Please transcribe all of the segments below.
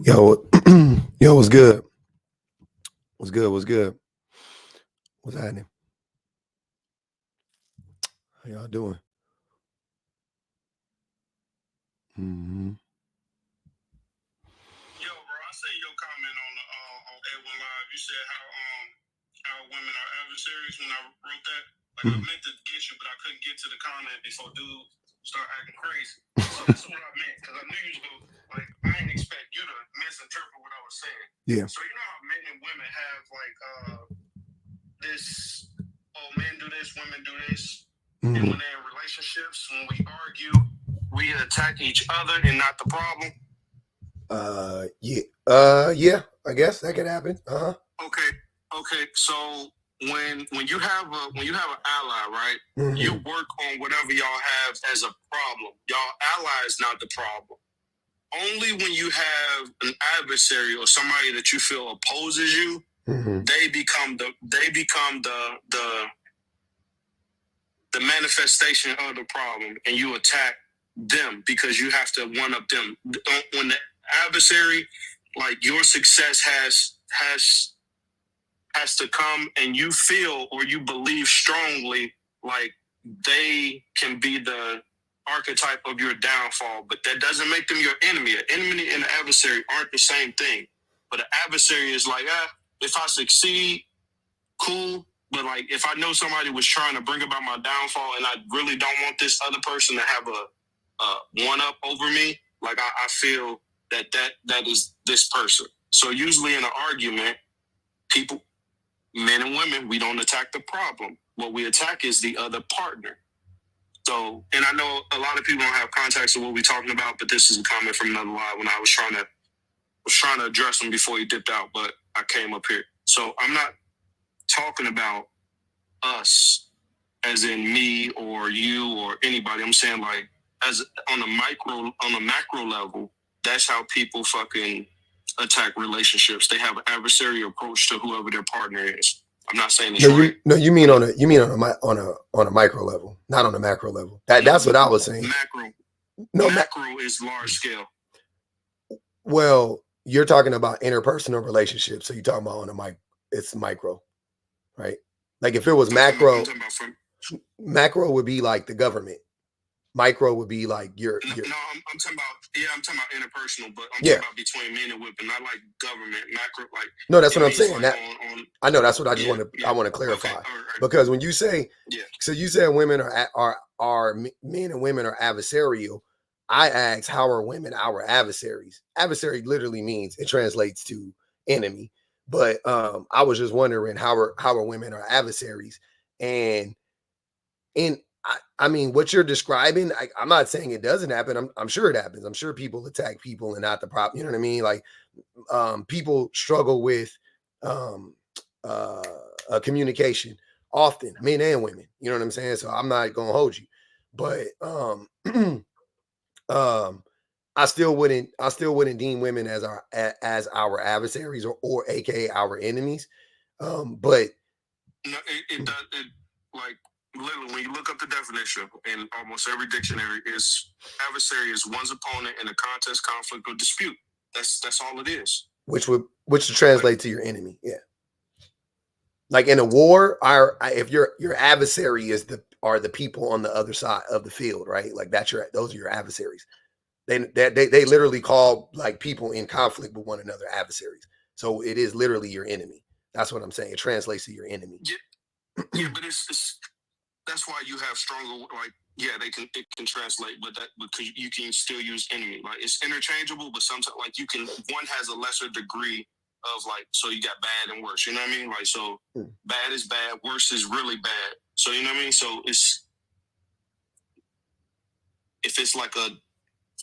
Yo, yo, what's good? What's good? What's good? What's happening? How y'all doing? Mm-hmm. Yo, bro, I see your comment on A1 Live. You said how women are adversaries when I wrote that. Like I meant to get you, but I couldn't get to the comment before dude start acting crazy. So this is what I meant, because I knew you was going like I didn't expect you to misinterpret what I was saying. Yeah. So you know how men and women have like this, oh, men do this, women do this. And when they're in relationships, when we argue, we attack each other and not the problem. Yeah, I guess that could happen. Okay. So when you have an ally, right? You work on whatever y'all have as a problem. Y'all ally is not the problem. Only when you have an adversary or somebody that you feel opposes you, they become the manifestation of the problem, and you attack them because you have to one up them. When the adversary, like your success has to come, and you feel or you believe strongly like they can be the archetype of your downfall, but that doesn't make them your enemy. An enemy and an adversary aren't the same thing. But an adversary is like, if I succeed, cool. But like, if I know somebody was trying to bring about my downfall, and I really don't want this other person to have a one up over me, like I feel that is this person. So usually in an argument, people, men and women, we don't attack the problem. What we attack is the other partner. So, and I know a lot of people don't have context of what we're talking about, but this is a comment from another live when I was trying to address him before he dipped out, but I came up here. So I'm not talking about us as in me or you or anybody. I'm saying like as on a macro level, that's how people fucking attack relationships. They have an adversarial approach to whoever their partner is. I'm not saying it's right. You mean on a micro level, not on a macro level. That's what I was saying. Macro is large scale. Well, you're talking about interpersonal relationships, so you're talking about it's micro, right? Like if it was macro, macro would be like the government. Micro would be like your. I'm talking about interpersonal, but I'm talking about between men and women, not like government, macro, like. No, that's what I'm saying. Like I know that's what I just I want to clarify. Okay. Right. Because when you say, so you said women are men and women are adversarial. I asked, how are women our adversaries? Adversary literally means, it translates to enemy. But I was just wondering how are women our adversaries, and I mean, what you're describing, I'm not saying it doesn't happen. I'm sure it happens. I'm sure people attack people and not the problem. You know what I mean? Like, people struggle with communication often, men and women. You know what I'm saying? So I'm not gonna hold you, but I still wouldn't deem women as our adversaries or AKA our enemies. But no, it does. It, like literally, when you look up the definition in almost every dictionary, is adversary is one's opponent in a contest, conflict, or dispute. That's all it is. Which would translate to your enemy. Yeah. Like in a war, if your adversary are the people on the other side of the field, right? Like those are your adversaries. They literally call like people in conflict with one another adversaries. So it is literally your enemy. That's what I'm saying. It translates to your enemy. Yeah, but it's that's why you have stronger, like, it can translate, but because you can still use enemy. Like it's interchangeable, but sometimes like one has a lesser degree of like, so you got bad and worse. You know what I mean? Like, so bad is bad, worse is really bad. So you know what I mean? So if it's like a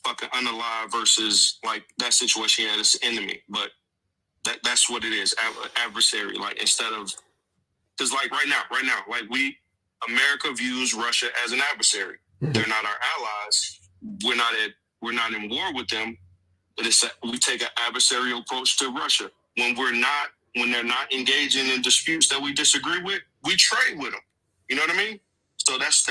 fucking unalive versus like that situation, it's enemy. But that's what it is, adversary. Like instead of, because like right now, like America views Russia as an adversary. They're not our allies. We're not in war with them. But we take an adversarial approach to Russia. When they're not engaging in disputes that we disagree with, we trade with them. You know what I mean? So that's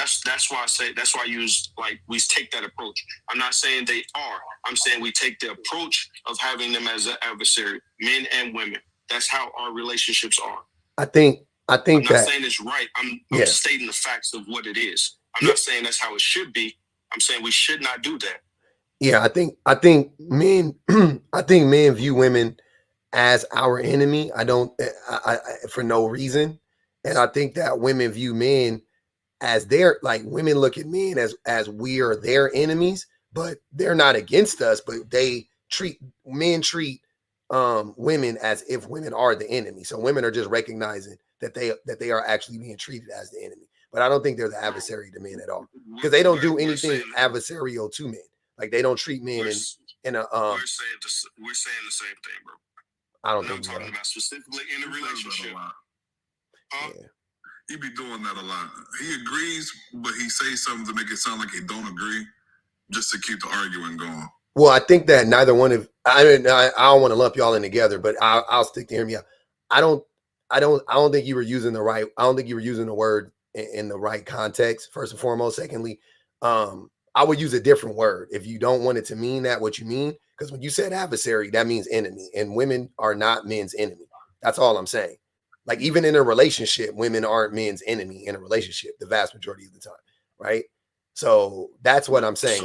why I say, that's why I use, like, we take that approach. I'm not saying they are. I'm saying we take the approach of having them as an adversary, men and women. That's how our relationships are. I think I'm not saying it's right. I'm stating the facts of what it is. I'm not saying that's how it should be. I'm saying we should not do that. Yeah, I think men I think men view women as our enemy. I for no reason. And I think that women view men as their, like, women look at men as we are their enemies, but they're not against us, but men treat women as if women are the enemy. So women are just recognizing that they are actually being treated as the enemy. But I don't think they're the adversary to men at all, because they don't do anything adversarial to men. Like, they don't treat men in a we're saying the same thing, bro. I don't think I'm talking about specifically in a relationship. Huh? Yeah. He be doing that a lot. He agrees, but he says something to make it sound like he don't agree, just to keep the arguing going. Well, I think that neither one of I don't want to lump y'all in together, but I'll stick to hear me out. I don't think you were using the right. I don't think you were using the word in the right context. First and foremost. Secondly, I would use a different word if you don't want it to mean that what you mean. Because when you said adversary, that means enemy, and women are not men's enemy. That's all I'm saying. Like, even in a relationship, women aren't men's enemy in a relationship the vast majority of the time, right? So that's what I'm saying.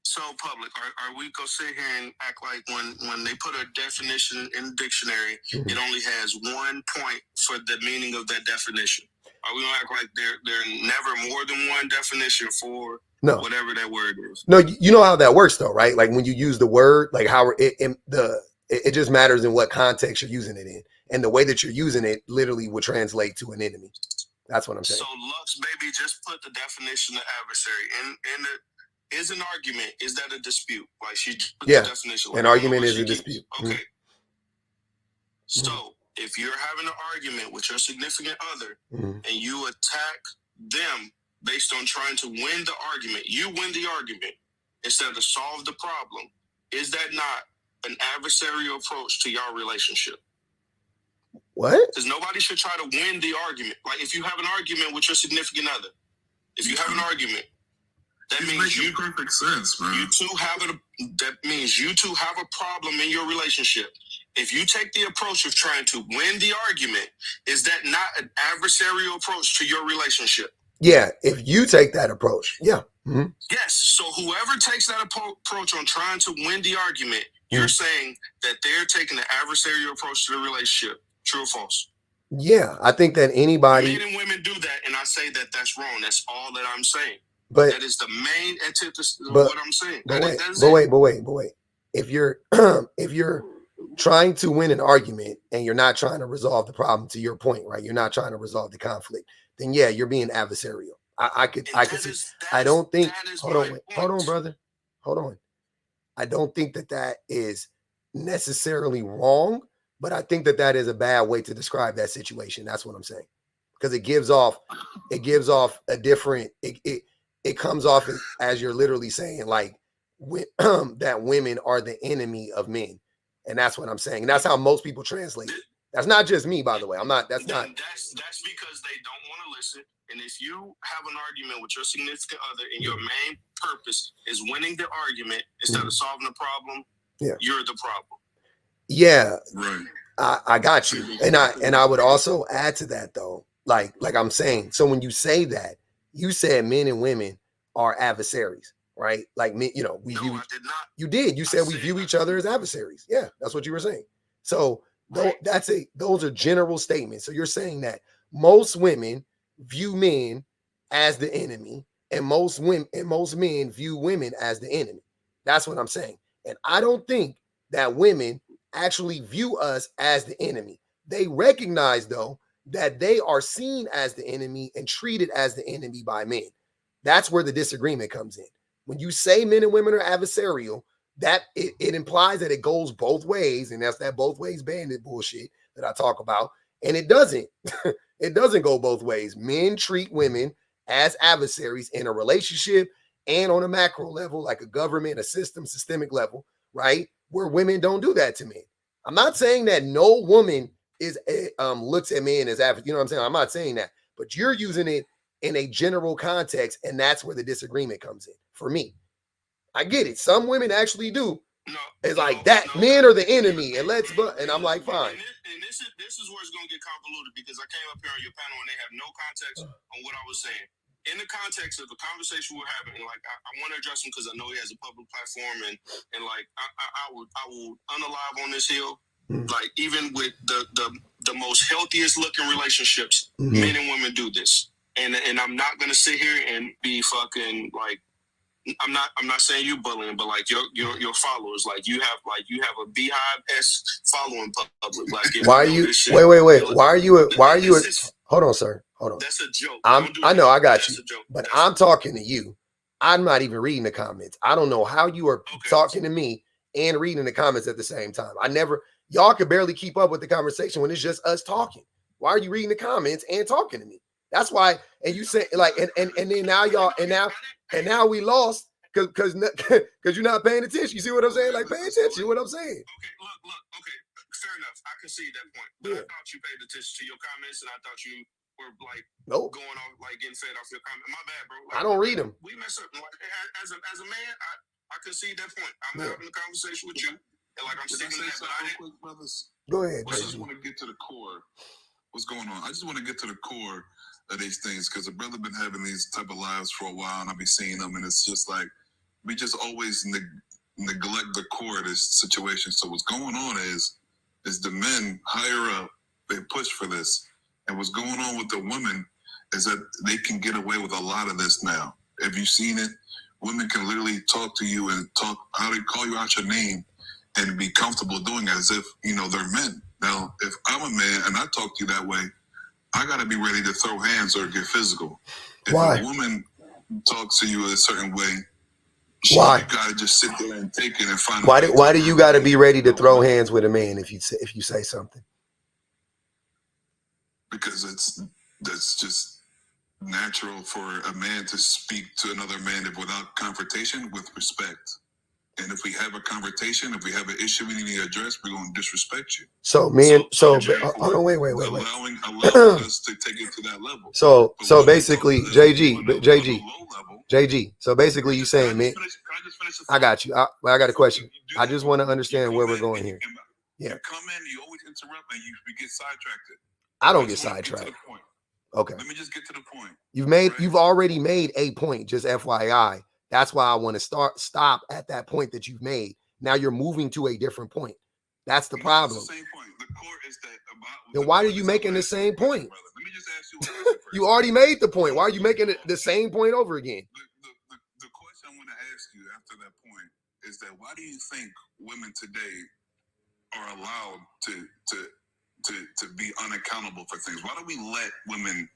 So public, are we gonna sit here and act like when they put a definition in the dictionary, it only has one point for the meaning of that definition? Are we gonna act like there never more than one definition for whatever that word is? No, you know how that works though, right? Like, when you use the word, like how it just matters in what context you're using it in, and the way that you're using it literally would translate to an enemy. That's what I'm saying. So Lux, baby, just put the definition of adversary in the. Is an argument, is that a dispute? Like, she put the definition. Like, an argument is a dispute. Okay. So if you're having an argument with your significant other and you attack them based on trying to win the argument, you win the argument instead of solve the problem, is that not an adversarial approach to your relationship? What? Because nobody should try to win the argument. Like, if you have an argument with your significant other, if you have an argument, that means you perfect sense, man. That means you two have a problem in your relationship. If you take the approach of trying to win the argument, is that not an adversarial approach to your relationship? Yeah, if you take that approach, yeah. Mm-hmm. Yes. So whoever takes that approach on trying to win the argument, you're saying that they're taking an adversarial approach to the relationship. True or false? Yeah, I think that anybody. Men and women do that, and I say that that's wrong. That's all that I'm saying. But that is the main antithesis of what I'm saying. But wait. If you're trying to win an argument and you're not trying to resolve the problem, to your point, right? You're not trying to resolve the conflict, then yeah, you're being adversarial. I could see. I don't think. Hold on, brother. Hold on. I don't think that is necessarily wrong, but I think that is a bad way to describe that situation. That's what I'm saying, because it gives off a different. It comes off as you're literally saying, like, that women are the enemy of men, and that's what I'm saying. And that's how most people translate it. That's not just me, by the way. I'm not. That's not. That's because they don't want to listen. And if you have an argument with your significant other, and your main purpose is winning the argument instead of solving the problem, you're the problem. Yeah, right. I got you, and I would also add to that though, like I'm saying. So when you say that, you said men and women are adversaries, right? Like, me, we view. I did not. You did. You said we view each other as adversaries. Yeah, that's what you were saying. So those are general statements. So you're saying that most women view men as the enemy, and most men view women as the enemy. That's what I'm saying. And I don't think that women actually view us as the enemy. They recognize, though, that they are seen as the enemy and treated as the enemy by men. That's where the disagreement comes in. When you say men and women are adversarial, that it implies that it goes both ways, and that's that both ways bandit bullshit that I talk about. And it doesn't. It doesn't go both ways. Men treat women as adversaries in a relationship and on a macro level, like a government, a systemic level, right? Where women don't do that to men. I'm not saying that no woman is looks at men as adversaries. You know what I'm saying? I'm not saying that, but you're using it in a general context, and that's where the disagreement comes in. For me, I get it. Some women actually do. It's like that men are the enemy, and and I'm like, fine. And this is where it's gonna get convoluted, because I came up here on your panel and they have no context on what I was saying. In the context of the conversation we're having, and like I want to address him because I know he has a public platform, and like I will unalive on this hill. Like even with the most healthiest looking relationships, men and women do this, and I'm not gonna sit here and be fucking like. I'm not saying you bullying, but like your followers, like you have a beehive-esque following public. Like why are you wait? Why are you hold on, sir. Hold on. That's a joke. I know, I got you. But I'm talking to you. I'm not even reading the comments. I don't know how you are talking to me and reading the comments at the same time. Y'all could barely keep up with the conversation when it's just us talking. Why are you reading the comments and talking to me? That's why. And you say like, and then now y'all, and now we lost because you're not paying attention. You see what I'm saying? Like, pay attention to what I'm saying. Okay, look. Okay, fair enough. I can see that point. But I thought you paid attention to your comments, and I thought you were like going off, like getting fed off your comment. My bad, bro. Like, I don't read them. We mess up. Like, as a man, I can see that point. I'm having a conversation with you, and like I'm sticking to that. But quick, brothers. Go ahead. I just want to get to the core. What's going on? I just want to get to the core of these things, because the brother been having these type of lives for a while, and I be seeing them, and it's just like we just always neglect the core of this situation. So what's going on is the men higher up, they push for this, and what's going on with the women is that they can get away with a lot of this now. Have you seen it? Women can literally talk to you and talk how they call you out your name and be comfortable doing it as if they're men. Now, if I'm a man and I talk to you that way, I got to be ready to throw hands or get physical. If Why? a woman talks to you a certain way, why? You got to just sit there and take it and find. Why do you got to be ready to throw hands with a man if you say something? Because that's just natural for a man to speak to another man without confrontation, with respect. And if we have a confrontation, if we have an issue we need to address, we're going to disrespect you. So, man, hold on, wait. Allowing us to take it to that level. So basically, JG. So basically, you saying, man, I got you. I got a question. I just want to understand where we're going here. Yeah. You come in, you always interrupt, and you get sidetracked. I don't get sidetracked. Okay. Let me just get to the point. You've already made a point, just FYI. That's why I want to stop at that point that you've made. Now you're moving to a different point. That's the problem. It's the same point. The core is that then why are you making the same point? Let me just ask you. You already made the point. Why are you making the same point over again? The question I want to ask you after that point is that why do you think women today are allowed to be unaccountable for things? Why do we let women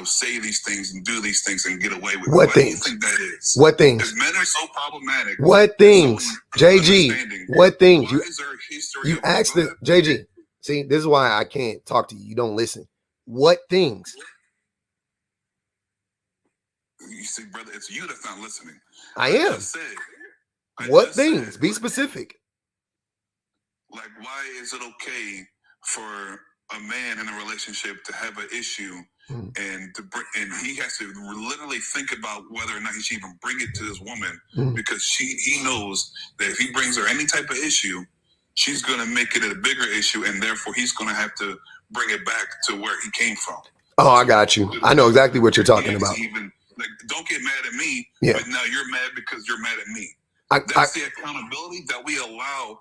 say these things and do these things and get away with it? What Why things? do you think that is? What things? If men are so problematic. What things? JG, what things? You asked the JG. See, this is why I can't talk to you. You don't listen. What things? You see, brother, it's you that's not listening. I am. What things? Be specific. Like, why is it okay for a man in a relationship to have an issue and he has to literally think about whether or not he should even bring it to his woman because he knows that if he brings her any type of issue, she's going to make it a bigger issue, and therefore he's going to have to bring it back to where he came from. Oh, I got you. I know exactly what you're talking about. Don't get mad at me, but now you're mad because you're mad at me. That's the accountability that we allow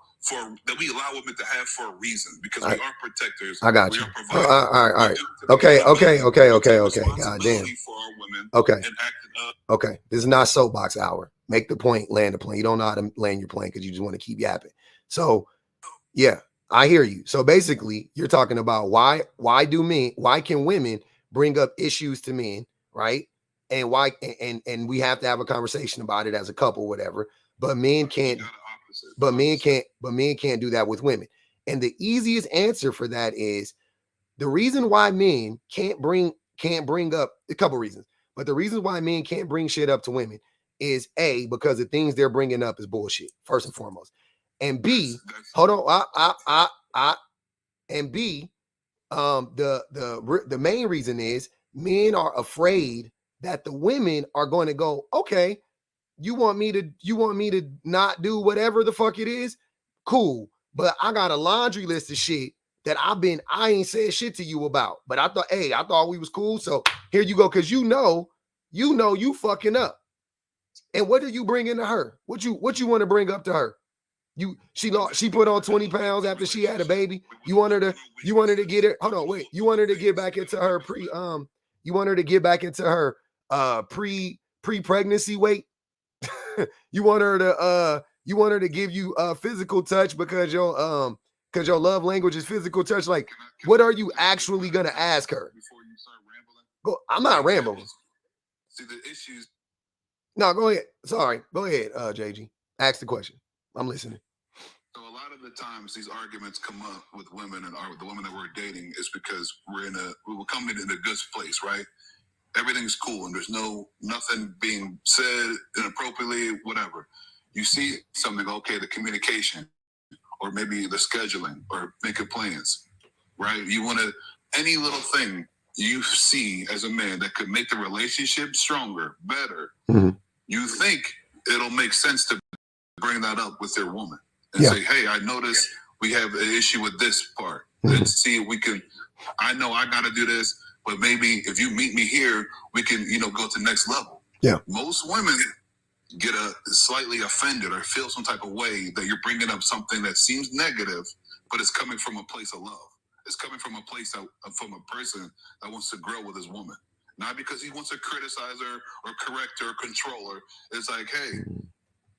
women to have for a reason, because we are protectors. I got you. All right. Okay. God damn. Okay. This is not soapbox hour. Make the point, land the plane. You don't know how to land your plane because you just want to keep yapping. So, yeah, I hear you. So basically, you're talking about why can women bring up issues to men, right? And why and we have to have a conversation about it as a couple, whatever. But men can't. But men can't do that with women. And the easiest answer for that is the reason why men can't bring up a couple reasons. But the reason why men can't bring shit up to women is A, because the things they're bringing up is bullshit, first and foremost. And B, hold on, and B, the main reason is Men are afraid that the women are going to go, okay, you want me to not do whatever the fuck it is? Cool. But I got a laundry list of shit that I ain't said shit to you about. But I thought we was cool. So here you go. Cause you know you fucking up. And what do you bring into her? What you want to bring up to her? She put on 20 pounds after she had a baby. You want her to get her. Hold on, wait. You want her to get back into her pre-pregnancy weight? You want her to give you physical touch because your love language is physical touch. Like, what are you actually gonna ask her? I'm not rambling. See the issues. No, go ahead. Sorry, go ahead, JG. Ask the question. I'm listening. So a lot of the times these arguments come up with women and the women that we're dating is because we were coming in a good place, right? Everything's cool and there's nothing being said inappropriately, whatever. You see something, okay, the communication or maybe the scheduling or making plans, right? You want to, any little thing you see as a man that could make the relationship stronger, better, you think it'll make sense to bring that up with your woman and say, hey, I noticed we have an issue with this part. Let's see if we can, I know I got to do this, but maybe if you meet me here, we can, go to the next level. Yeah. Most women get slightly offended or feel some type of way that you're bringing up something that seems negative, but it's coming from a place of love. It's coming from a place from a person that wants to grow with his woman. Not because he wants to criticize her or correct her or control her. It's like, hey,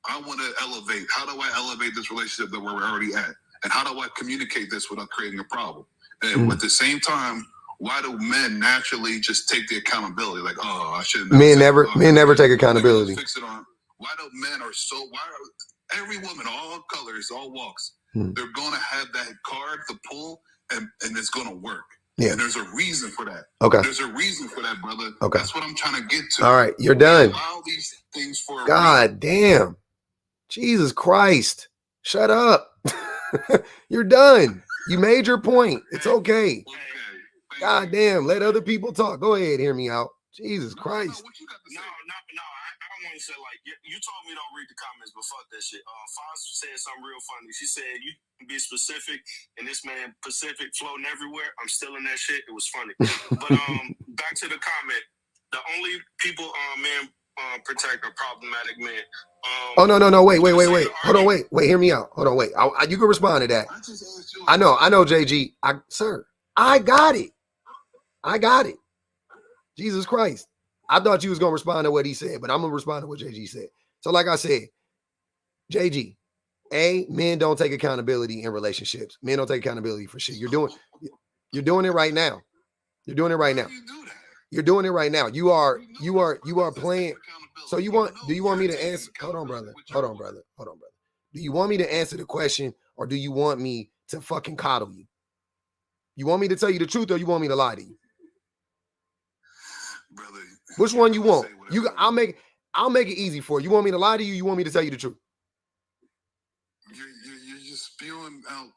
I want to elevate. How do I elevate this relationship that we're already at? And how do I communicate this without creating a problem? And at the same time, why do men naturally just take the accountability? Like, oh, I shouldn't. Men never take accountability. Fix it on. Why do men are so? Why are every woman, all colors, all walks, they're going to have that card to pull, and it's going to work. Yeah. And there's a reason for that. Okay. There's a reason for that, brother. Okay. That's what I'm trying to get to. All right, you're done. Allow these things for God damn. Jesus Christ. Shut up. You're done. You made your point. It's okay. God damn. Let other people talk. Go ahead. Hear me out. Jesus Christ. No. I want to say, like, you told me don't read the comments, but fuck that shit. Foz said something real funny. She said, you can be specific, and this man Pacific floating everywhere. I'm still in that shit. It was funny. But back to the comment. The only people men protect are problematic men. Oh, no. Wait. Hold on, wait. Hear me out. Hold on, wait. You can respond to that. I know, JG. Sir, I got it. Jesus Christ. I thought you was going to respond to what he said, but I'm going to respond to what JG said. So like I said, JG, men don't take accountability in relationships. Men don't take accountability for shit. You're doing it right now. You're doing it right now. You're doing it right now. You are playing. So do you want me to answer? Hold on, brother. Do you want me to answer the question, or do you want me to fucking coddle you? You want me to tell you the truth, or you want me to lie to you? Brother, which one you want? I'll make it easy for you. You want me to lie to you? You want me to tell you the truth? You're just spewing out.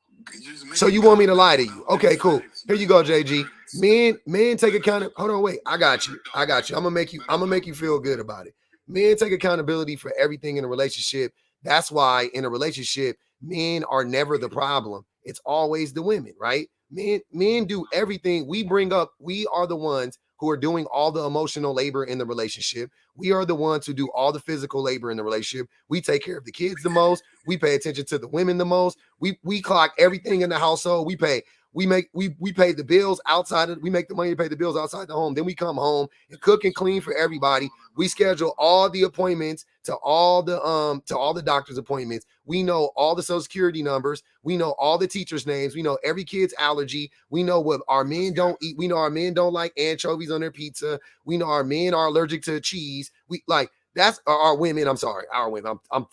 So you want me to lie to you? Okay, cool. Here you go, JG. Men take accountability. Hold on, wait. I got you. I'm gonna make you feel good about it. Men take accountability for everything in a relationship. That's why in a relationship, men are never the problem. It's always the women, right? Men do everything. We bring up. We are the ones who are doing all the emotional labor in the relationship. We are the ones who do all the physical labor in the relationship. We take care of the kids the most. We pay attention to the women the most. We clock everything in the household. We pay the bills outside of, we make the money to pay the bills outside the home. Then we come home and cook and clean for everybody. We schedule all the appointments to all the doctor's appointments. We know all the social security numbers. We know all the teachers' names. We know every kid's allergy. We know what our men don't eat. We know our men don't like anchovies on their pizza. We know our men are allergic to cheese. We like, that's our women. I'm sorry, our women. I'm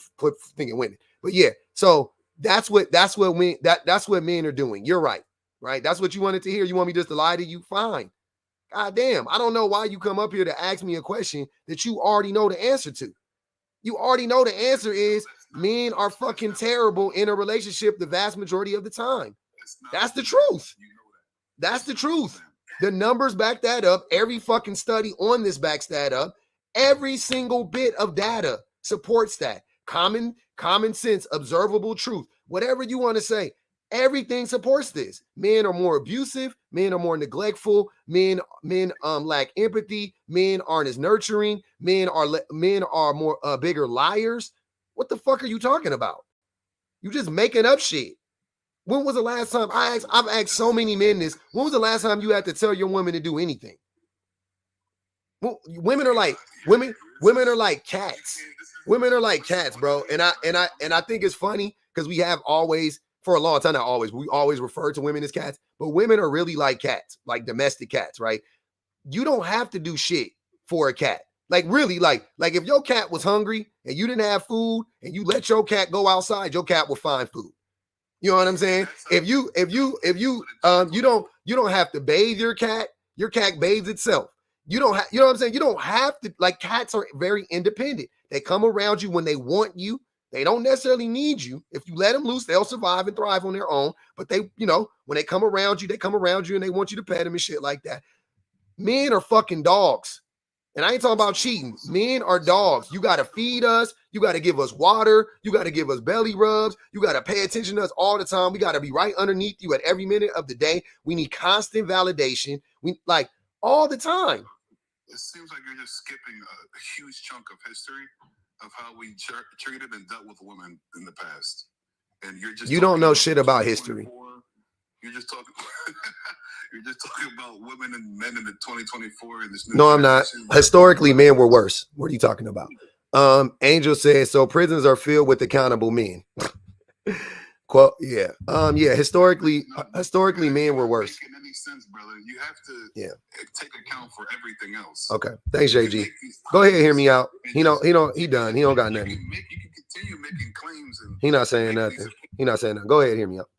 thinking women. But yeah, so that's what men are doing. You're right. Right? That's what you wanted to hear. You want me just to lie to you? Fine. God damn. I don't know why you come up here to ask me a question that you already know the answer to. You already know the answer is men are fucking terrible in a relationship the vast majority of the time. That's the truth. That's the truth. The numbers back that up. Every fucking study on this backs that up. Every single bit of data supports that. Common sense, observable truth, whatever you want to say. Everything supports this. Men are more abusive. Men are more neglectful. Men lack empathy. Men aren't as nurturing. Men are more bigger liars. What the fuck are you talking about? You just making up shit. When was the last time I've asked so many men this? When was the last time you had to tell your woman to do anything? Well, women are like cats. Women are like cats, bro. And I think it's funny because we have always, for a long time, not always, we always refer to women as cats, but women are really like cats, like domestic cats, right? You don't have to do shit for a cat. Like really, like if your cat was hungry and you didn't have food and you let your cat go outside, your cat will find food. You know what I'm saying? If you don't have to bathe your cat bathes itself. You don't have, you know what I'm saying? You don't have to, like, cats are very independent. They come around you when they want you. They don't necessarily need you. If you let them loose, they'll survive and thrive on their own. But they, when they come around you and they want you to pet them and shit like that. Men are fucking dogs. And I ain't talking about cheating. Men are dogs. You got to feed us. You got to give us water. You got to give us belly rubs. You got to pay attention to us all the time. We got to be right underneath you at every minute of the day. We need constant validation. We like all the time. It seems like you're just skipping a huge chunk of history of how we treated and dealt with women in the past. And you don't know shit about history. You're just talking. You're just talking about women and men in the 2024 in this new. No, I'm not. Historically, men were worse. What are you talking about? Angel says, so prisons are filled with accountable men. Quote, yeah. Historically, men were worse. Making any sense, brother? You have to take account for everything else. Okay. Thanks, JG. Go ahead, hear me out. He done. He don't got nothing. You can continue making claims and he not saying nothing. He not saying nothing. Go ahead, hear me out.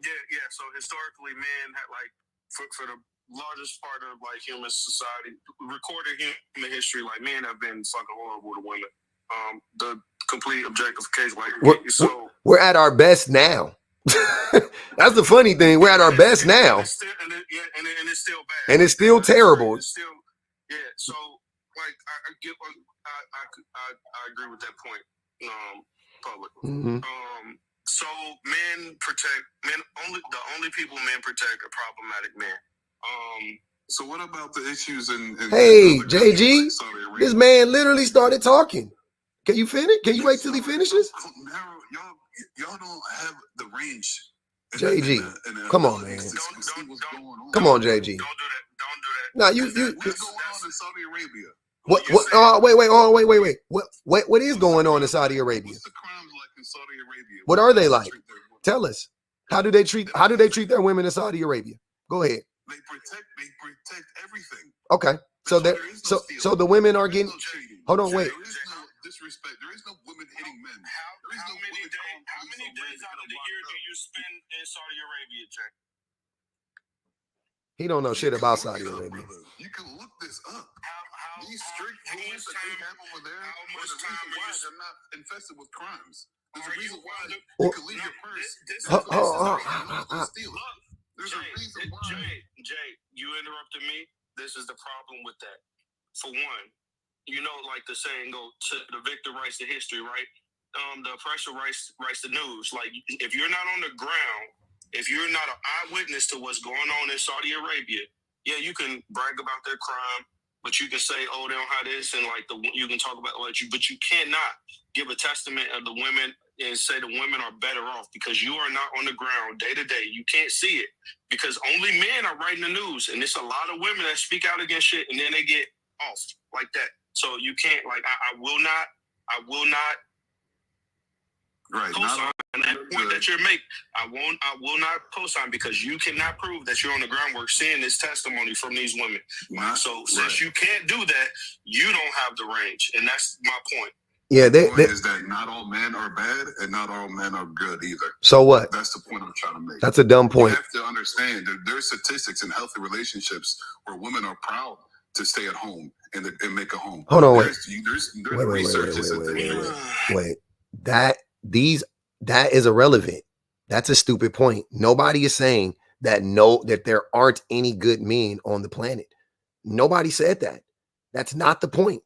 Yeah. So historically, men had, like, for the largest part of, like, human society, recorded human history, like, men have been fucking horrible to women. The complete objectification, like, we're at our best now. That's the funny thing. We're at our best now. And it's still bad. And it's still terrible. It's still, so, like, I agree with that point, publicly. Mm-hmm. So the only people men protect are problematic men. So what about the issues in hey, JG, this man literally started talking. Can you finish? Can you wait till he finishes? Y'all don't have the range. JG, come on, man. Come on, JG. Don't do that. No, what's going on in Saudi Arabia? Wait. What is going on in Saudi Arabia? What's the crimes like in Saudi Arabia? What are they like? Tell us. How do they treat their women in Saudi Arabia? Go ahead. They protect everything. Okay. So the women are getting. Hold on, wait. There is no disrespect. There is no women hitting men. How many days out of the year do you spend in Saudi Arabia, Jay? He don't know shit about Saudi Arabia. You can look this up. These strict rules that they have over there, there's a reason why they're not infested with crimes. There's a reason why you can leave your purse. There's a reason why. Jay, you interrupted me. This is the problem with that. For one, like the saying go, to the victor writes the history, right? The oppressor writes the news. Like, if you're not on the ground, if you're not an eyewitness to what's going on in Saudi Arabia, you can brag about their crime, but you can say, oh, they don't have this, and you can talk about but you cannot give a testament of the women and say the women are better off because you are not on the ground day to day. You can't see it because only men are writing the news, and it's a lot of women that speak out against shit, and then they get off like that. So you can't, I will not. Right. Co-sign on that point that you're making. I will not co-sign because you cannot prove that you're on the groundwork seeing this testimony from these women. Since you can't do that, you don't have the range, and that's my point. Yeah, the point is that not all men are bad and not all men are good either. So what? That's the point I'm trying to make. That's a dumb point. You have to understand that there's statistics in healthy relationships where women are proud to stay at home and make a home. Hold on, wait. That is irrelevant. That's a stupid point. Nobody is saying that know that there aren't any good men on the planet. Nobody said that. That's not the point.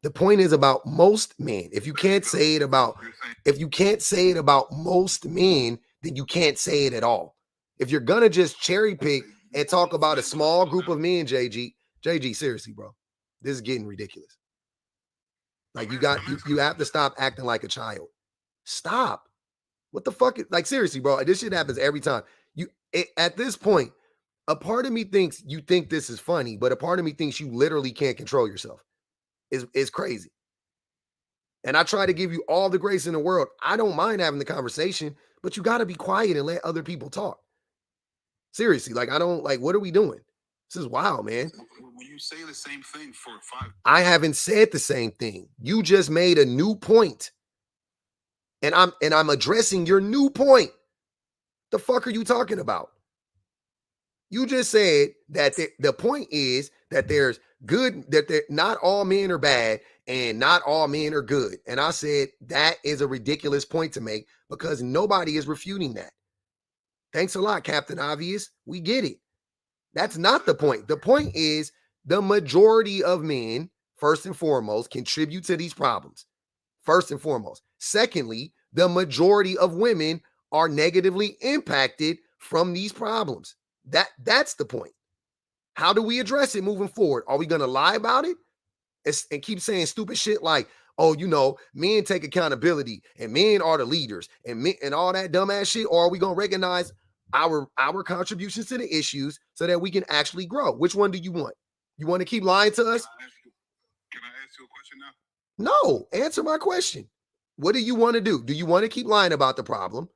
The point is about most men. If you can't say it about most men, then you can't say it at all. If you're gonna just cherry pick and talk about a small group of men, JG, seriously, bro, this is getting ridiculous. Like you have to stop acting like a child. Stop. What the fuck? Like seriously, bro, this shit happens every time. At this point, a part of me thinks you think this is funny, but a part of me thinks you literally can't control yourself. It's crazy. And I try to give you all the grace in the world. I don't mind having the conversation, but you got to be quiet and let other people talk. Seriously, like I don't like. What are we doing? This is wild, man. When you say the same thing for 5, I haven't said the same thing. You just made a new point, and I'm addressing your new point. The fuck are you talking about? You just said that the point is that there's good, that not all men are bad and not all men are good. And I said that is a ridiculous point to make because nobody is refuting that. Thanks a lot, Captain Obvious. We get it. That's not the point. The point is the majority of men, first and foremost, contribute to these problems. First and foremost. Secondly, the majority of women are negatively impacted from these problems. That's the point. How do we address it moving forward? Are we going to lie about it and keep saying stupid shit like, oh, men take accountability and men are the leaders and all that dumbass shit? Or are we going to recognize our contributions to the issues so that we can actually grow? Which one do you want? You want to keep lying to us? Can I ask you a question now? No, answer my question. What do you want to do? Do you want to keep lying about the problem?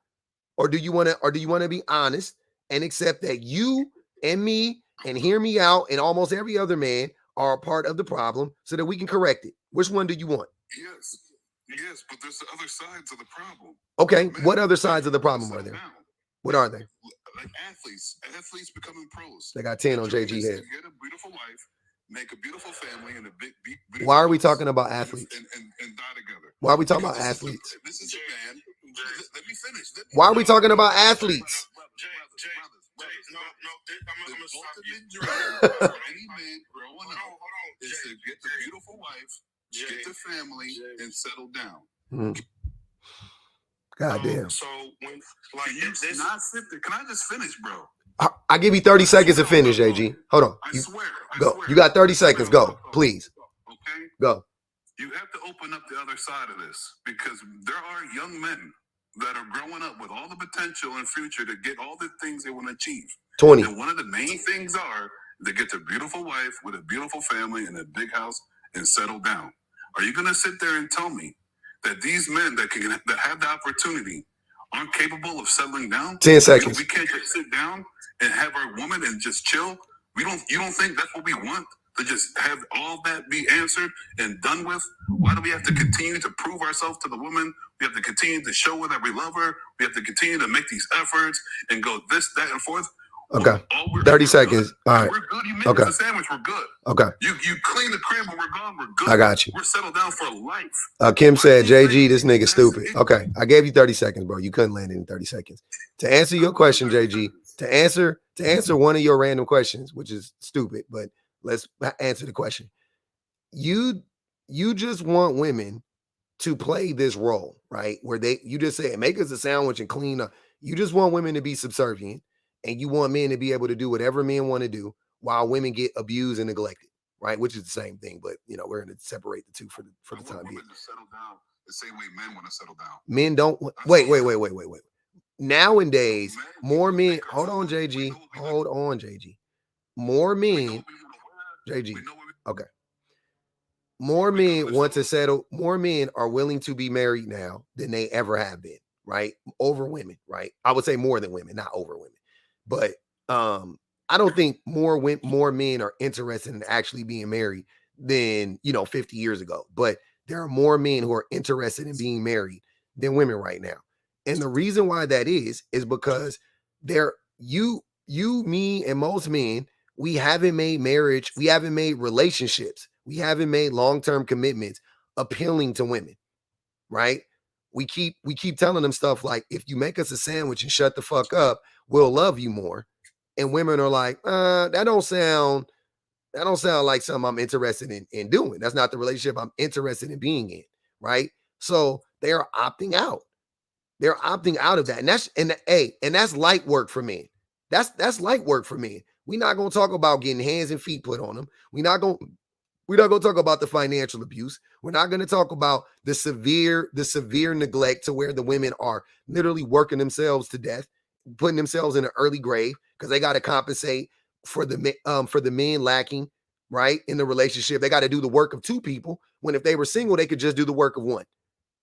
Or do you want to be honest and accept that you and me and hear me out and almost every other man are a part of the problem so that we can correct it? Which one do you want? Yes, but there's the other sides of the problem. Okay, what other sides of the problem are there? What are they? Like athletes becoming pros. They got 10 on JG head. Get a beautiful wife, make a beautiful family, and a big Why are we talking about athletes? And die together. Why are we talking about athletes? This is a man. Let me finish. Why are we talking about athletes? No, I'm gonna stop you. For any man growing up is to get the beautiful wife, get the family, and settle down. God damn. So when like this, not sit there. Can I just finish, bro? I give you 30 seconds to finish, AG. Hold on. I swear. Go. You got 30 seconds. Go, please. Okay. Go. You have to open up the other side of this because there are young men that are growing up with all the potential and future to get all the things they want to achieve. 20. And one of the main things are to get the beautiful wife with a beautiful family and a big house and settle down. Are you going to sit there and tell me that these men that have the opportunity aren't capable of settling down? 10 seconds. We can't just sit down and have our woman and just chill. You don't think that's what we want? To just have all that be answered and done with? Why do we have to continue to prove ourselves to the woman? We have to continue to show her that we love her. We have to continue to make these efforts and go this, that, and forth. Okay. 30 seconds. All right. We're good. You make us a sandwich. We're good. Okay. You clean the crib when we're gone. We're good. I got you. We're settled down for life. Kim said, JG, this nigga stupid. Okay. I gave you 30 seconds, bro. You couldn't land it in 30 seconds. To answer your question, JG, to answer one of your random questions, which is stupid, but let's answer the question. You just want women to play this role, right? Where you just say, make us a sandwich and clean up. You just want women to be subservient. And you want men to be able to do whatever men want to do while women get abused and neglected, right? Which is the same thing, but we're going to separate the two for the time being. Settle down the same way men want to settle down. Men don't. Wait. Nowadays, more men. Hold on, JG. More men. JG. Okay. More men want to settle. More men are willing to be married now than they ever have been, right? Over women, right? I would say more than women, not over women. But I don't think more men are interested in actually being married than 50 years ago. But there are more men who are interested in being married than women right now. And the reason why that is because me, and most men, we haven't made marriage, we haven't made relationships, we haven't made long-term commitments appealing to women, right? We keep telling them stuff like, if you make us a sandwich and shut the fuck up, we'll love you more. and women are like, that don't sound like something I'm interested in doing. That's not the relationship I'm interested in being in, right? So they are opting out. They're opting out of that. And that's light work for men. That's light work for men. We're not going to talk about getting hands and feet put on them. We're not going to talk about the financial abuse. We're not going to talk about the severe neglect to where the women are literally working themselves to death, putting themselves in an early grave because they got to compensate for the men lacking, right, in the relationship. They got to do the work of two people when if they were single, they could just do the work of one,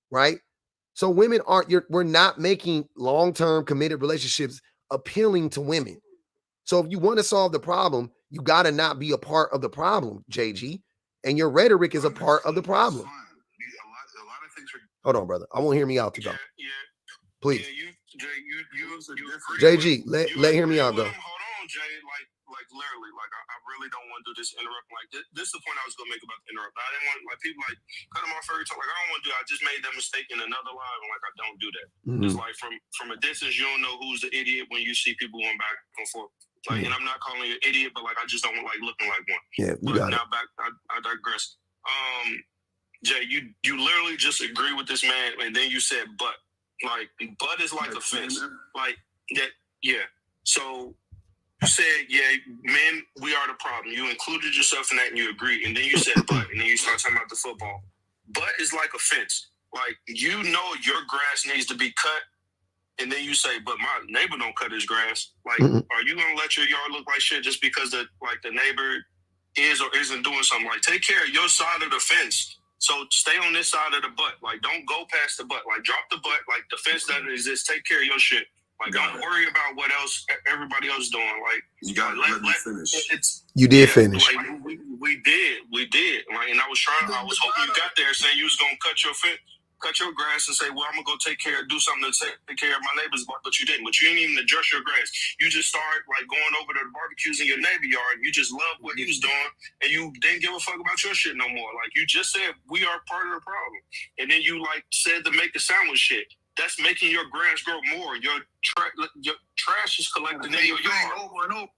right? So women we're not making long-term committed relationships appealing to women. So if you want to solve the problem, you got to not be a part of the problem, JG. And your rhetoric is a part of the problem. Hold on, brother. I won't hear me out to go. Yeah. Please. Yeah, JG, let hear me out go. Hold on, Jay. Like literally, like I really don't want to do this interrupt. Like this is the point I was gonna make about the interrupt. I didn't want like people like cut them off every time. Like I don't want to do. I just made that mistake in another live, and like I don't do that. It's like from a distance, you don't know who's the idiot when you see people going back and forth. Like, and I'm not calling you an idiot, but like I just don't like looking like one. Yeah, you got it. Now back, I digress. Jay, you literally just agree with this man, and then you said but. Like, but is like offense. Like that, yeah. So you said, yeah, men, we are the problem. You included yourself in that and you agreed. And then you said but, and then you start talking about the football. But is like offense. Like, you know your grass needs to be cut, and then you say, but my neighbor don't cut his grass. Like, are you gonna let your yard look like shit just because the neighbor is or isn't doing something? Like, take care of your side of the fence. So stay on this side of the butt. Like, don't go past the butt. Like, drop the butt. Like, the fence doesn't exist. Take care of your shit. Like, don't worry about what else everybody else doing. Like, you got to let me finish. You did finish. Like, we did. Like, and I was hoping you got there saying you was gonna cut your grass and say, well, I'm gonna go do something to take care of my neighbor's butt, but you didn't. But you didn't even address your grass. You just started like going over to the barbecues in your neighbor yard. You just loved what he was doing, and you didn't give a fuck about your shit no more. Like, you just said we are part of the problem, and then you like said to make the sandwich shit. That's making your grass grow more. Your trash is collecting in your yard over and over.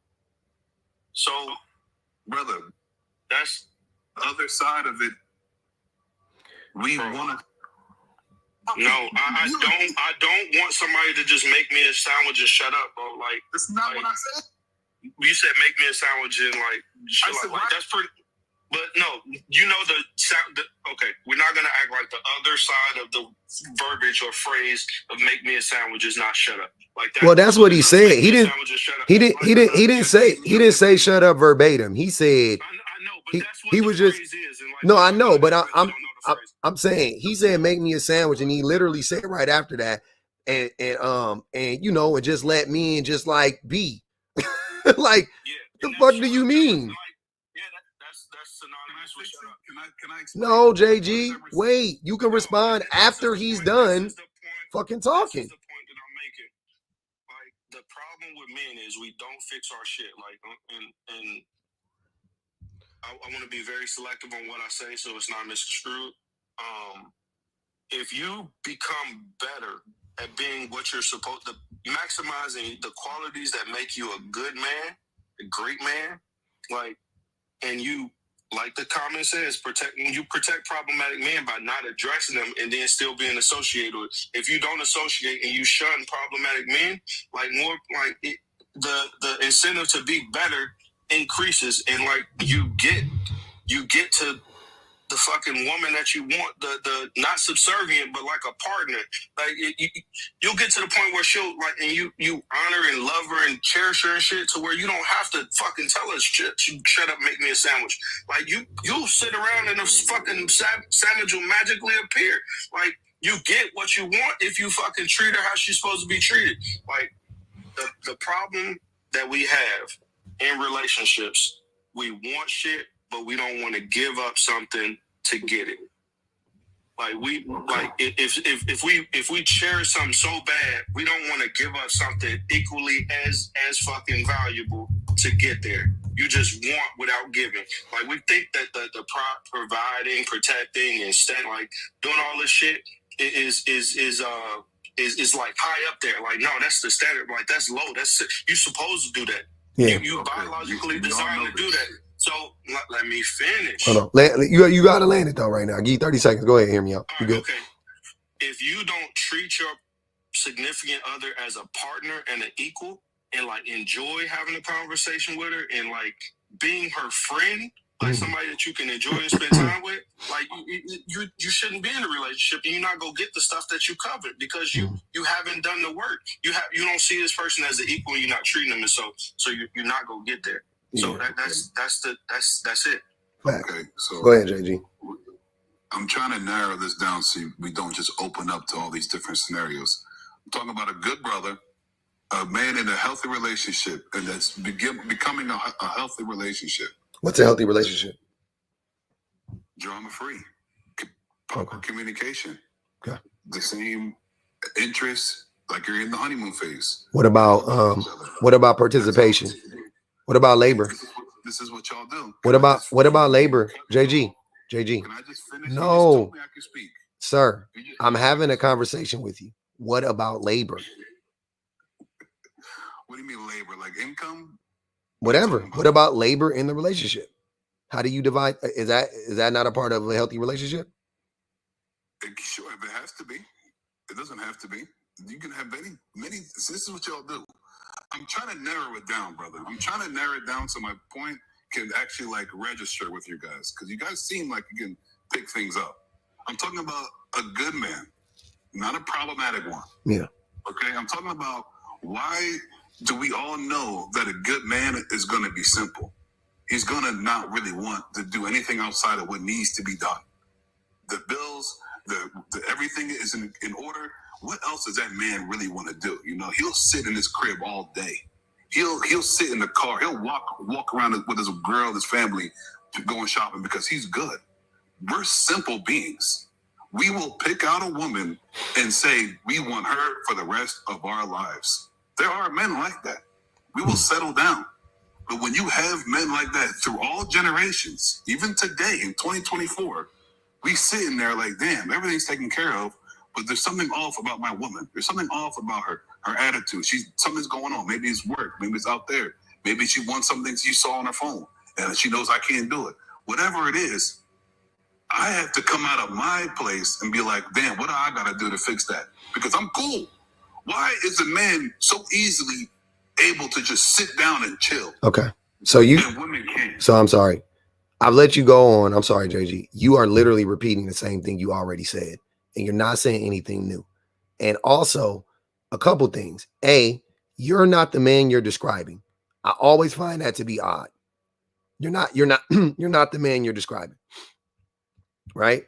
So, brother, that's the other side of it. We want to. No, I don't want somebody to just make me a sandwich and shut up, bro. Like, that's not what I said. You said make me a sandwich and like shit like that's pretty. But no, you know the sound. Okay, we're not gonna act like the other side of the verbiage or phrase of "make me a sandwich" is not "shut up." Like that. Well, that's what he said. He didn't say "shut up" verbatim. He said. I know, but that's what he the was phrase just. Is. And like, no, I know, but I'm saying he said make me a sandwich, and he literally said right after that, and you know, and just let me and just like be, like the fuck do you mean? That's synonymous with shut up. Can I no, JG, wait, you can respond after he's done fucking talking. This is the point that I'm making. Like, the problem with men is we don't fix our shit. Like, and I want to be very selective on what I say so it's not misconstrued. If you become better at being what you're supposed to, maximizing the qualities that make you a good man, a great man, like, and you, like the comment says, you protect problematic men by not addressing them and then still being associated with. If you don't associate and you shun problematic men, like more, like the incentive to be better increases, and like you get to the fucking woman that you want, the not subservient, but like a partner. Like you'll get to the point where she'll like, and you honor and love her and cherish her and shit, to where you don't have to fucking tell her shut up, make me a sandwich. Like you'll sit around and a fucking sandwich will magically appear. Like, you get what you want if you fucking treat her how she's supposed to be treated. Like, the problem that we have in relationships, we want shit, but we don't want to give up something to get it. Like, if we cherish something so bad, we don't want to give up something equally as fucking valuable to get there. You just want without giving. Like, we think that the providing, protecting, and like doing all this shit is like high up there. Like, no, that's the standard. Like, that's low. You're supposed to do that. Yeah. You biologically designed to do that. So let me finish. Hold on. You got to land it though right now. I'll give you 30 seconds. Go ahead, hear me out. You good? Okay. If you don't treat your significant other as a partner and an equal, and like enjoy having a conversation with her and like being her friend, like somebody that you can enjoy and spend time with, like you shouldn't be in a relationship and you're not gonna get the stuff that you covet because you haven't done the work. You don't see this person as an equal and you're not treating them, and so you're not gonna get there. So that's it. Okay, so go ahead, JG. I'm trying to narrow this down so we don't just open up to all these different scenarios. I'm talking about a good brother, a man in a healthy relationship, and that's becoming a healthy relationship. What's a healthy relationship? Drama-free, proper communication, okay. The same interests, like you're in the honeymoon phase. What about participation? What about labor? This is what y'all do. What about labor? JG. Can I just finish? No, I can speak. Sir, I'm having a conversation with you. What about labor? What do you mean labor? Like income? Whatever. What about labor in the relationship? How do you divide? Is that not a part of a healthy relationship? Sure, if it has to be. It doesn't have to be. You can have many. This is what y'all do. I'm trying to narrow it down, brother. I'm trying to narrow it down so my point can actually like register with you guys, because you guys seem like you can pick things up. I'm talking about a good man, not a problematic one. Yeah. Okay. I'm talking about, why do we all know that a good man is going to be simple? He's going to not really want to do anything outside of what needs to be done. The bills, the everything is in order. What else does that man really want to do? You know, he'll sit in his crib all day. He'll sit in the car. He'll walk around with his girl, his family, to going shopping because he's good. We're simple beings. We will pick out a woman and say we want her for the rest of our lives. There are men like that. We will settle down. But when you have men like that through all generations, even today in 2024, we sit in there like, damn, everything's taken care of, but there's something off about my woman. There's something off about her attitude. Something's going on. Maybe it's work. Maybe it's out there. Maybe she wants something she saw on her phone and she knows I can't do it. Whatever it is, I have to come out of my place and be like, damn, what do I got to do to fix that? Because I'm cool. Why is a man so easily able to just sit down and chill? Okay. And women can't. So I'm sorry. I've let you go on. I'm sorry, JG. You are literally repeating the same thing you already said, and you're not saying anything new. And also, a couple things. A, you're not the man you're describing. I always find that to be odd. You're not the man you're describing. Right?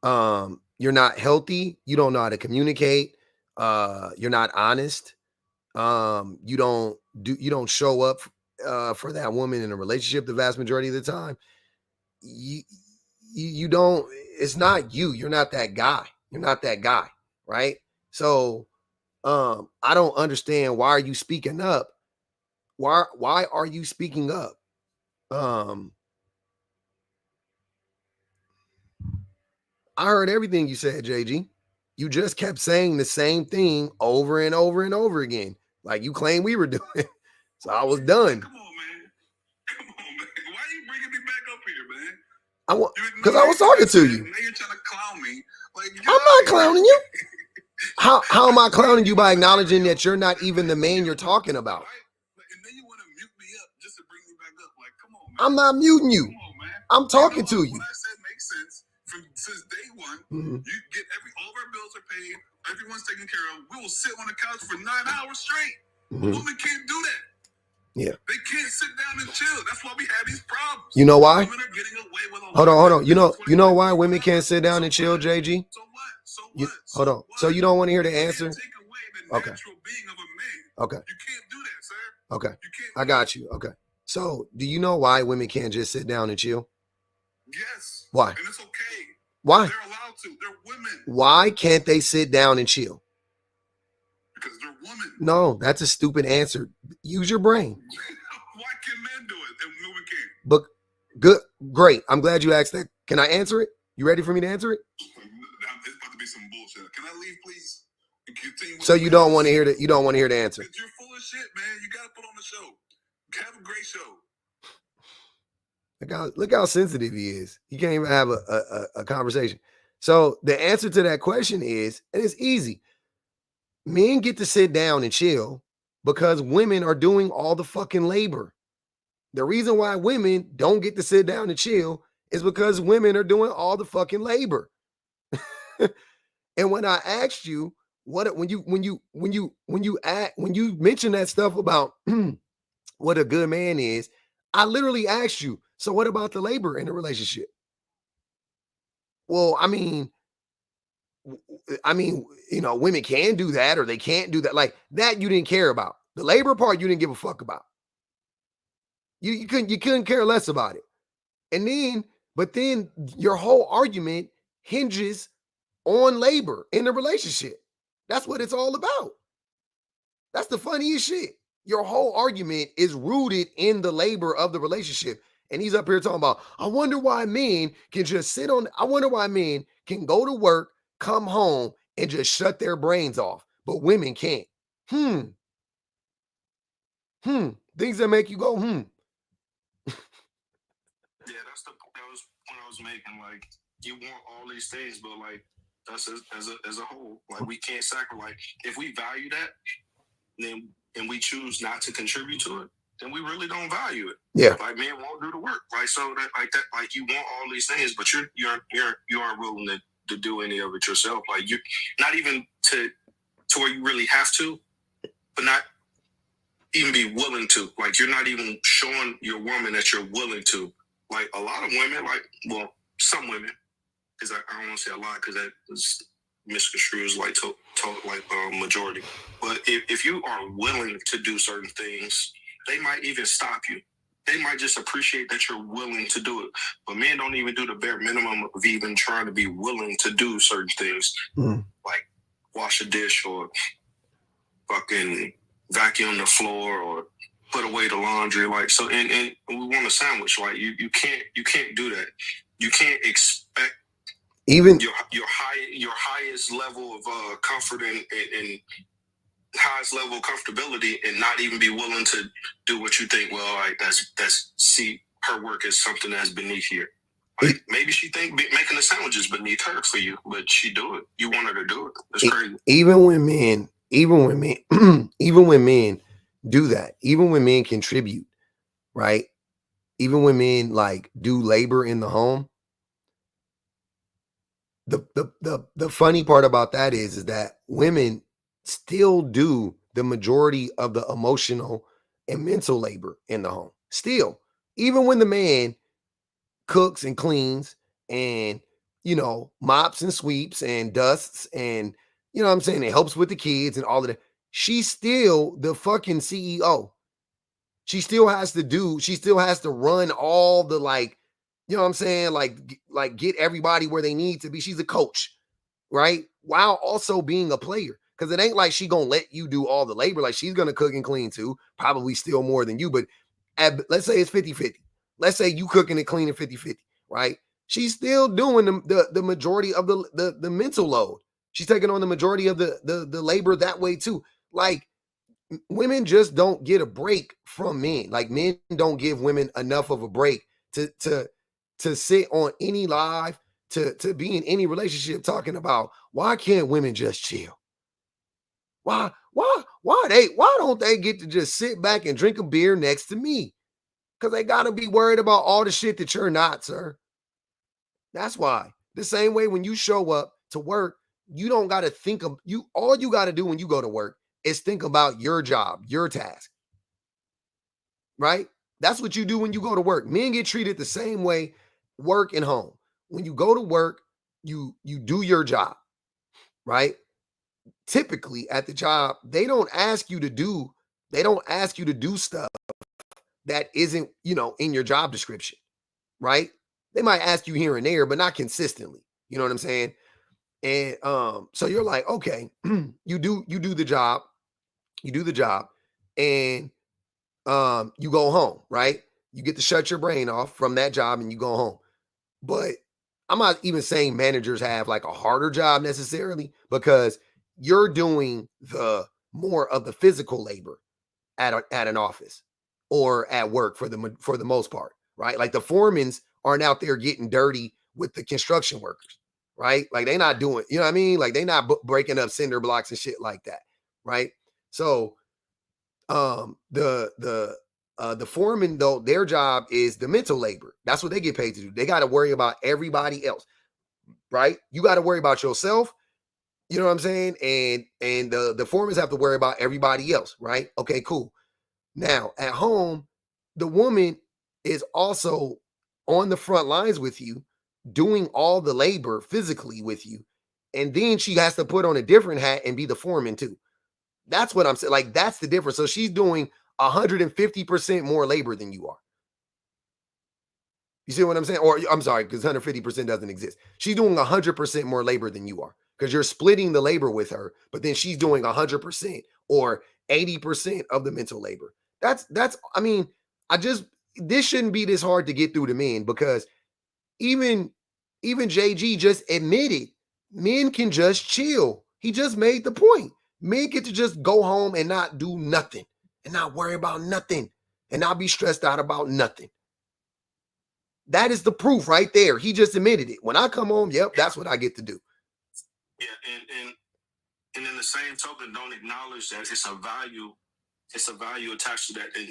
You're not healthy. You don't know how to communicate. You're not honest. You don't show up for that woman in a relationship the vast majority of the time. You don't, it's not you. You're not that guy. You're not that guy, right? So I don't understand, why are you speaking up? Why are you speaking up? I heard everything you said, JG. You just kept saying the same thing over and over and over again, like you claim we were doing. So I was done. Come on, man. Why are you bringing me back up here, man? Because I was talking to you. Now you're trying to clown me. Like, I'm not clowning you. How am I clowning you by acknowledging that you're not even the man you're talking about? And then you want to mute me up just to bring me back up. Like, come on, man. I'm not muting you. Come on, man. I'm talking to you. What I said makes sense. Since day one, you get all of our bills are paid, everyone's taken care of. We will sit on the couch for 9 hours straight. A woman can't do that. Yeah. They can't sit down and chill. That's why we have these problems. You know why? Women are getting away with a Hold on. You know why women can't sit down and chill, JG? So what? Hold on. So you don't want to hear the answer? Take away the natural being of a man. Okay. You can't do that, sir. Okay. You can't. I got you. Okay. So do you know why women can't just sit down and chill? Yes. Why? And it's okay. Why? They're allowed to. They're women. Why can't they sit down and chill? Because they're women. No, that's a stupid answer. Use your brain. Why can men do it and women can't? But good, great. I'm glad you asked that. Can I answer it? You ready for me to answer it? It's about to be some bullshit. Can I leave, please? And continue So you don't want to hear that? You don't want to hear the answer? You're full of shit, man. You got to put on the show. Have a great show. Look how sensitive he is. He can't even have a conversation. So the answer to that question is, and it's easy. Men get to sit down and chill because women are doing all the fucking labor. The reason why women don't get to sit down and chill is because women are doing all the fucking labor. And when I asked you when you mention that stuff about what a good man is, I literally asked you, so what about the labor in the relationship? Well, I mean, women can do that or they can't do that. Like that you didn't care about. The labor part you didn't give a fuck about. You couldn't care less about it. And then your whole argument hinges on labor in the relationship. That's what it's all about. That's the funniest shit. Your whole argument is rooted in the labor of the relationship. And he's up here talking about, I wonder why men can go to work, come home, and just shut their brains off, but women can't. Things that make you go, Yeah, that was when I was making, like, you want all these things, but like us as a whole, like we can't sacrifice. If we value that, then and we choose not to contribute to it, then we really don't value it. Yeah. Like men won't do the work. Like so that like you want all these things, but you aren't willing to do any of it yourself. Like you're not even to where you really have to, but not even be willing to. Like you're not even showing your woman that you're willing to. Like a lot of women, like some women, because I don't want to say a lot because that is misconstrued like majority. But if you are willing to do certain things, they might even stop you. They might just appreciate that you're willing to do it. But men don't even do the bare minimum of even trying to be willing to do certain things, like wash a dish or fucking vacuum the floor or put away the laundry. Like so, and we want a sandwich. Like you can't do that. You can't expect even your highest level of comfort and highest level of comfortability and not even be willing to do what you think. Well, like that's see her work is something that's beneath here. Like maybe she think making the sandwiches beneath her for you, but she do it. You want her to do it. That's crazy. Even when men do that, even when men contribute, right? Even when men like do labor in the home. The funny part about that is that women still do the majority of the emotional and mental labor in the home. Still, even when the man cooks and cleans and mops and sweeps and dusts and you know what I'm saying, it helps with the kids and all of that, she's still the fucking CEO. She still has to run all the you know what I'm saying, like get everybody where they need to be. She's a coach, right? While also being a player. Because it ain't like she gonna let you do all the labor. Like she's gonna cook and clean too, probably still more than you. But let's say it's 50-50. Let's say you cooking and cleaning 50-50, right? She's still doing the majority of the mental load. She's taking on the majority of the labor that way too. Like women just don't get a break from men. Like men don't give women enough of a break to sit on any live, to be in any relationship talking about why can't women just chill? Why don't they get to just sit back and drink a beer next to me? Because they gotta be worried about all the shit that you're not, sir. That's why. The same way when you show up to work, you don't gotta think of you. All you gotta do when you go to work is think about your job, your task. Right? That's what you do when you go to work. Men get treated the same way, work and home. When you go to work, you do your job, right? Typically at the job, they don't ask you to do stuff that isn't, in your job description, right? They might ask you here and there, but not consistently. You know what I'm saying? And so you're like, okay, you do the job, and you go home, right? You get to shut your brain off from that job and you go home. But I'm not even saying managers have like a harder job necessarily, because you're doing the more of the physical labor at an office. or at work for the most part, right? Like the foremans aren't out there getting dirty with the construction workers, right? Like they not doing, you know what I mean? Like they not breaking up cinder blocks and shit like that, right? So the foreman, though, their job is the mental labor. That's what they get paid to do. They got to worry about everybody else, right? You got to worry about yourself. You know what I'm saying? And the foremans have to worry about everybody else, right? Okay, cool. Now at home, the woman is also on the front lines with you, doing all the labor physically with you, and then she has to put on a different hat and be the foreman too. That's what I'm saying. Like, that's the difference. So she's doing 150% more labor than you are. You see what I'm saying? Or I'm sorry, because 150% doesn't exist. She's doing 100% more labor than you are because you're splitting the labor with her, but then she's doing 100% or 80% of the mental labor. I mean, this shouldn't be this hard to get through to men because even JG just admitted men can just chill. He just made the point. Men get to just go home and not do nothing and not worry about nothing and not be stressed out about nothing. That is the proof right there. He just admitted it. When I come home, yep, that's what I get to do. Yeah, and in the same token, don't acknowledge that it's a value. It's a value attached to that. I'm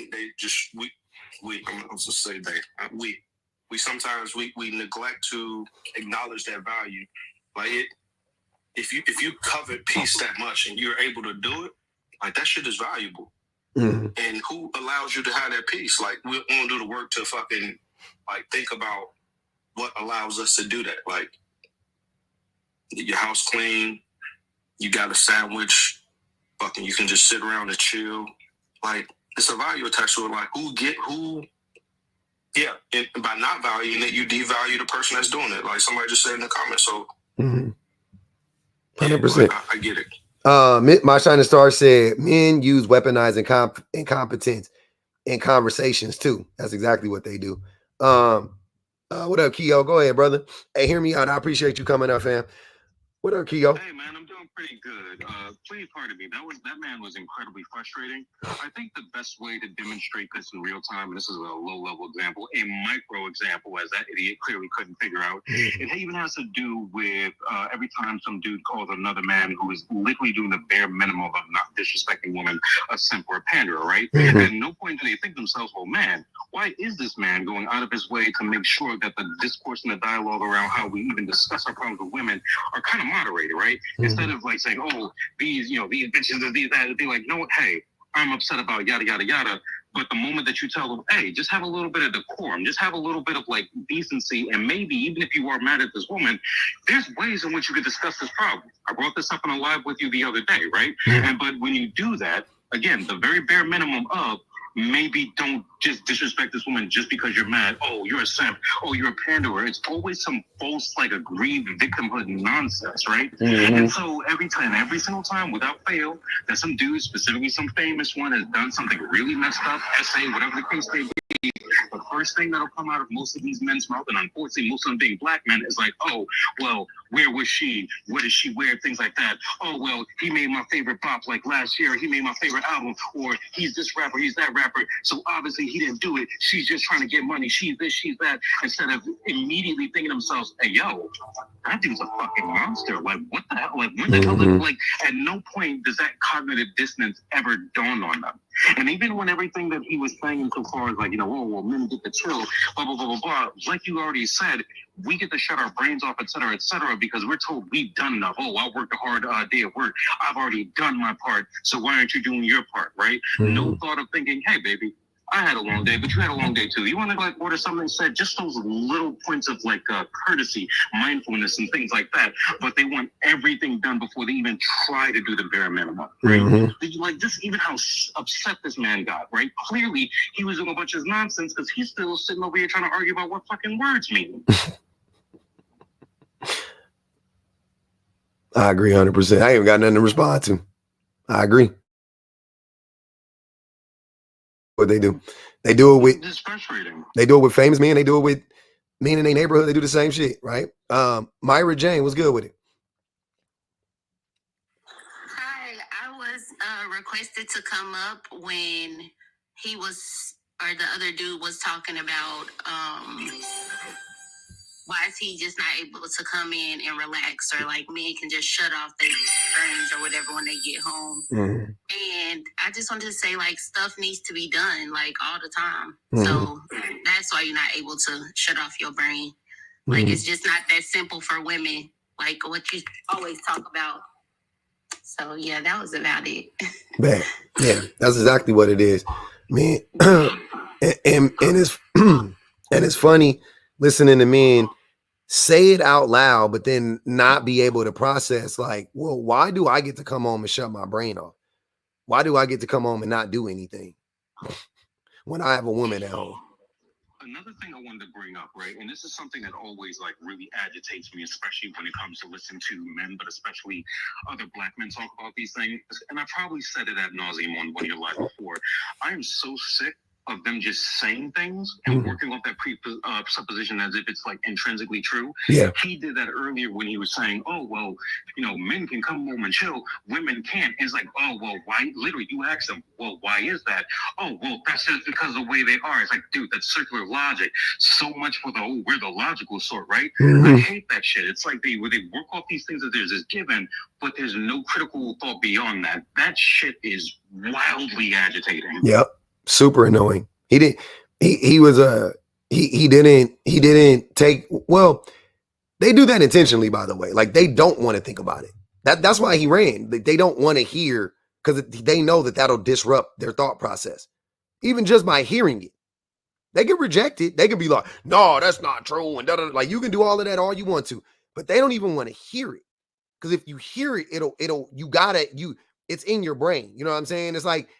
supposed to say we sometimes we neglect to acknowledge that value. Like if you covet peace that much and you're able to do it, like that shit is valuable. Mm-hmm. And who allows you to have that peace? Like we won't do the work to fucking like think about what allows us to do that. Like your house clean, you got a sandwich, fucking you can just sit around and chill. Like it's a value attached to it. Like yeah, and by not valuing it, you devalue the person that's doing it. Like somebody just said in the comments. So 100%. I get it. My Shining Star said men use weaponized incompetence in conversations too. That's exactly what they do. What up, Keo? Go ahead, brother. Hey, hear me out. I appreciate you coming up, fam. What up, Keo? Hey, man, I'm doing pretty good. Please pardon me. That man was incredibly frustrating. I think the best way to demonstrate this in real time, and this is a low-level example, a micro example, as that idiot clearly couldn't figure out, it even has to do with every time some dude calls another man who is literally doing the bare minimum of not disrespecting women a simp or a panderer, right? At no point do they think to themselves, well, man, why is this man going out of his way to make sure that the discourse and the dialogue around how we even discuss our problems with women are kind of moderated, right? Instead of like saying, oh, these bitches, these, that, be like, no, hey, I'm upset about yada, yada, yada. But the moment that you tell them, hey, just have a little bit of decorum, just have a little bit of like decency, and maybe even if you are mad at this woman, there's ways in which you could discuss this problem. I brought this up in a live with you the other day, right? But when you do that, again, the very bare minimum of maybe don't just disrespect this woman just because you're mad. Oh, you're a simp. Oh, you're a panderer. It's always some false, like, aggrieved victimhood nonsense, right? And so every single time, without fail, that some dude, specifically some famous one, has done something really messed up, essay, whatever the case may be, the first thing that'll come out of most of these men's mouth, and unfortunately most of them being black men, is like, oh, well, where was she? What did she wear? Things like that. Oh, well, he made my favorite pop like last year. He made my favorite album. Or he's this rapper, he's that rapper. So obviously he didn't do it. She's just trying to get money. She's this, she's that. Instead of immediately thinking to themselves, hey, yo, that dude's a fucking monster. Like, what the hell? Like, when the hell? Like, at no point does that cognitive dissonance ever dawn on them. And even when everything that he was saying insofar as like, oh, well, men get to chill, blah, blah, blah, blah, blah. Like you already said, we get to shut our brains off, et cetera, because we're told we've done enough. Oh, I worked a hard day at work. I've already done my part. So why aren't you doing your part, right? No thought of thinking, hey, baby, I had a long day, but you had a long day too. You want to like order something said, just those little points of like courtesy, mindfulness, and things like that. But they want everything done before they even try to do the bare minimum, right? Like this, even how upset this man got, right? Clearly, he was doing a bunch of nonsense because he's still sitting over here trying to argue about what fucking words mean. I agree 100%. I ain't even got nothing to respond to. I agree. What they do. They do it with famous men. They do it with men in their neighborhood. They do the same shit, right? Myra Jane was good with it. Hi, I was requested to come up when he was or the other dude was talking about why is he just not able to come in and relax, or like men can just shut off their brains or whatever when they get home. Mm-hmm. And I just wanted to say, like, stuff needs to be done like all the time. Mm-hmm. So that's why you're not able to shut off your brain. Like, it's just not that simple for women, like what you always talk about. So yeah, that was about it. Man, yeah, that's exactly what it is. Man, and it's and it's funny listening to men say it out loud, but then not be able to process, like, well, why do I get to come home and shut my brain off? Why do I get to come home and not do anything when I have a woman at home? Another thing I wanted to bring up, right, and this is something that always like really agitates me, especially when it comes to listening to men, but especially other Black men talk about these things. And I probably said it ad nauseum on one of your lives before. I am so sick of them just saying things and working off that presupposition as if it's like intrinsically true. Yeah. He did that earlier when he was saying, oh, well, you know, men can come home and chill, women can't. It's like, oh, well, why? Literally, you ask them, well, why is that? Oh, well, that's just because of the way they are. It's like, dude, that's circular logic. So much for the, oh, we're the logical sort, right? I hate that shit. It's like they work off these things that there's this given, but there's no critical thought beyond that. That shit is wildly agitating. Yep. Super annoying. He didn't take, well, they do that intentionally, by the way. Like, they don't want to think about it. That's why he ran. They don't want to hear, because they know that that'll disrupt their thought process. Even just by hearing it. They can reject it. They can be like, no, that's not true. And like, you can do all of that all you want to, but they don't even want to hear it. Because if you hear it, it's in your brain. You know what I'm saying? It's like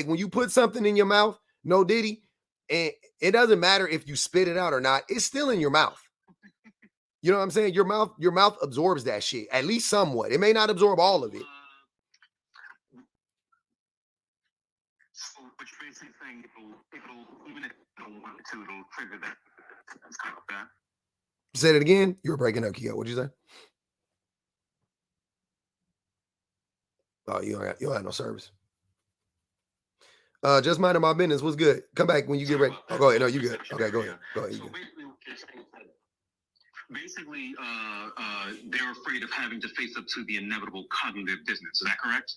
when you put something in your mouth, no diddy, and it doesn't matter if you spit it out or not, it's still in your mouth. You know what I'm saying? Your mouth absorbs that shit, at least somewhat. It may not absorb all of it. So what you're basically saying, it'll even if you don't want it to, it'll trigger that. That's kind of that. Say it again. You were breaking up, Keo. What'd you say? Oh, you don't have no service. Just minding my business. What's good? Come back when you get ready. Oh, go ahead. No, you good. Okay, go ahead. Go ahead. Basically, they're afraid of having to face up to the inevitable cognitive dissonance. Is that correct?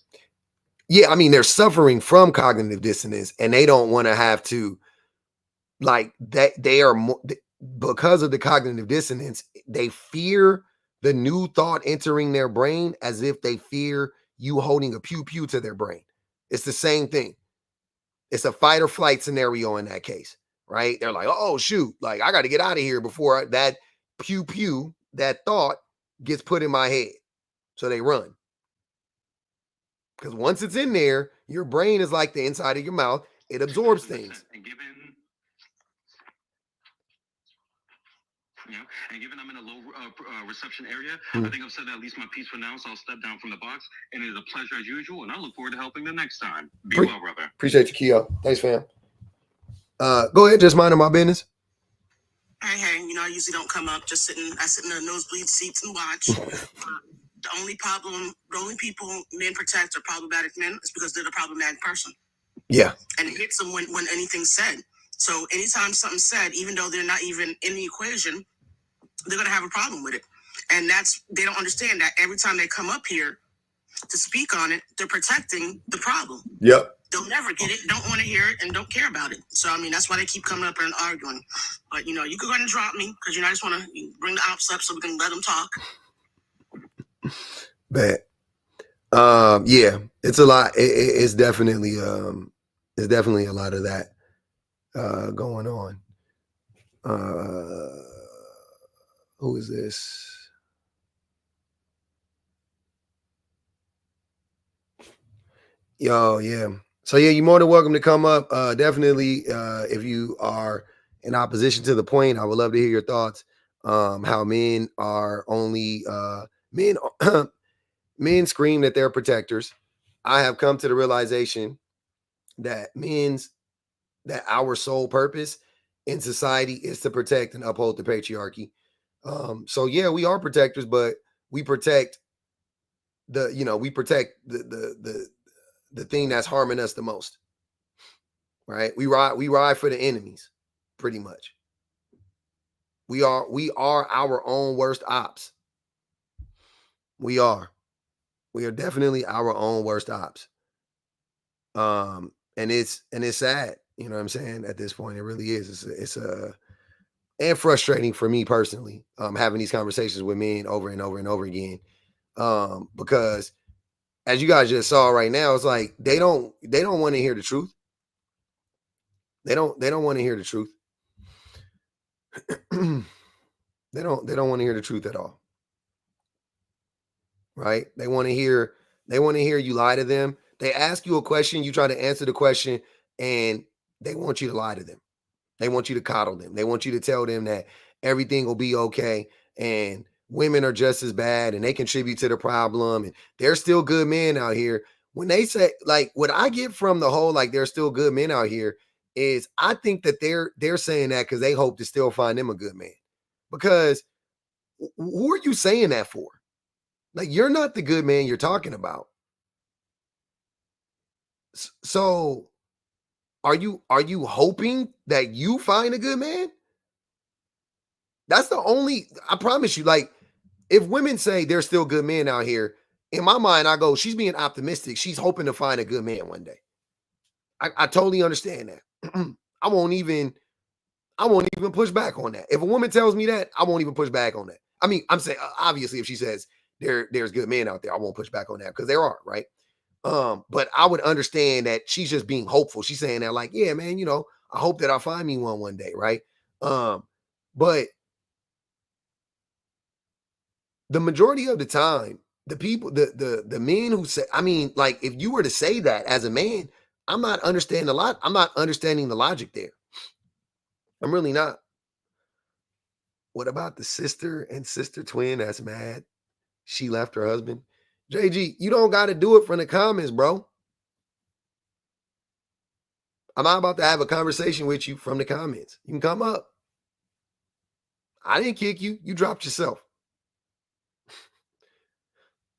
Yeah, I mean, they're suffering from cognitive dissonance, and they don't want to have to, like, that. They are more, because of the cognitive dissonance, they fear the new thought entering their brain as if they fear you holding a pew-pew to their brain. It's the same thing. It's a fight or flight scenario in that case, right? They're like, oh, shoot, like, I got to get out of here before that pew-pew, that thought gets put in my head. So they run. Because once it's in there, your brain is like the inside of your mouth. It absorbs things. And given I'm in a low reception area, I think I've said at least my piece for now, so I'll step down from the box. And it is a pleasure as usual, and I look forward to helping the next time. Be well, brother. Appreciate you, Keo. Thanks, fam. Go ahead, just minding my business. Hey, you know, I usually don't come up, I sit in the nosebleed seats and watch. The only people men protect are problematic men is because they're the problematic person. Yeah. And it hits them when anything's said. So anytime something's said, even though they're not even in the equation, they're going to have a problem with it. And they don't understand that every time they come up here to speak on it, they're protecting the problem. Yep. They'll never get it, don't want to hear it, and don't care about it. So, I mean, that's why they keep coming up and arguing. But, you know, you can go ahead and drop me because, you know, I just want to bring the ops up so we can let them talk. Bad. Yeah, it's a lot. It's definitely a lot of that going on. Who is this? Yo, yeah. So yeah, you're more than welcome to come up. Definitely, if you are in opposition to the point, I would love to hear your thoughts. How men are only men men scream that they're protectors. I have come to the realization that our sole purpose in society is to protect and uphold the patriarchy. So yeah, we are protectors, but we protect the thing that's harming us the most. right? We ride for the enemies, pretty much. We are our own worst ops. We are definitely our own worst ops. And it's sad, you know what I'm saying? At this point, it really is. It's and frustrating for me personally, having these conversations with men over and over and over again. Because as you guys just saw right now, it's like they don't want to hear the truth. They don't want to hear the truth. They don't want to hear the truth at all. Right? They want to hear you lie to them. They ask you a question, you try to answer the question, and they want you to lie to them. They want you to coddle them. They want you to tell them that everything will be okay and women are just as bad and they contribute to the problem and there's still good men out here. When they say, like, what I get from the whole, like, there's still good men out here is I think that they're saying that because they hope to still find them a good man. Because who are you saying that for? Like, you're not the good man you're talking about. So are you hoping that you find a good man? That's the only, I promise you, like, if women say there's still good men out here, in my mind, I go, she's being optimistic. She's hoping to find a good man one day. I totally understand that. I won't even push back on that. If a woman tells me that, I won't even push back on that. I mean, I'm saying, obviously, if she says there's good men out there, I won't push back on that because there are, right? But I would understand that she's just being hopeful. She's saying that, like, yeah, man, you know, I hope that I'll find me one day, right? But the majority of the time, the people, the men who say, I mean, like, if you were to say that as a man, I'm not understanding the logic there. I'm really not. What about the sister and sister twin that's mad she left her husband? JG, you don't got to do it from the comments, bro. I'm not about to have a conversation with you from the comments. You can come up. I didn't kick you. You dropped yourself.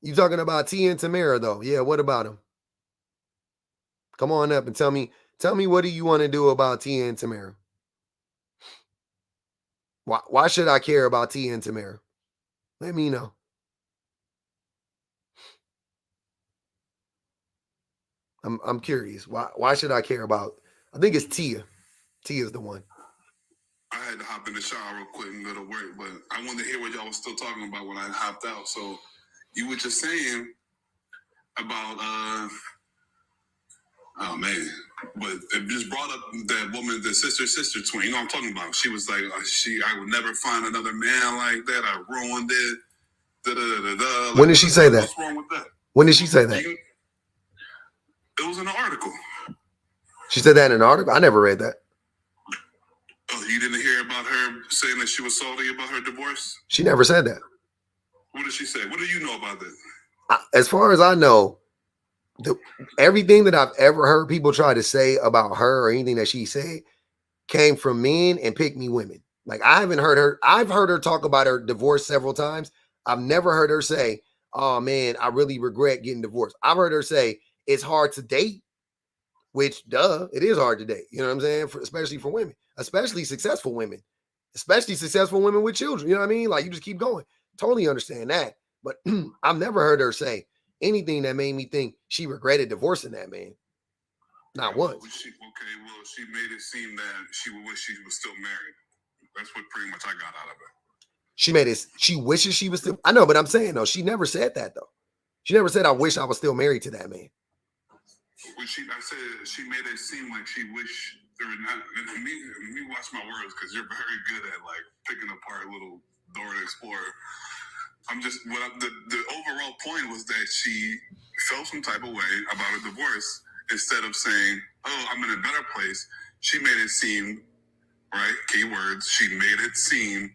You talking about Tia and Tamara, though? Yeah, what about them? Come on up and tell me what do you want to do about Tia and Tamara? Why should I care about Tia and Tamara? Let me know. I'm curious. Why should I care about? I think it's Tia. Tia's the one. I had to hop in the shower real quick and go to work, but I wanted to hear what y'all was still talking about when I hopped out. So you were just saying about oh man, but it just brought up that woman, the sister twin. You know what I'm talking about? She was like, I would never find another man like that. I ruined it. Like, when did she say that? What's wrong with that? When did she say that? It was in an article. She said that in an article? I never read that. Oh, you didn't hear about her saying that she was salty about her divorce? She never said that. What did she say? What do you know about this? As far as I know, everything that I've ever heard people try to say about her or anything that she said came from men and pick me women. Like, I haven't heard her. I've heard her talk about her divorce several times. I've never heard her say, oh man, I really regret getting divorced. I've heard her say it's hard to date, which it is hard to date. You know what I'm saying? Especially for women, especially successful women with children. You know what I mean? Like, you just keep going. Totally understand that. But I've never heard her say anything that made me think she regretted divorcing that man. Not once. She made it seem that she wish she was still married. That's what pretty much I got out of it. She wishes she was still. I know, but I'm saying, though, she never said that, though. She never said, I wish I was still married to that man. I said she made it seem like she wished there were not. Me watch my words because you're very good at, like, picking apart little Dora the Explorer. I'm just, the overall point was that she felt some type of way about a divorce. Instead of saying, oh, I'm in a better place, she made it seem, right, keywords, she made it seem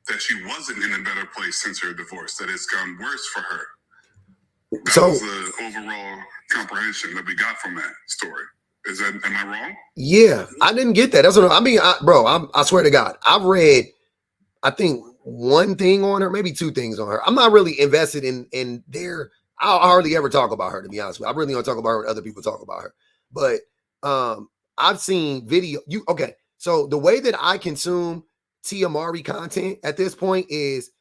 that she wasn't in a better place since her divorce, that it's gone worse for her. That was the overall comprehension that we got from that story. Am I wrong? Yeah, I didn't get that. That's what I mean. I swear to God, I've read, I think, one thing on her, maybe two things on her. I'm not really invested in their. I hardly ever talk about her, to be honest with you. I really don't talk about her when other people talk about her. But I've seen video. Okay. So the way that I consume Tia Mowry content at this point is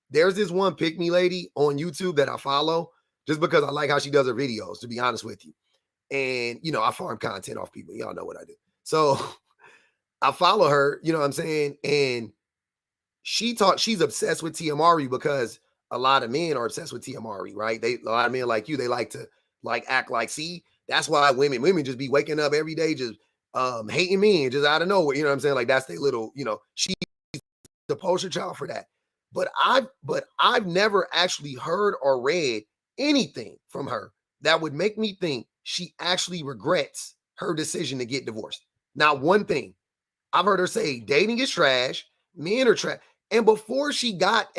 there's this one pick me lady on YouTube that I follow just because I like how she does her videos, to be honest with you. And, you know, I farm content off people. Y'all know what I do. So I follow her, you know what I'm saying? And she's obsessed with Tia Mowry because a lot of men are obsessed with Tia Mowry, right? A lot of men like you, they like to like act like, see, that's why women just be waking up every day just hating me and just out of nowhere. You know what I'm saying? Like that's their little, you know, she's the poster child for that. But I've never actually heard or read anything from her that would make me think she actually regrets her decision to get divorced. Not one thing. I've heard her say dating is trash, men are trash. And before she got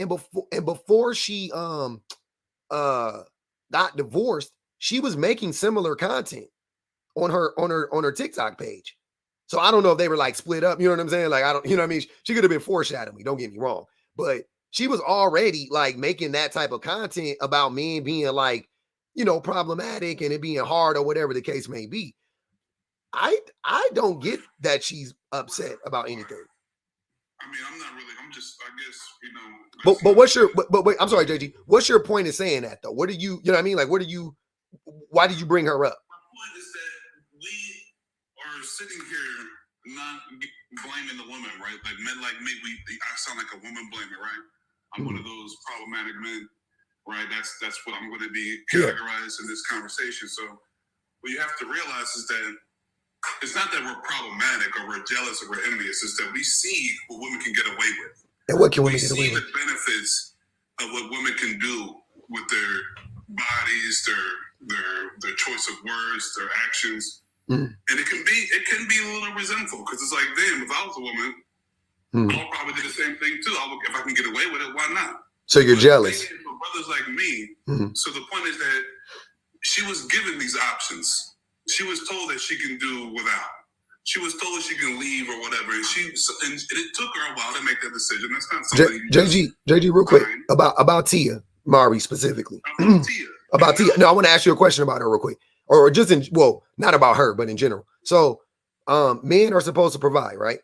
got divorced, she was making similar content on her TikTok page. So I don't know if they were like split up, you know what I'm saying? Like I don't, you know what I mean? She could have been foreshadowing me, don't get me wrong. But she was already like making that type of content about men being like, you know, problematic and it being hard or whatever the case may be. I don't get that she's upset about anything. I mean, I'm not really. I'm just. I guess you know. But what's your? But wait. I'm sorry, JG. What's your point in saying that though? What do you? You know what I mean? Like, what do you? Why did you bring her up? My point is that we are sitting here not blaming the woman, right? Like men like me, I sound like a woman blamer, right? I'm one of those problematic men, right? That's what I'm going to be categorized in this conversation. So what you have to realize is that it's not that we're problematic or we're jealous or we're envious. It's that we see what women can get away with. And what can women get We away see with? the benefits of what women can do with their bodies, their choice of words, their actions. And it can be a little resentful because it's like, damn, if I was a woman, I'll probably do the same thing too. If I can get away with it, why not? So you're jealous. For brothers like me. So the point is that she was given these options. She was told that she can do without. She was told she can leave or whatever. And it took her a while to make that decision. That's not something JG, real quick about Tia Mowry specifically. About Tia. No, I want to ask you a question about her real quick, or just not about her, but in general. So, men are supposed to provide, right?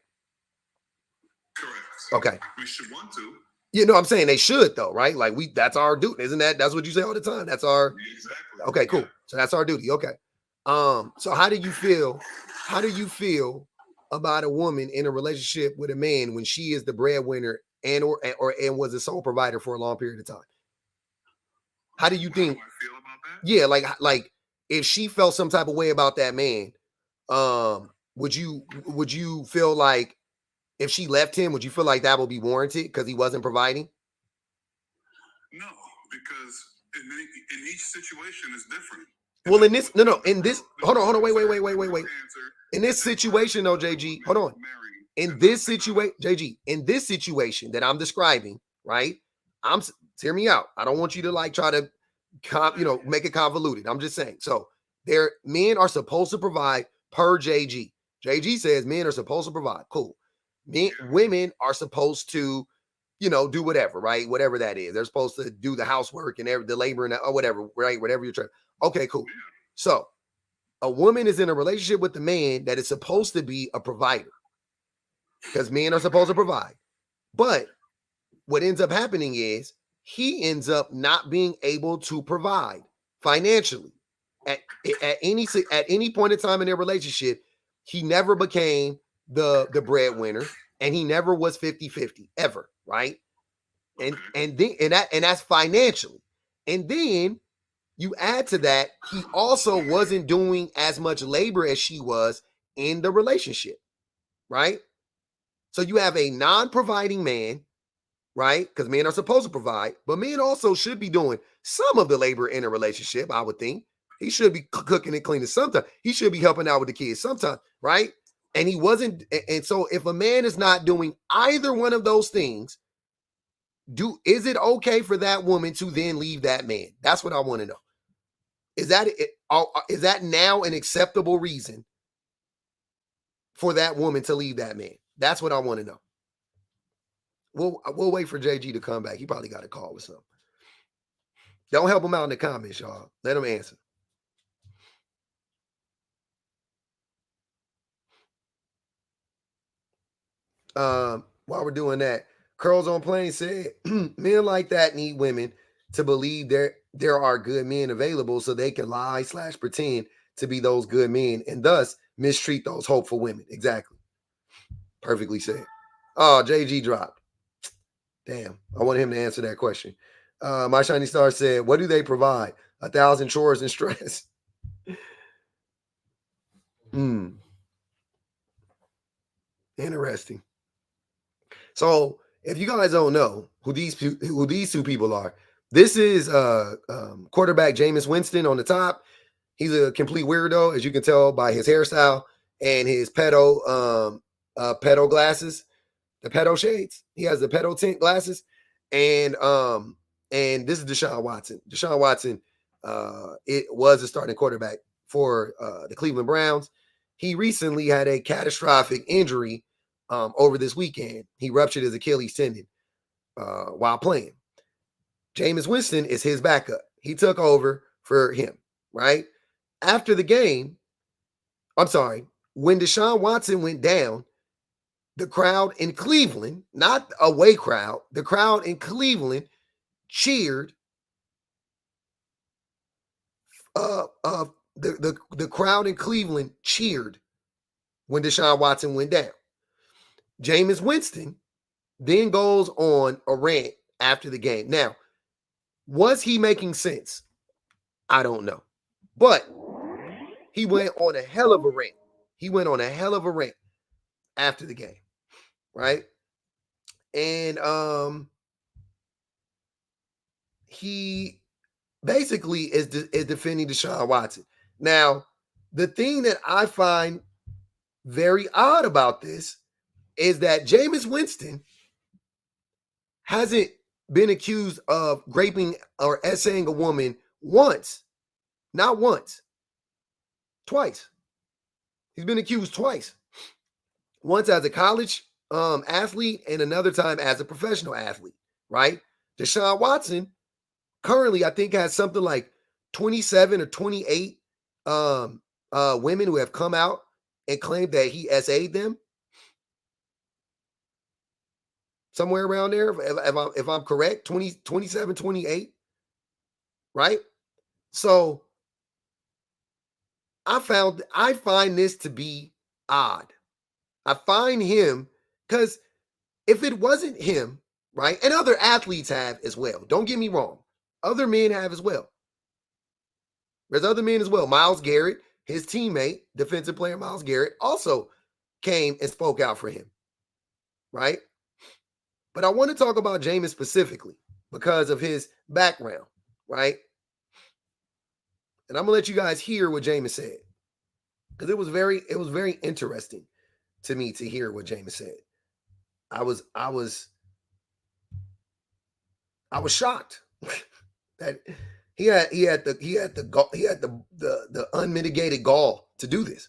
Correct. Okay. We should want to. You know what I'm saying? They should though, right? Like that's our duty, isn't that? That's what you say all the time. That's our exactly. Okay, cool. So that's our duty. Okay. So how do you feel about a woman in a relationship with a man when she is the breadwinner and was the sole provider for a long period of time? How do you think? How do I feel about that? Yeah, like if she felt some type of way about that man, would you feel like if she left him, would you feel like that would be warranted because he wasn't providing? No, because in each situation is different. Well, in this, in this, hold on, wait. In this situation, though, JG, hold on. In this situation, JG, in this situation that I'm describing, right? Hear me out. I don't want you to like try to, make it convoluted. I'm just saying. So men are supposed to provide per JG. JG says men are supposed to provide. Cool. Women are supposed to, do whatever, right? Whatever that is. They're supposed to do the housework and the labor and or whatever, right? Whatever you're trying. Okay, cool. So a woman is in a relationship with a man that is supposed to be a provider because men are supposed to provide. But what ends up happening is he ends up not being able to provide financially at any point in time in their relationship. He never became the breadwinner and he never was 50-50 ever, right? And that's financially. And then you add to that, he also wasn't doing as much labor as she was in the relationship, right? So you have a non-providing man, right? Because men are supposed to provide, but men also should be doing some of the labor in a relationship, I would think. He should be cooking and cleaning sometimes. He should be helping out with the kids sometimes, right? And he wasn't. And so if a man is not doing either one of those things, is it okay for that woman to then leave that man? That's what I want to know. Is that now an acceptable reason for that woman to leave that man? That's what I want to know. We'll wait for JG to come back. He probably got a call or something. Don't help him out in the comments, y'all. Let him answer. while we're doing that, Curls on Plane said, men like that need women to believe there are good men available so they can lie / pretend to be those good men and thus mistreat those hopeful women. Exactly. Perfectly said. Oh, JG dropped. Damn. I wanted him to answer that question. My Shiny Star said, what do they provide? 1,000 chores and stress. Interesting. So if you guys don't know who these two people are, this is quarterback Jameis Winston on the top. He's a complete weirdo, as you can tell by his hairstyle and his pedo glasses, the pedo shades. He has the pedo tint glasses, and this is Deshaun Watson. Deshaun Watson, it was a starting quarterback for the Cleveland Browns. He recently had a catastrophic injury over this weekend. He ruptured his Achilles tendon while playing. Jameis Winston is his backup. He took over for him, right? After the game, when Deshaun Watson went down, the crowd in Cleveland, not the away crowd, the crowd in Cleveland cheered. The crowd in Cleveland cheered when Deshaun Watson went down. Jameis Winston then goes on a rant after the game. Now, was he making sense? I don't know. But he went on a hell of a rant. He went on a hell of a rant after the game, right? And he basically is defending Deshaun Watson. Now, the thing that I find very odd about this is that Jameis Winston hasn't been accused of raping or essaying a woman once. Not once. Twice. He's been accused twice. Once as a college athlete and another time as a professional athlete, right? Deshaun Watson currently, I think, has something like 27 or 28 women who have come out and claimed that he SA'd them. Somewhere around there, if I'm correct, 27, 28, right? So I find this to be odd. I find him, because if it wasn't him, right, and other athletes have as well, don't get me wrong, other men have as well. There's other men as well. Myles Garrett, his teammate, defensive player Myles Garrett, also came and spoke out for him, right? But I want to talk about Jameis specifically because of his background, right? And I'm gonna let you guys hear what Jameis said, because it was very interesting to me to hear what Jameis said. I was shocked that he had the unmitigated gall to do this.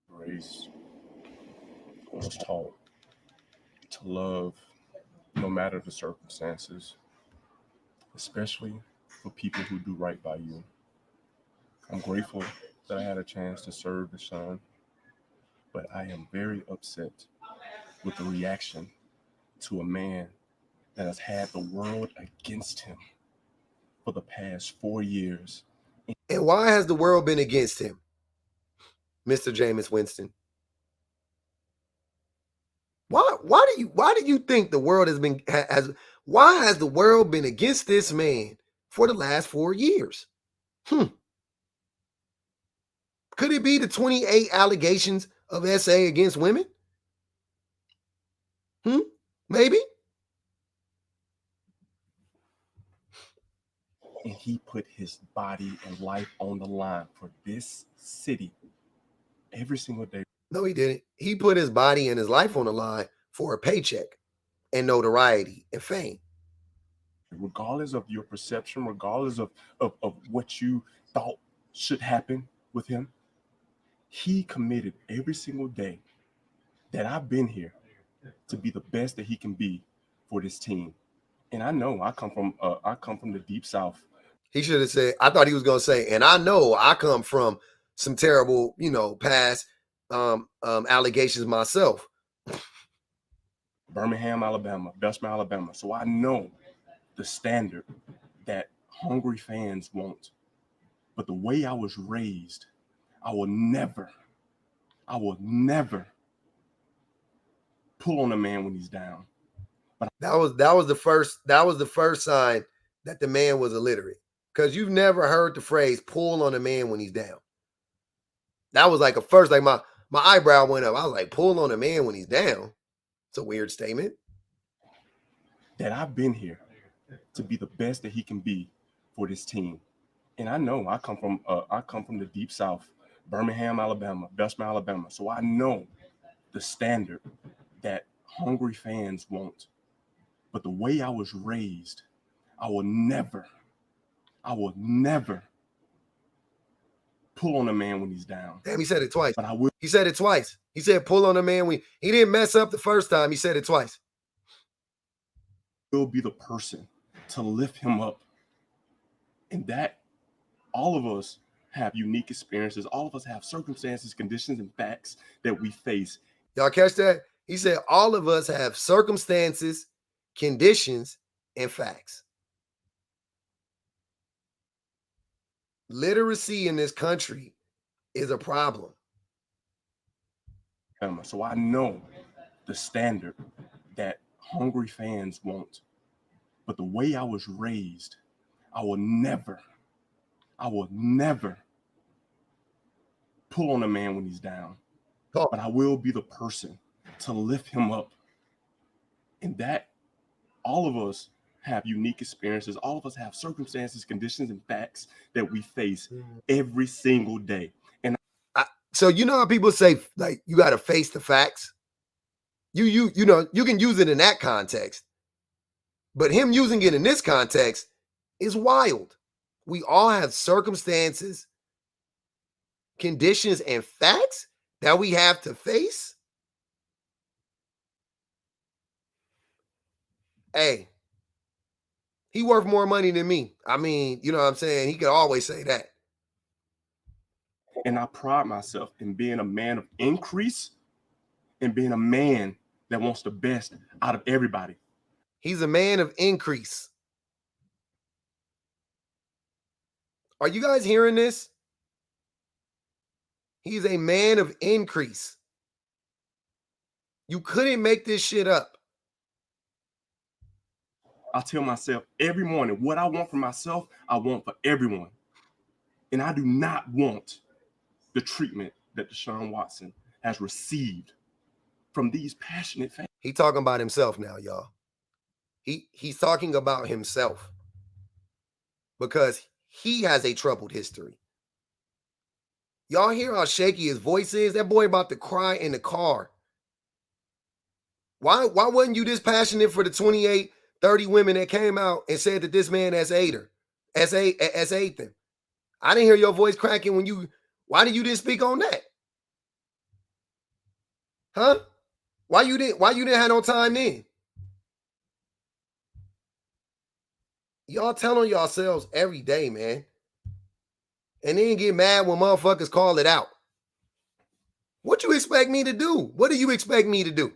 Race was taught to love no matter the circumstances, especially for people who do right by you. I'm grateful that I had a chance to serve the son, but I am very upset with the reaction to a man that has had the world against him for the past 4 years. And why has the world been against him, Mr. Jameis Winston? Why do you think the world why has the world been against this man for the last 4 years? Could it be the 28 allegations of SA against women? Maybe. And he put his body and life on the line for this city every single day. No, he didn't. He put his body and his life on the line for a paycheck and notoriety and fame. Regardless of your perception, regardless of what you thought should happen with him, he committed every single day that I've been here to be the best that he can be for this team. And I know I come from the deep South. He should have said, I thought he was going to say, and I know I come from some terrible, past allegations myself. Birmingham, Alabama, Bessemer, Alabama. So I know the standard that hungry fans want. But the way I was raised, I will never pull on a man when he's down. But that was the first sign that the man was illiterate. Because you've never heard the phrase pull on a man when he's down. That was like a first, like my eyebrow went up. I was like, pull on a man when he's down. It's a weird statement. That I've been here to be the best that he can be for this team. And I know I come from the deep South, Birmingham, Alabama, Bessemer, Alabama. So I know the standard that hungry fans want. But the way I was raised, I will never pull on a man when he's down. Damn, he said it twice. But I will. He said it twice. He said pull on a man when he didn't mess up the first time. He said it twice. Will be the person to lift him up. And that all of us have unique experiences. All of us have circumstances, conditions, and facts that we face. Y'all catch that? He said all of us have circumstances, conditions, and facts. Literacy in this country is a problem. So I know the standard that hungry fans want. But the way I was raised, I will never pull on a man when he's down. But I will be the person to lift him up. And that all of us have unique experiences. All of us have circumstances, conditions, and facts that we face every single day. And so you know how people say, like, you got to face the facts? You can use it in that context. But him using it in this context is wild. We all have circumstances, conditions, and facts that we have to face. Hey, he worth more money than me. I mean, you know what I'm saying? He could always say that. And I pride myself in being a man of increase and being a man that wants the best out of everybody. He's a man of increase. Are you guys hearing this? He's a man of increase. You couldn't make this shit up. I tell myself every morning what I want for myself, I want for everyone. And I do not want the treatment that Deshaun Watson has received from these passionate fans. He's talking about himself now, y'all. He's talking about himself because he has a troubled history. Y'all hear how shaky his voice is? That boy about to cry in the car. Why wasn't you this passionate for the 28, 30 women that came out and said that this man ate them? I didn't hear your voice cracking why did you didn't speak on that? Huh? Why you didn't have no time then? Y'all telling yourselves every day, man. And then get mad when motherfuckers call it out. What you expect me to do? What do you expect me to do?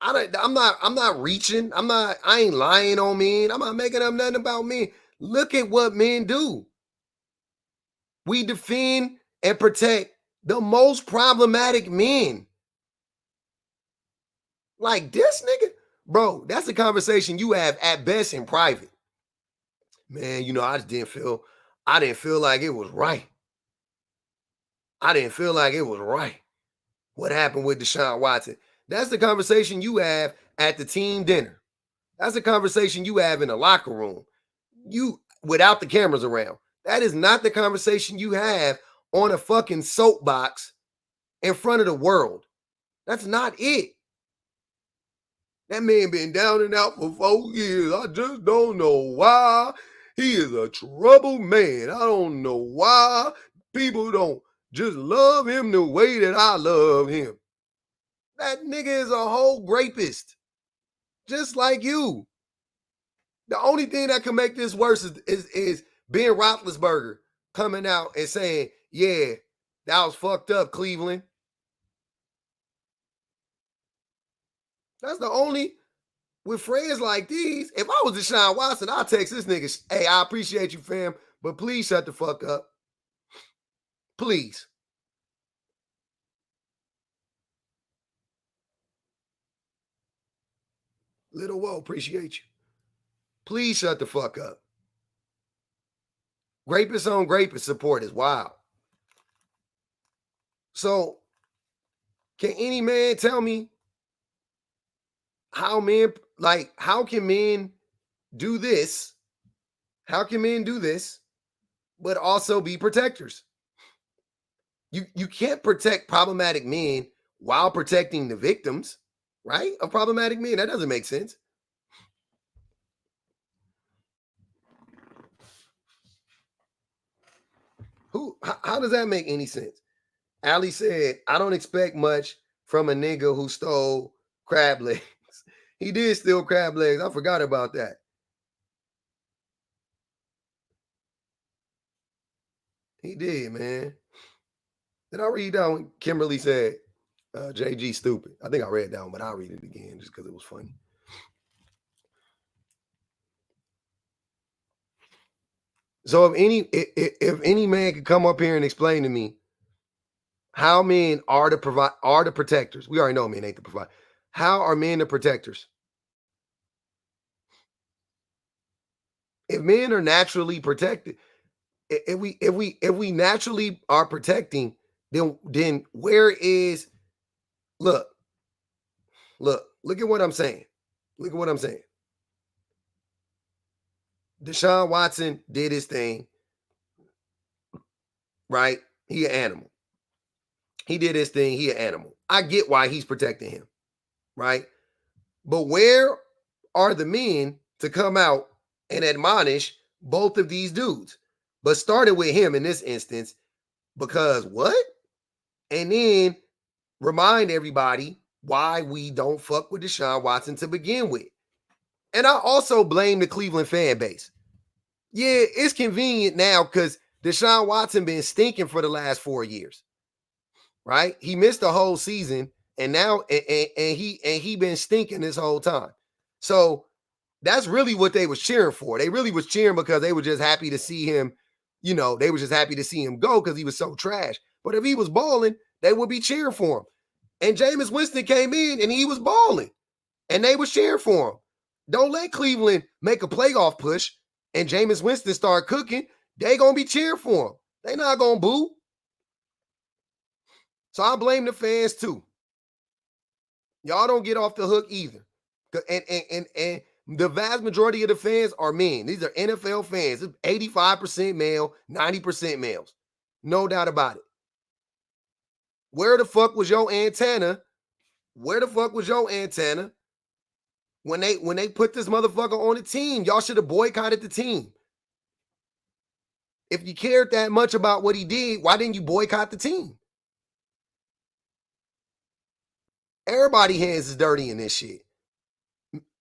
I'm not reaching. I ain't lying on men. I'm not making up nothing about men. Look at what men do. We defend and protect the most problematic men. Like this nigga. Bro, that's a conversation you have at best in private. Man, I just didn't feel like it was right. I didn't feel like it was right. What happened with Deshaun Watson? That's the conversation you have at the team dinner. That's the conversation you have in the locker room. You without the cameras around. That is not the conversation you have on a fucking soapbox in front of the world. That's not it. That man been down and out for 4 years. I just don't know why. He is a troubled man. I don't know why people don't Just love him the way that I love him. That nigga is a whole rapist. Just like you. The only thing that can make this worse is Ben Roethlisberger coming out and saying, yeah, that was fucked up, Cleveland. That's the only, with friends like these, if I was Deshaun Watson, I'd text this nigga, hey, I appreciate you, fam, but please shut the fuck up. Please. Little Woe, appreciate you. Please shut the fuck up. Rapist on rapist support is wild. So, can any man tell me how can men do this? How can men do this, but also be protectors? You can't protect problematic men while protecting the victims, right? Of problematic men. That doesn't make sense. How does that make any sense? Ali said, I don't expect much from a nigga who stole crab legs. He did steal crab legs. I forgot about that. He did, man. Did I read that one? Kimberly said, JG stupid. I think I read that one, but I'll read it again just because it was funny. So if any man could come up here and explain to me how men are the protectors. We already know men ain't the provider. How are men the protectors? If men are naturally protected, if we naturally are protecting, then where is look at what I'm saying. Look at what I'm saying. Deshaun Watson did his thing, right? He an animal. He did his thing. He an animal. I get why he's protecting him, right? But where are the men to come out and admonish both of these dudes? But started with him in this instance, because what? And then remind everybody why we don't fuck with Deshaun Watson to begin with. And I also blame the Cleveland fan base. Yeah, it's convenient now because Deshaun Watson been stinking for the last 4 years, right? He missed the whole season, and now he been stinking this whole time. So that's really what they was cheering for. They really was cheering because they were just happy to see him, they were just happy to see him go because he was so trash. But if he was balling, they would be cheering for him. And Jameis Winston came in and he was balling, and they was cheering for him. Don't let Cleveland make a playoff push and Jameis Winston start cooking. They gonna be cheering for him. They not gonna boo. So I blame the fans too. Y'all don't get off the hook either. And the vast majority of the fans are men. These are NFL fans. It's 85% male, 90% males. No doubt about it. Where the fuck was your antenna? Where the fuck was your antenna when they put this motherfucker on the team? Y'all should have boycotted the team. If you cared that much about what he did, why didn't you boycott the team? Everybody hands is dirty in this shit.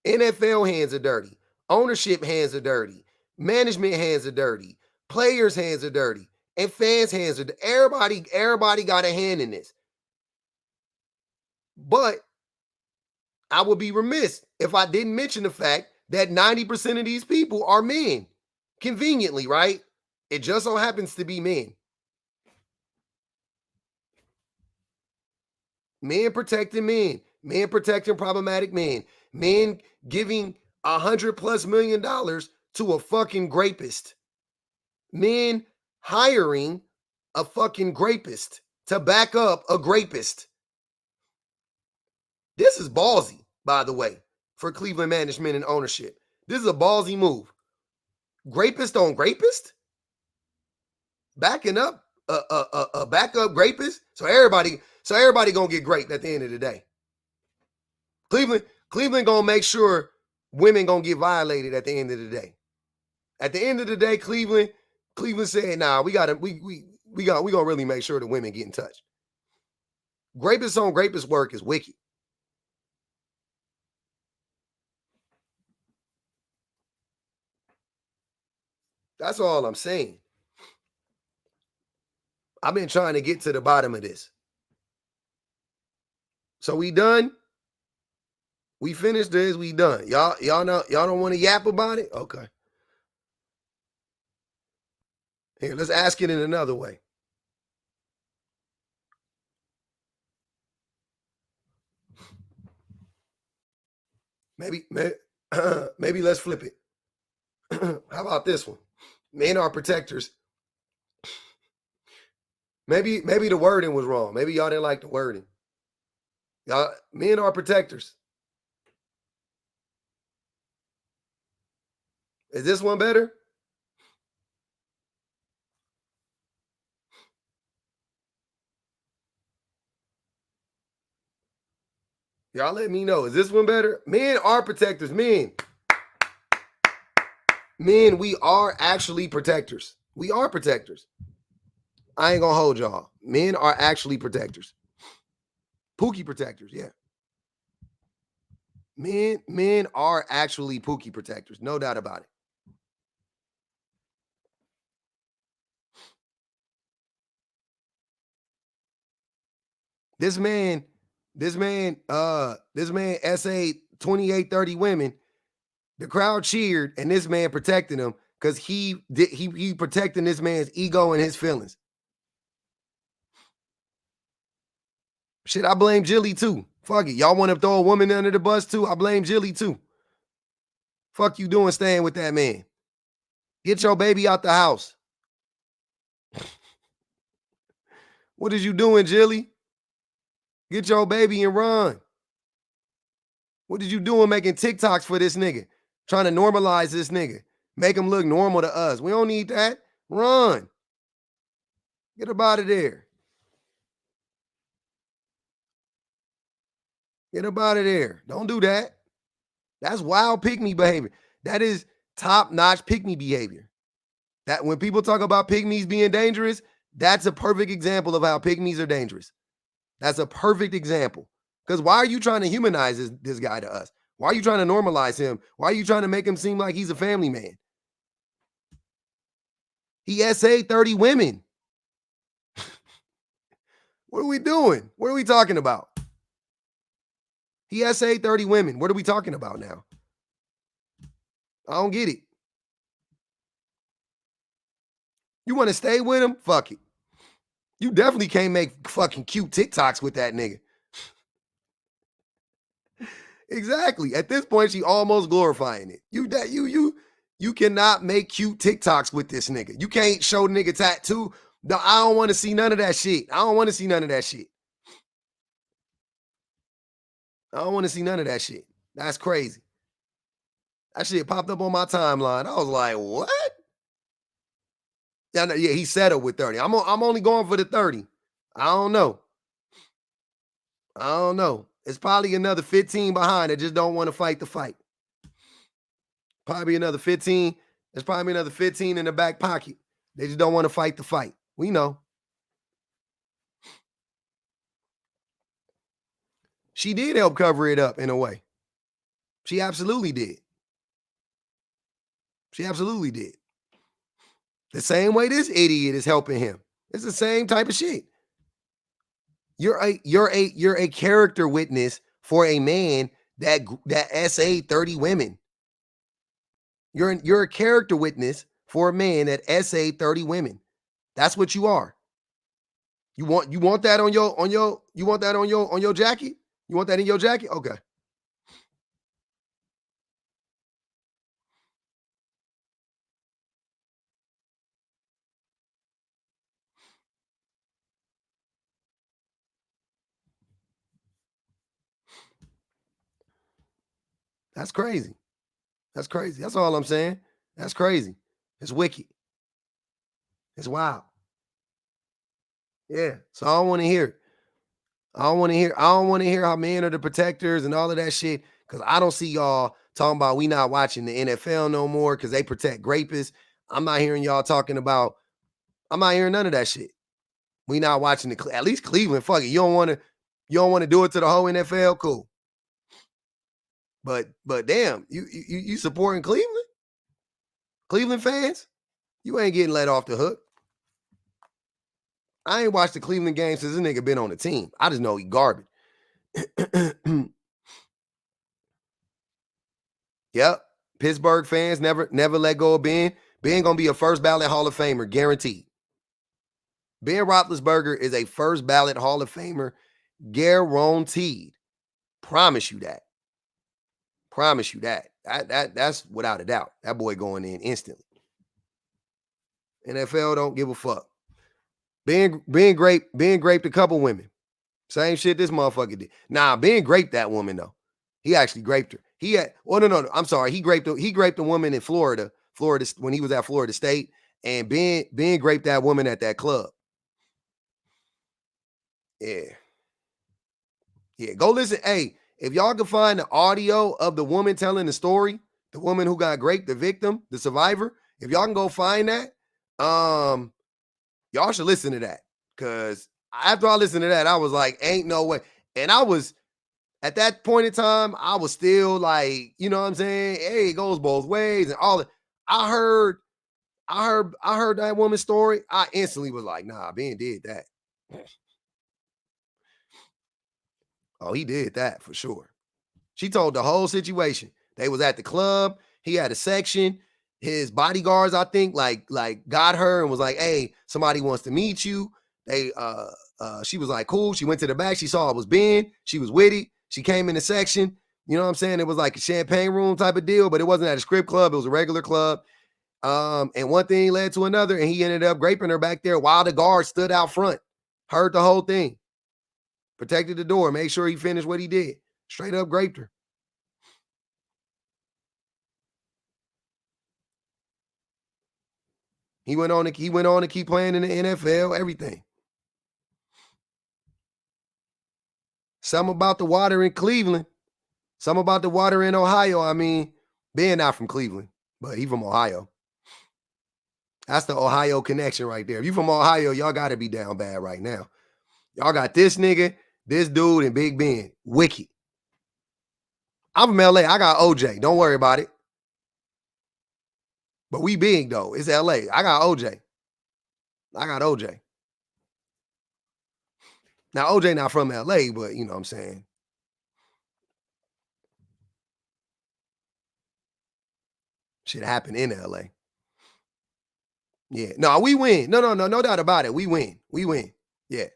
NFL hands are dirty. Ownership hands are dirty. Management hands are dirty. Players' hands are dirty. And fans' hands are dirty. Everybody got a hand in this. But I would be remiss if I didn't mention the fact that 90% of these people are men. Conveniently, right? It just so happens to be men. Men protecting men. Men protecting problematic men. Men giving $100+ million to a fucking rapist. Men hiring a fucking rapist to back up a rapist. This is ballsy, by the way, for Cleveland management and ownership. This is a ballsy move. Rapist on rapist? Backing up a backup rapist? So everybody gonna get raped at the end of the day. Cleveland gonna make sure women gonna get violated at the end of the day. At the end of the day, Cleveland said, nah, we we gonna really make sure the women get in touch. Grapist on grapist work is wicked. That's all I'm saying. I've been trying to get to the bottom of this. So we done. We finished this. We done. Y'all don't want to yap about it? Okay. Here, let's ask it in another way. Maybe let's flip it. How about this one? Men are protectors. Maybe the wording was wrong. Maybe y'all didn't like the wording. Y'all, men are protectors. Is this one better? Y'all let me know. Is this one better? Men are protectors. Men, we are actually protectors. We are protectors. I ain't gonna hold y'all. Men are actually protectors. Pookie protectors, yeah. Men are actually pookie protectors. No doubt about it. This man essayed 28, 30 women. The crowd cheered, and this man protected him because he protecting this man's ego and his feelings. Shit, I blame Jilly too. Fuck it. Y'all want to throw a woman under the bus too? I blame Jilly too. Fuck you doing staying with that man. Get your baby out the house. What is you doing, Jilly? Get your baby and run. What did you doing making TikToks for this nigga? Trying to normalize this nigga. Make him look normal to us. We don't need that. Run. Get up out of there. Get up out of there. Don't do that. That's wild pick-me behavior. That is top-notch pick-me behavior. That when people talk about pygmies being dangerous, that's a perfect example of how pygmies are dangerous. That's a perfect example. Because why are you trying to humanize this guy to us? Why are you trying to normalize him? Why are you trying to make him seem like he's a family man? He essayed 30 women. What are we doing? What are we talking about? He essayed 30 women. What are we talking about now? I don't get it. You want to stay with him? Fuck it. You definitely can't make fucking cute TikToks with that nigga. Exactly. At this point, she almost glorifying it. You cannot make cute TikToks with this nigga. You can't show the nigga tattoo. No, I don't want to see none of that shit. I don't want to see none of that shit. I don't want to see none of that shit. That's crazy. That shit popped up on my timeline. I was like, what? Yeah, he settled with 30. I'm only going for the 30. I don't know. It's probably another 15 behind that just don't want to fight the fight. Probably another 15. There's probably another 15 in the back pocket. They just don't want to fight the fight. We know. She did help cover it up in a way. She absolutely did. She absolutely did. The same way this idiot is helping him. It's the same type of shit. You're a character witness for a man that essayed 30 women. You're a character witness for a man that essayed 30 women. That's what you are. You want that on your jacket? You want that in your jacket? Okay. That's crazy. That's crazy. That's all I'm saying. That's crazy. It's wicked. It's wild. Yeah. So I don't want to hear it. I don't want to hear how men are the protectors and all of that shit. Because I don't see y'all talking about we not watching the NFL no more because they protect rapists. I'm not hearing none of that shit. We not watching at least Cleveland. Fuck it. You don't want to do it to the whole NFL. Cool. But damn, you supporting Cleveland? Cleveland fans? You ain't getting let off the hook. I ain't watched the Cleveland game since this nigga been on the team. I just know he garbage. Yep. Pittsburgh fans never let go of Ben. Ben gonna be a first ballot Hall of Famer, guaranteed. Ben Roethlisberger is a first ballot Hall of Famer, guaranteed. Promise you that. Promise you that. That's without a doubt. That boy going in instantly. NFL don't give a fuck. Ben raped a couple women. Same shit this motherfucker did. Nah, Ben raped that woman though. He actually raped her. No. I'm sorry. He raped a woman in Florida when he was at Florida State, and Ben raped that woman at that club. Yeah. Go listen. Hey, if y'all can find the audio of the woman telling the story, the woman who got raped, the victim, the survivor, if y'all can go find that, y'all should listen to that. Cause after I listened to that, I was like, ain't no way. And I was, at that point in time, I was still like, you know what I'm saying? Hey, it goes both ways and all that. I heard that woman's story. I instantly was like, nah, Ben did that. Oh, he did that for sure. She told the whole situation. They was at the club. He had a section. His bodyguards, I think, like got her and was like, hey, somebody wants to meet you. She was like, cool. She went to the back. She saw it was Ben. She was witty. She came in the section. You know what I'm saying? It was like a champagne room type of deal, but it wasn't at a strip club. It was a regular club. And one thing led to another, and he ended up raping her back there while the guard stood out front. Heard the whole thing. Protected the door. Made sure he finished what he did. Straight up raped her. He went on to keep playing in the NFL, everything. Something about the water in Cleveland. Something about the water in Ohio. I mean, Ben not from Cleveland, but he from Ohio. That's the Ohio connection right there. If you from Ohio, y'all got to be down bad right now. Y'all got this nigga, this dude, and Big Ben. Wicked. I'm from LA. I got OJ. Don't worry about it. But we big, though. It's LA. I got OJ. Now, OJ not from LA, but you know what I'm saying. Shit happened in LA. Yeah. No, we win. No doubt about it. We win. Yeah.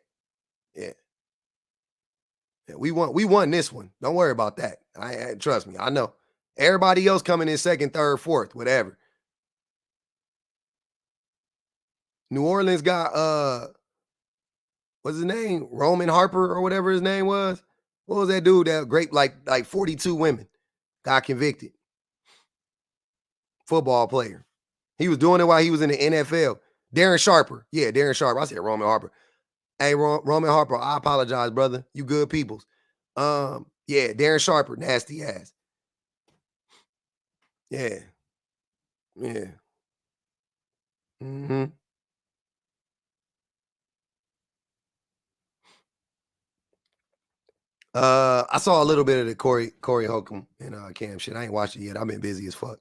We won this one. Don't worry about that. I trust me. I know. Everybody else coming in second, third, fourth, whatever. New Orleans got what's his name? Roman Harper or whatever his name was. What was that dude that raped like 42 women? Got convicted. Football player. He was doing it while he was in the NFL. Darren Sharper. Yeah, Darren Sharper. I said Roman Harper. Hey, Roman Harper, I apologize, brother. You good peoples. Yeah, Darren Sharper, nasty ass. Yeah. Mm-hmm. I saw a little bit of the Corey Holcomb and Cam shit. I ain't watched it yet. I've been busy as fuck.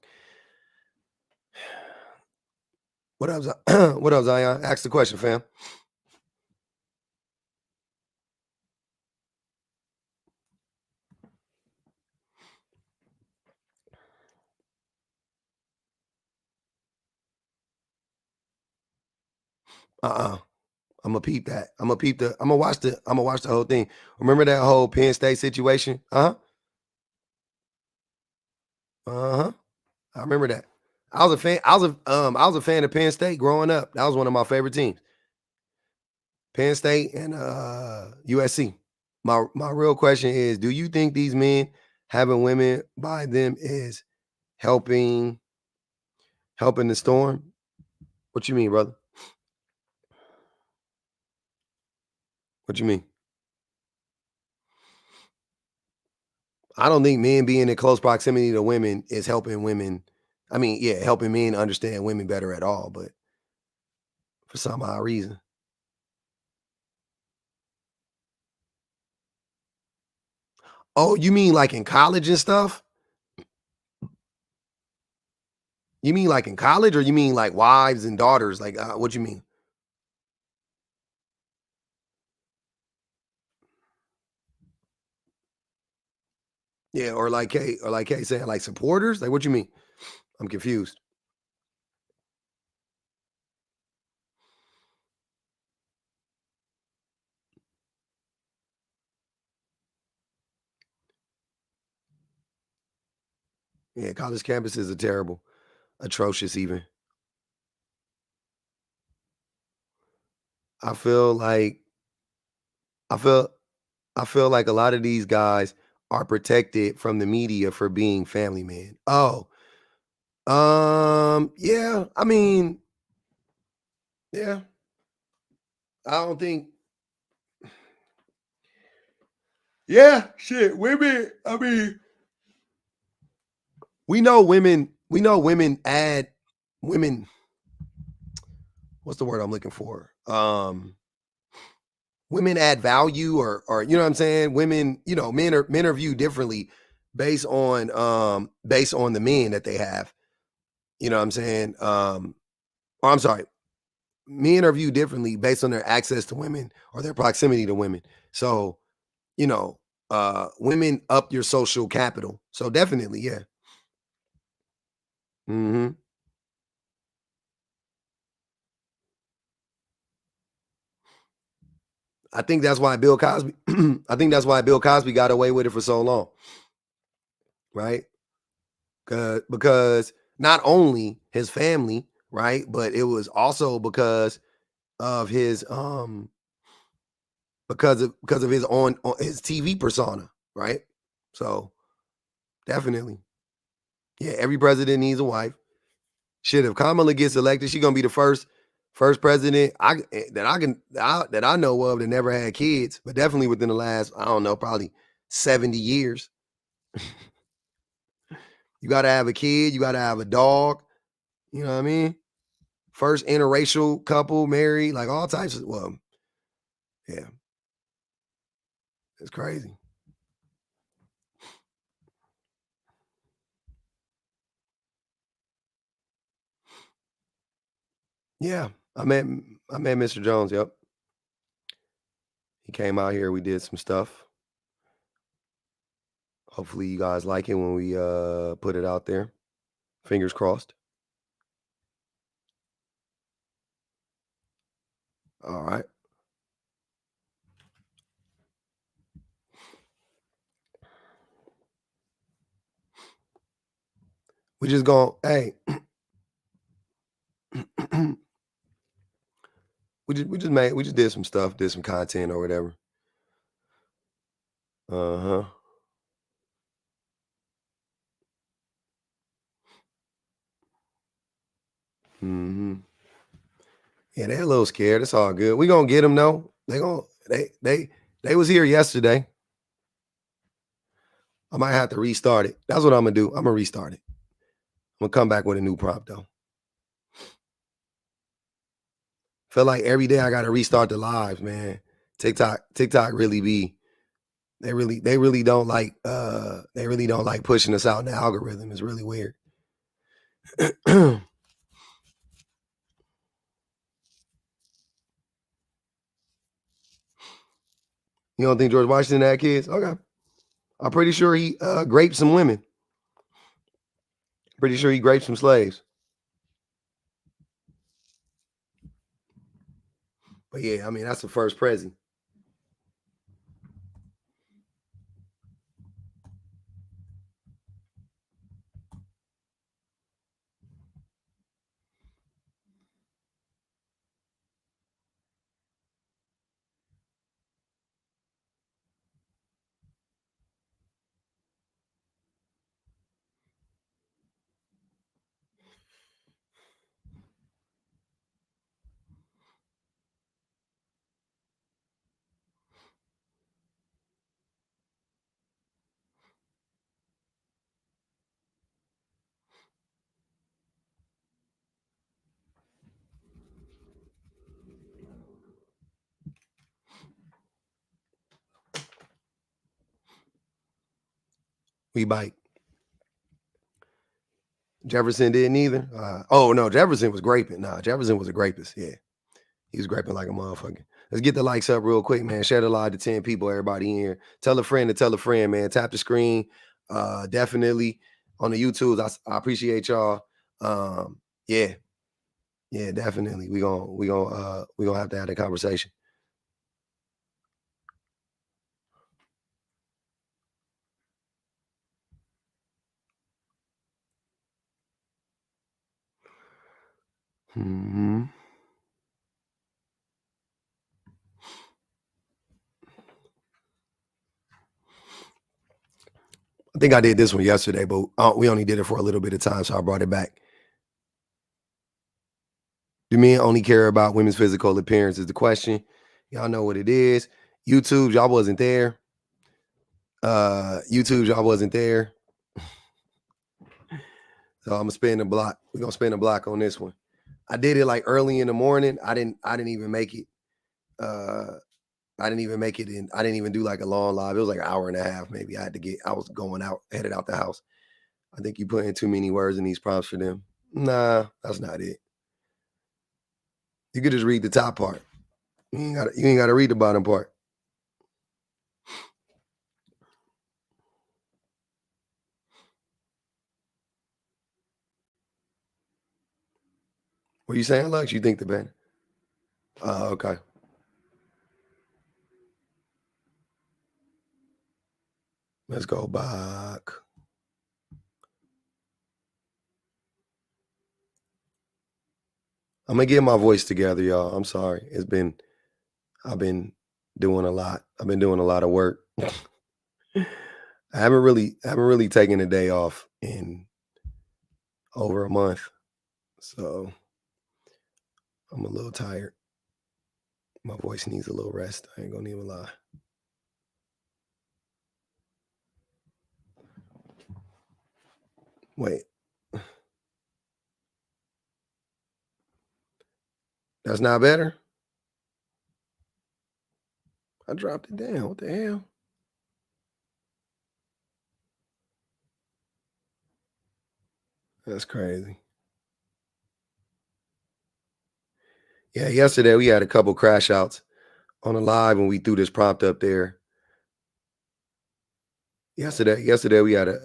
What up, Zion? Ask the question, fam. I'm gonna peep that. I'm gonna watch the whole thing. Remember that whole Penn State situation? I remember that. I was a fan. I was a fan of Penn State growing up. That was one of my favorite teams. Penn State and USC. My real question is, do you think these men having women by them is helping the storm? What you mean, brother? What you mean? I don't think men being in close proximity to women is helping women. I mean, yeah, helping men understand women better at all, but for some odd reason. Oh, you mean like in college and stuff? You mean like in college, or you mean like wives and daughters? Like, what you mean? Yeah, or like Kay saying like supporters? Like, what you mean? I'm confused. Yeah, college campuses are terrible, atrocious even. I feel like I feel I feel like a lot of these guys are protected from the media for being family men. Oh, yeah. I mean, yeah. I don't think. Yeah, shit. Women. I mean, we know women. We know women add women. What's the word I'm looking for? Women add value, or you know what I'm saying. Women, men are viewed differently based on the men that they have. You know what I'm saying? Or I'm sorry, men are viewed differently based on their access to women or their proximity to women. So, you know, women up your social capital. So definitely, yeah. Hmm. I think that's why Bill Cosby. I think that's why Bill Cosby got away with it for so long, right? Because not only his family, right, but it was also because of his because of his on his TV persona, right? So definitely, yeah. Every president needs a wife. Shit, if Kamala gets elected, she's gonna be the first president that I know of that never had kids, but definitely within the last, I don't know, probably 70 years. You gotta have a kid, you gotta have a dog, you know what I mean? First interracial couple married, like all types of, well, yeah, it's crazy. Yeah. I met Mr. Jones, yep. He came out here, we did some stuff. Hopefully you guys like it when we put it out there. Fingers crossed. All right. We just going, hey, we just did some stuff, did some content or whatever. Uh-huh. Mm-hmm. Yeah, they're a little scared. It's all good. We gonna get them though. They was here yesterday. I might have to restart it. That's what I'm gonna do. I'm gonna restart it. I'm gonna come back with a new prompt though. Feel like every day I gotta restart the lives, man. TikTok really be they really don't like pushing us out in the algorithm. It's really weird. You don't think George Washington had kids? Okay. I'm pretty sure he raped some women. Pretty sure he raped some slaves. But yeah, I mean that's the first president. We bite. Jefferson didn't either. Oh no, Jefferson was graping. Nah, Jefferson was a grapist. Yeah, he was graping like a motherfucker. Let's get the likes up real quick, man. Share the live to 10 people. Everybody in here. Tell a friend to tell a friend, man. Tap the screen. Definitely on the YouTubes. I appreciate y'all. Yeah, definitely. We gonna have to have that conversation. Hmm. I think I did this one yesterday, but we only did it for a little bit of time, so I brought it back. Do men only care about women's physical appearance is the question. Y'all know what it is. YouTube, y'all wasn't there. YouTube, y'all wasn't there. So I'm gonna spin the block. We're gonna spin the block on this one. I did it like early in the morning. I didn't even make it. I didn't even make it in. I didn't even do like a long live. It was like an hour and a half, maybe. I was headed out the house. I think you put in too many words in these prompts for them. Nah, that's not it. You could just read the top part. You ain't gotta read the bottom part. What are you saying, Lux? You think the band? Okay. Let's go back. I'm gonna get my voice together, y'all. I'm sorry. I've been doing a lot. I've been doing a lot of work. I haven't really taken a day off in over a month. So I'm a little tired. My voice needs a little rest. I ain't gonna even lie. Wait. That's not better? I dropped it down. What the hell? That's crazy. Yeah, yesterday we had a couple crash outs on the live when we threw this prompt up there. Yesterday we had a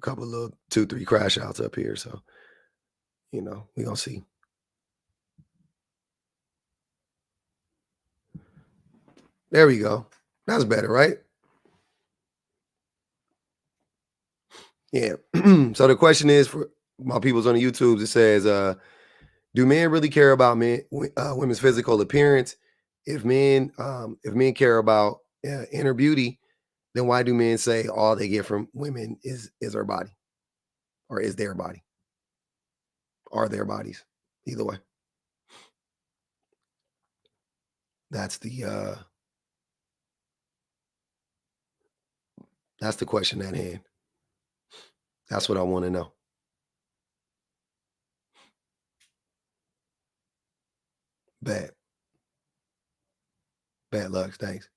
couple 2-3 crash outs up here. So, we gonna see. There we go. That's better, right? Yeah. So the question is for my peoples on the YouTube, it says, do men really care about women's physical appearance? If men care about inner beauty, then why do men say all they get from women is her body, or is their body, or their bodies? Either way, that's the question at hand. That's what I want to know. Bad luck. Thanks.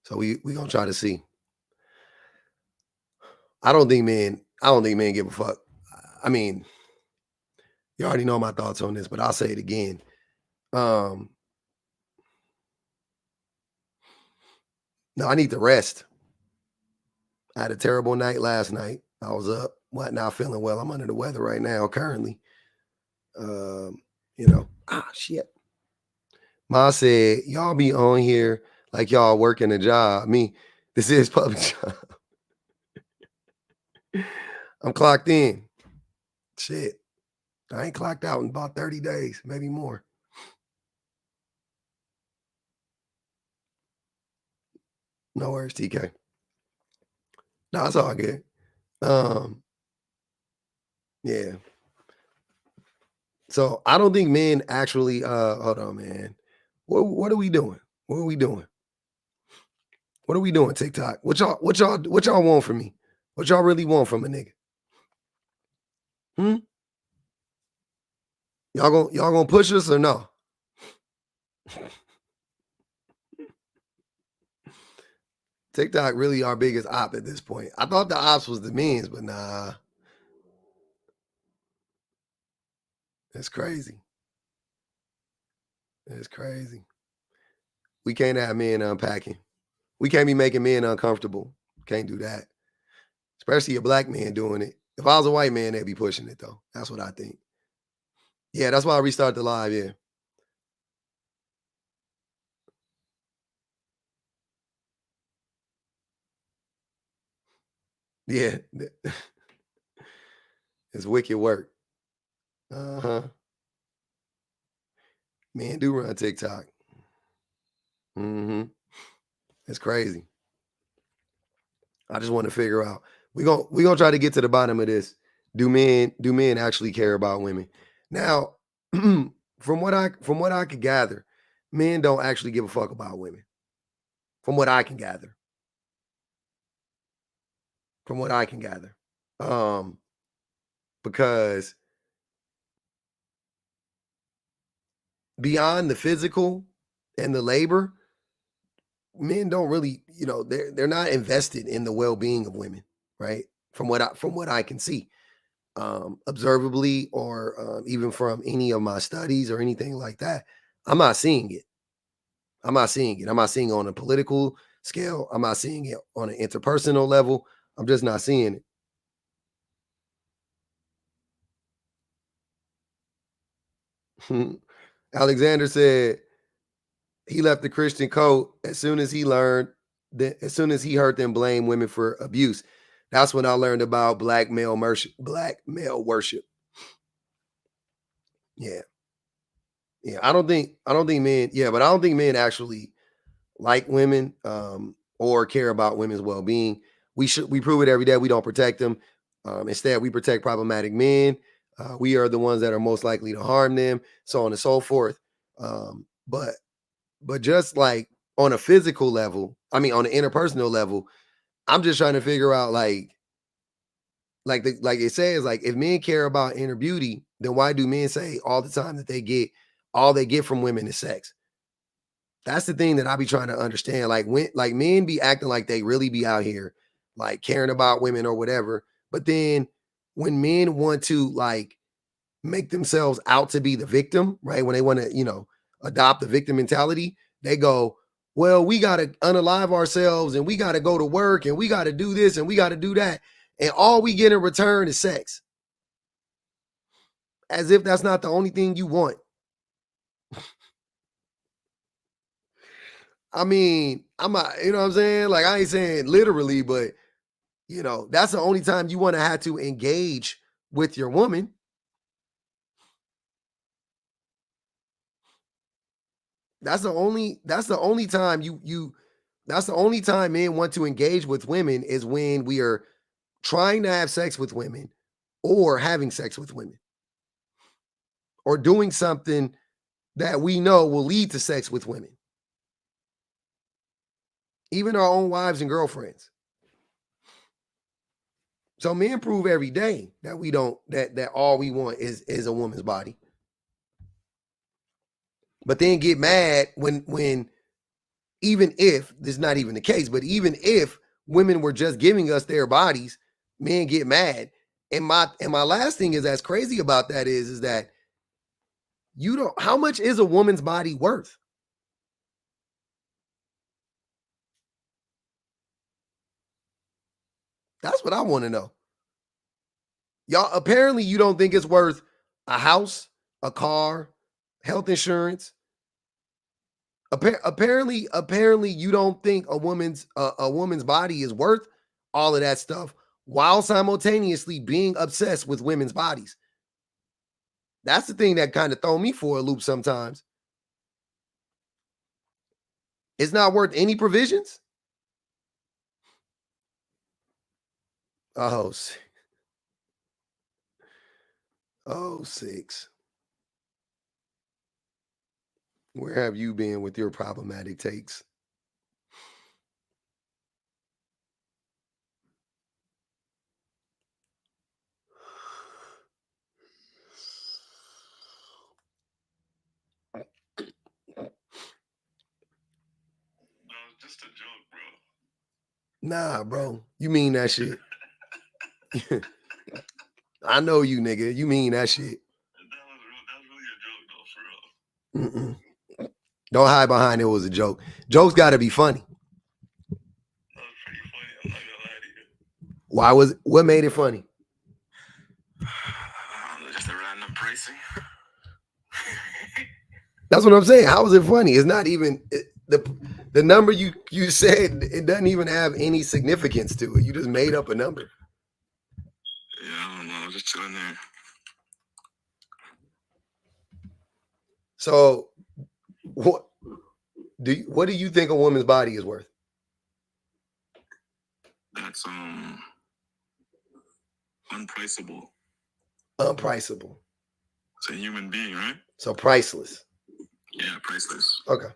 So we gonna try to see. I don't think men give a fuck. I mean, you already know my thoughts on this, but I'll say it again. No, I need to rest. I had a terrible night last night. I was up, not feeling well. I'm under the weather right now, currently. Shit. Ma said, y'all be on here like y'all working a job. This is public job. I'm clocked in. Shit. I ain't clocked out in about 30 days, maybe more. No worries, TK. No, it's all good. Yeah. So I don't think men actually hold on, man. What are we doing? What are we doing? What are we doing, TikTok? What y'all want from me? What y'all really want from a nigga? Y'all gonna push us or no? TikTok really our biggest op at this point. I thought the ops was the men's, but nah. It's crazy. It's crazy. We can't have men unpacking. We can't be making men uncomfortable. Can't do that. Especially a black man doing it. If I was a white man, they'd be pushing it though. That's what I think. Yeah, that's why I restarted the live. Yeah. Yeah. It's wicked work. Uh-huh. Men do run TikTok. Mm-hmm. It's crazy. I just want to figure out. We gonna try to get to the bottom of this. Do men actually care about women? Now, from what I could gather, men don't actually give a fuck about women. From what I can gather. From what I can gather. Because beyond the physical and the labor, men don't really, they're not invested in the well-being of women, right? From what I can see. Observably or even from any of my studies or anything like that, I'm not seeing it. I'm not seeing it. I'm not seeing it on a political scale. I'm not seeing it on an interpersonal level. I'm just not seeing it. Alexander said he left the Christian code as soon as he learned that as soon as he heard them blame women for abuse. That's when I learned about black male worship. Yeah. Yeah. I don't think men, but I don't think men actually like women or care about women's well-being. We prove it every day. We don't protect them. Instead, we protect problematic men. We are the ones that are most likely to harm them, so on and so forth. But just like on a physical level, I mean on an interpersonal level, I'm just trying to figure out like it says, like if men care about inner beauty, then why do men say all the time that all they get from women is sex? That's the thing that I be trying to understand. Like when men be acting like they really be out here like caring about women or whatever. But then when men want to like make themselves out to be the victim, right? When they want to, adopt the victim mentality, they go, well, we got to unalive ourselves and we got to go to work and we got to do this and we got to do that. And all we get in return is sex. As if that's not the only thing you want. I mean, I'm not, you know what I'm saying? Like, I ain't saying literally, but, that's the only time you want to have to engage with your woman. That's the only time that's the only time men want to engage with women is when we are trying to have sex with women or having sex with women or doing something that we know will lead to sex with women. Even our own wives and girlfriends. So men prove every day that we don't that all we want is a woman's body. But then get mad when even if this is not even the case, but even if women were just giving us their bodies, men get mad. And my last thing is that's crazy about that is that you don't, how much is a woman's body worth? That's what I want to know. Y'all, apparently you don't think it's worth a house, a car, health insurance. Apparently you don't think a woman's body is worth all of that stuff while simultaneously being obsessed with women's bodies. That's the thing that kind of throw me for a loop sometimes. It's not worth any provisions. Oh, oh, 6. Where have you been with your problematic takes? No, just a joke, bro. Nah, bro. You mean that shit. I know you, nigga. You mean that shit. That was really a joke, though, for real. Mm-mm. Don't hide behind it was a joke. Jokes got to be funny. That was pretty funny. I'm not gonna lie to you. What made it funny? Just a random pricing. That's what I'm saying. How is it funny? It's not even the number you said. It doesn't even have any significance to it. You just made up a number. Yeah, I don't know. I was just chilling there. So, what do you think a woman's body is worth? That's unpriceable. Unpriceable. It's a human being, right? So priceless. Yeah, priceless. Okay.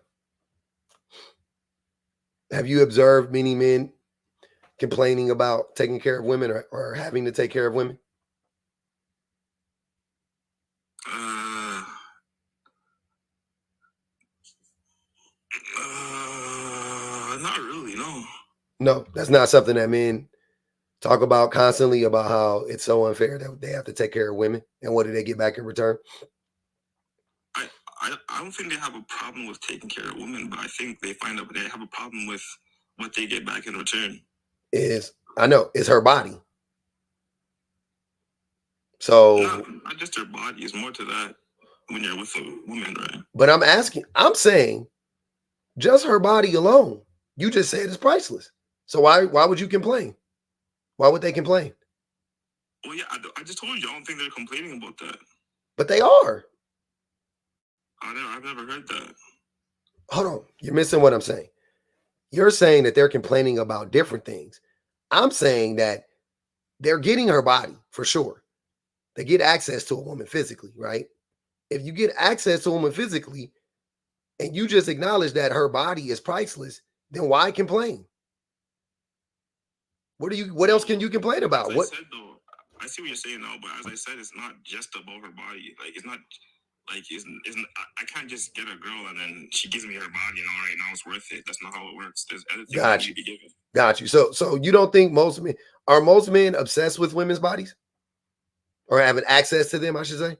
Have you observed many men complaining about taking care of women or having to take care of women? Not really, no. No, that's not something that men talk about constantly, about how it's so unfair that they have to take care of women. And what do they get back in return? I don't think they have a problem with taking care of women, but I think they find out they have a problem with what they get back in return. I know, it's her body. So not just her body, it's more to that when you're with a woman, right? But I'm saying just her body alone. You just said it's priceless. So why would you complain? Why would they complain? Well, yeah, I just told you I don't think they're complaining about that. But they are. I've never heard that. Hold on. You're missing what I'm saying. You're saying that they're complaining about different things. I'm saying that they're getting her body for sure. They get access to a woman physically, right? If you get access to a woman physically and you just acknowledge that her body is priceless, then why complain? What else can you complain about? As I said, though, I see what you're saying now, but as I said, it's not just about her body. Like, it's not like I can't just get a girl and then she gives me her body and all right, now it's worth it. That's not how it works. There's other things that need to be given. Got you. So you don't think most men obsessed with women's bodies? Or having access to them, I should say?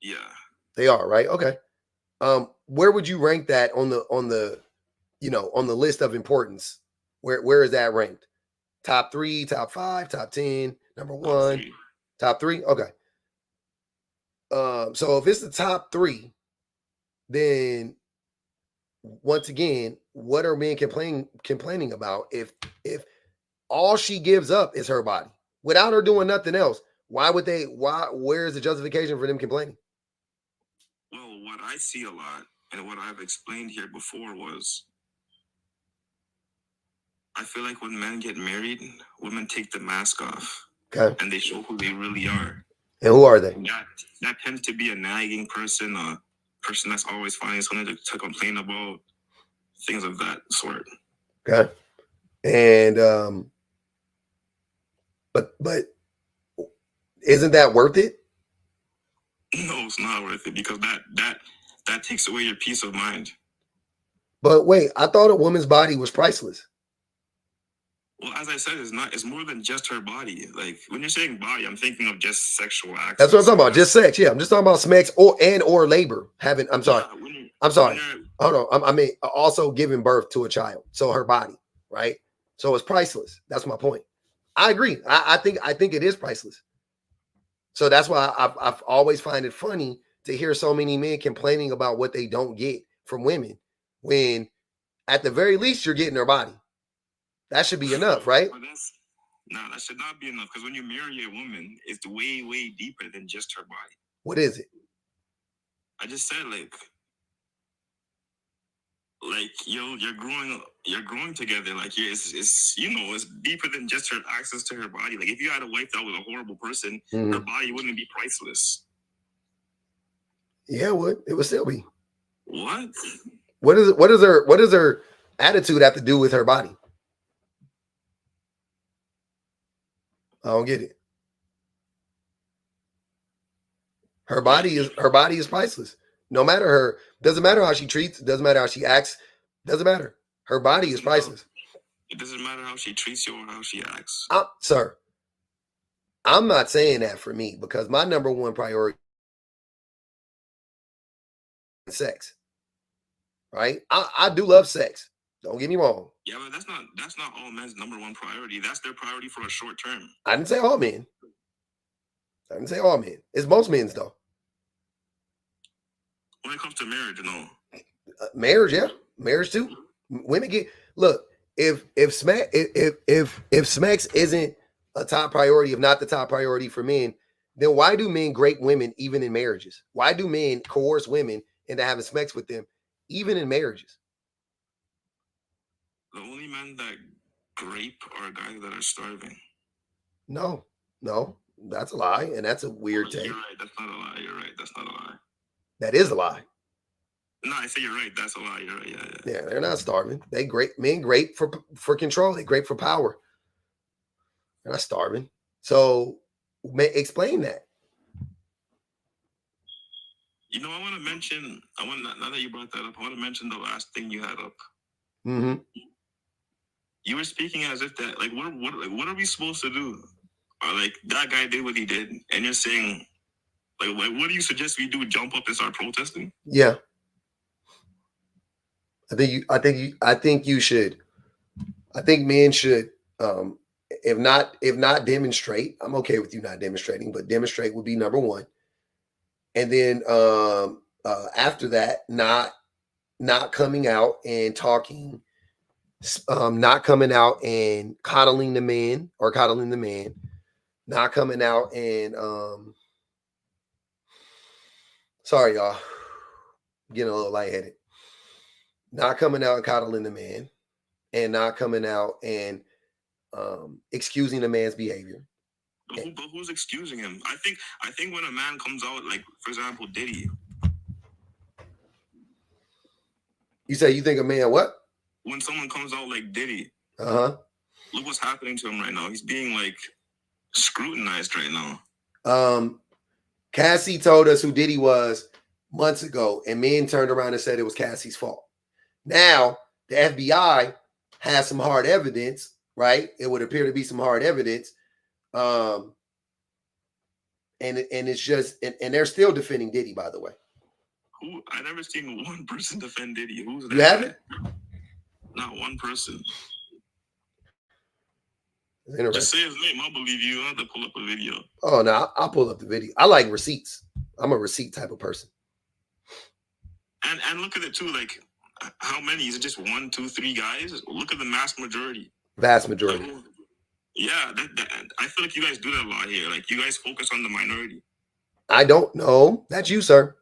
Yeah. They are, right? Okay. Where would you rank that on the list of importance? Where is that ranked? Top 3, top 5, top 10, number 1, top 3? Okay. So if it's the top 3, then once again, what are men complaining about if all she gives up is her body without her doing nothing else? Where's the justification for them complaining? Well, what I see a lot and what I've explained here before was I feel like when men get married, women take the mask off. Okay. And they show who they really are. And who are they? That tends to be a nagging person, a person that's always finding something to complain about, things of that sort. Okay. And but isn't that worth it? No, it's not worth it because that takes away your peace of mind. But wait, I thought a woman's body was priceless. Well, as I said, it's more than just her body. Like when you're saying body, I'm thinking of just sexual acts. That's what I'm talking about. Just sex. Yeah, I'm just talking about sex or labor. I'm sorry. Hold on. I mean, also giving birth to a child. So her body, right? So it's priceless. That's my point. I agree. I think it is priceless. So that's why I've always find it funny to hear so many men complaining about what they don't get from women, when at the very least you're getting her body. That should be enough, right? No, that should not be enough, because when you marry a woman, it's way, way deeper than just her body. What is it? I just said like you're growing together. Like it's deeper than just her access to her body. Like if you had a wife that was a horrible person, her body wouldn't be priceless. Yeah, it would still be. What? What does her attitude have to do with her body? I don't get it. Her body is priceless. Doesn't matter how she treats, doesn't matter how she acts, doesn't matter. Her body is priceless. It doesn't matter how she treats you or how she acts. Sir, I'm not saying that for me, because my number one priority is sex. Right? I do love sex. Don't get me wrong. Yeah, but that's not all men's number one priority. That's their priority for a short term. I didn't say all men. I didn't say all men. It's most men's though. When it comes to marriage, no. Marriage, yeah, marriage too. Women get look. If Smacks isn't a top priority, if not the top priority for men, then why do men grape women even in marriages? Why do men coerce women into having sex with them even in marriages? The only men that grape are guys that are starving. No, that's a lie, and that's a weird take. You're right. That's not a lie. You're right. That's not a lie. That is a lie. No, I say you're right. That's a lie. You're right. Yeah, they're not starving. They grape men grape for control. They grape for power. They're not starving. So, explain that. You know, I want to mention. Now that you brought that up, I want to mention the last thing you had up. Mm-hmm. You were speaking as if that, like, what are we supposed to do? Like, that guy did what he did, and you're saying, like, what do you suggest we do? Jump up and start protesting? Yeah. I think you should. I think men should, if not demonstrate. I'm okay with you not demonstrating, but demonstrate would be number one. And then after that, not coming out and talking, not coming out and coddling the man, not coming out and sorry y'all, getting a little lightheaded. Not coming out and coddling the man, and not coming out and excusing the man's behavior. But who's excusing him? I think when a man comes out, like, for example, Diddy. You say you think a man what? When someone comes out like Diddy. Look what's happening to him right now. He's being, like, scrutinized right now. Cassie told us who Diddy was months ago, and men turned around and said it was Cassie's fault. Now, the FBI has some hard evidence, right? It would appear to be some hard evidence. And it's just, and they're still defending Diddy, by the way. Who? I never seen one person defend Diddy. Who's that? You haven't? Not one person. Just say his name. I'll believe you. I'll have to pull up a video. Oh, no, I'll pull up the video. I like receipts. I'm a receipt type of person. And look at it too. Like, how many? Is it just 1, 2, 3 guys? Look at the vast majority. Vast majority. Like, yeah, I feel like you guys do that a lot here. Like, you guys focus on the minority. I don't know. That's you, sir.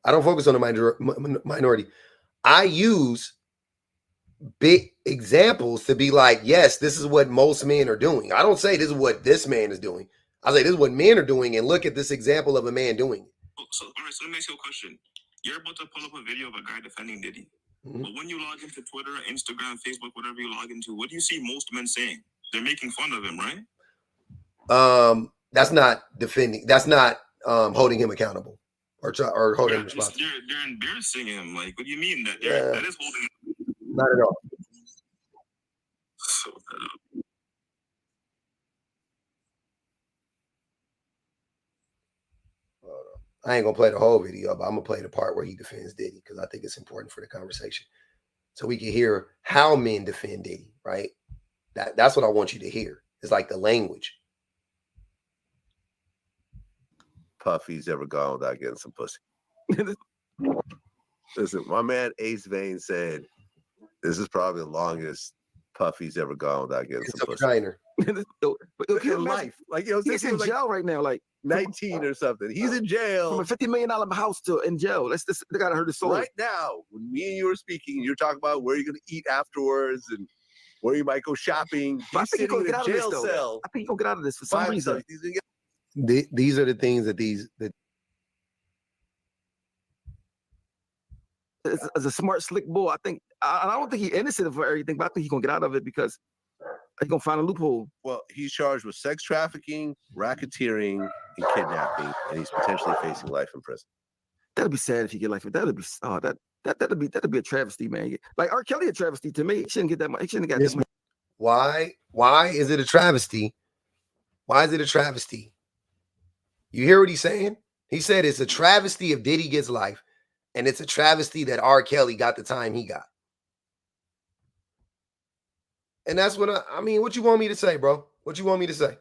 I don't focus on the minority. I use big examples to be like, yes, this is what most men are doing. I don't say this is what this man is doing. I say this is what men are doing, and look at this example of a man doing it. So, all right, so let me ask you a question. You're about to pull up a video of a guy defending Diddy. Mm-hmm. But when you log into Twitter, Instagram, Facebook, whatever you log into, what do you see most men saying? They're making fun of him, right? That's not defending. That's not holding him accountable or holding him responsible. They're embarrassing him. Like, what do you mean that? That is holding him? Not at all. So, I ain't gonna play the whole video, but I'm gonna play the part where he defends Diddy because I think it's important for the conversation, so we can hear how men defend Diddy. Right? That's what I want you to hear. It's like the language. Puffy's ever gone without getting some pussy. Listen, my man Ace Vane said this is probably the longest Puffy's ever gone without getting some pussy. Trainer. But in life, like, you know, he's in jail right now, like 19 or something. He's in jail from a $50 million house to in jail. They gotta hurt his soul. Right now, when me and you were speaking, you're talking about where you're gonna eat afterwards and where you might go shopping. He's sitting in a jail cell. I think he's gonna get out of this for some reason. These are the things that as a smart, slick boy, I think I don't think he's innocent for everything, but I think he's gonna get out of it because he's gonna find a loophole. Well, he's charged with sex trafficking, racketeering, and kidnapping, and he's potentially facing life in prison. That'd be sad if he get life. That'd be that'd be a travesty, man. Like R. Kelly, a travesty to me. He shouldn't get that much. He shouldn't have got this much. Why is it a travesty? Why is it a travesty? You hear what he's saying? He said it's a travesty if Diddy gets life, and it's a travesty that R. Kelly got the time he got. And that's what I mean, what you want me to say, bro? What you want me to say?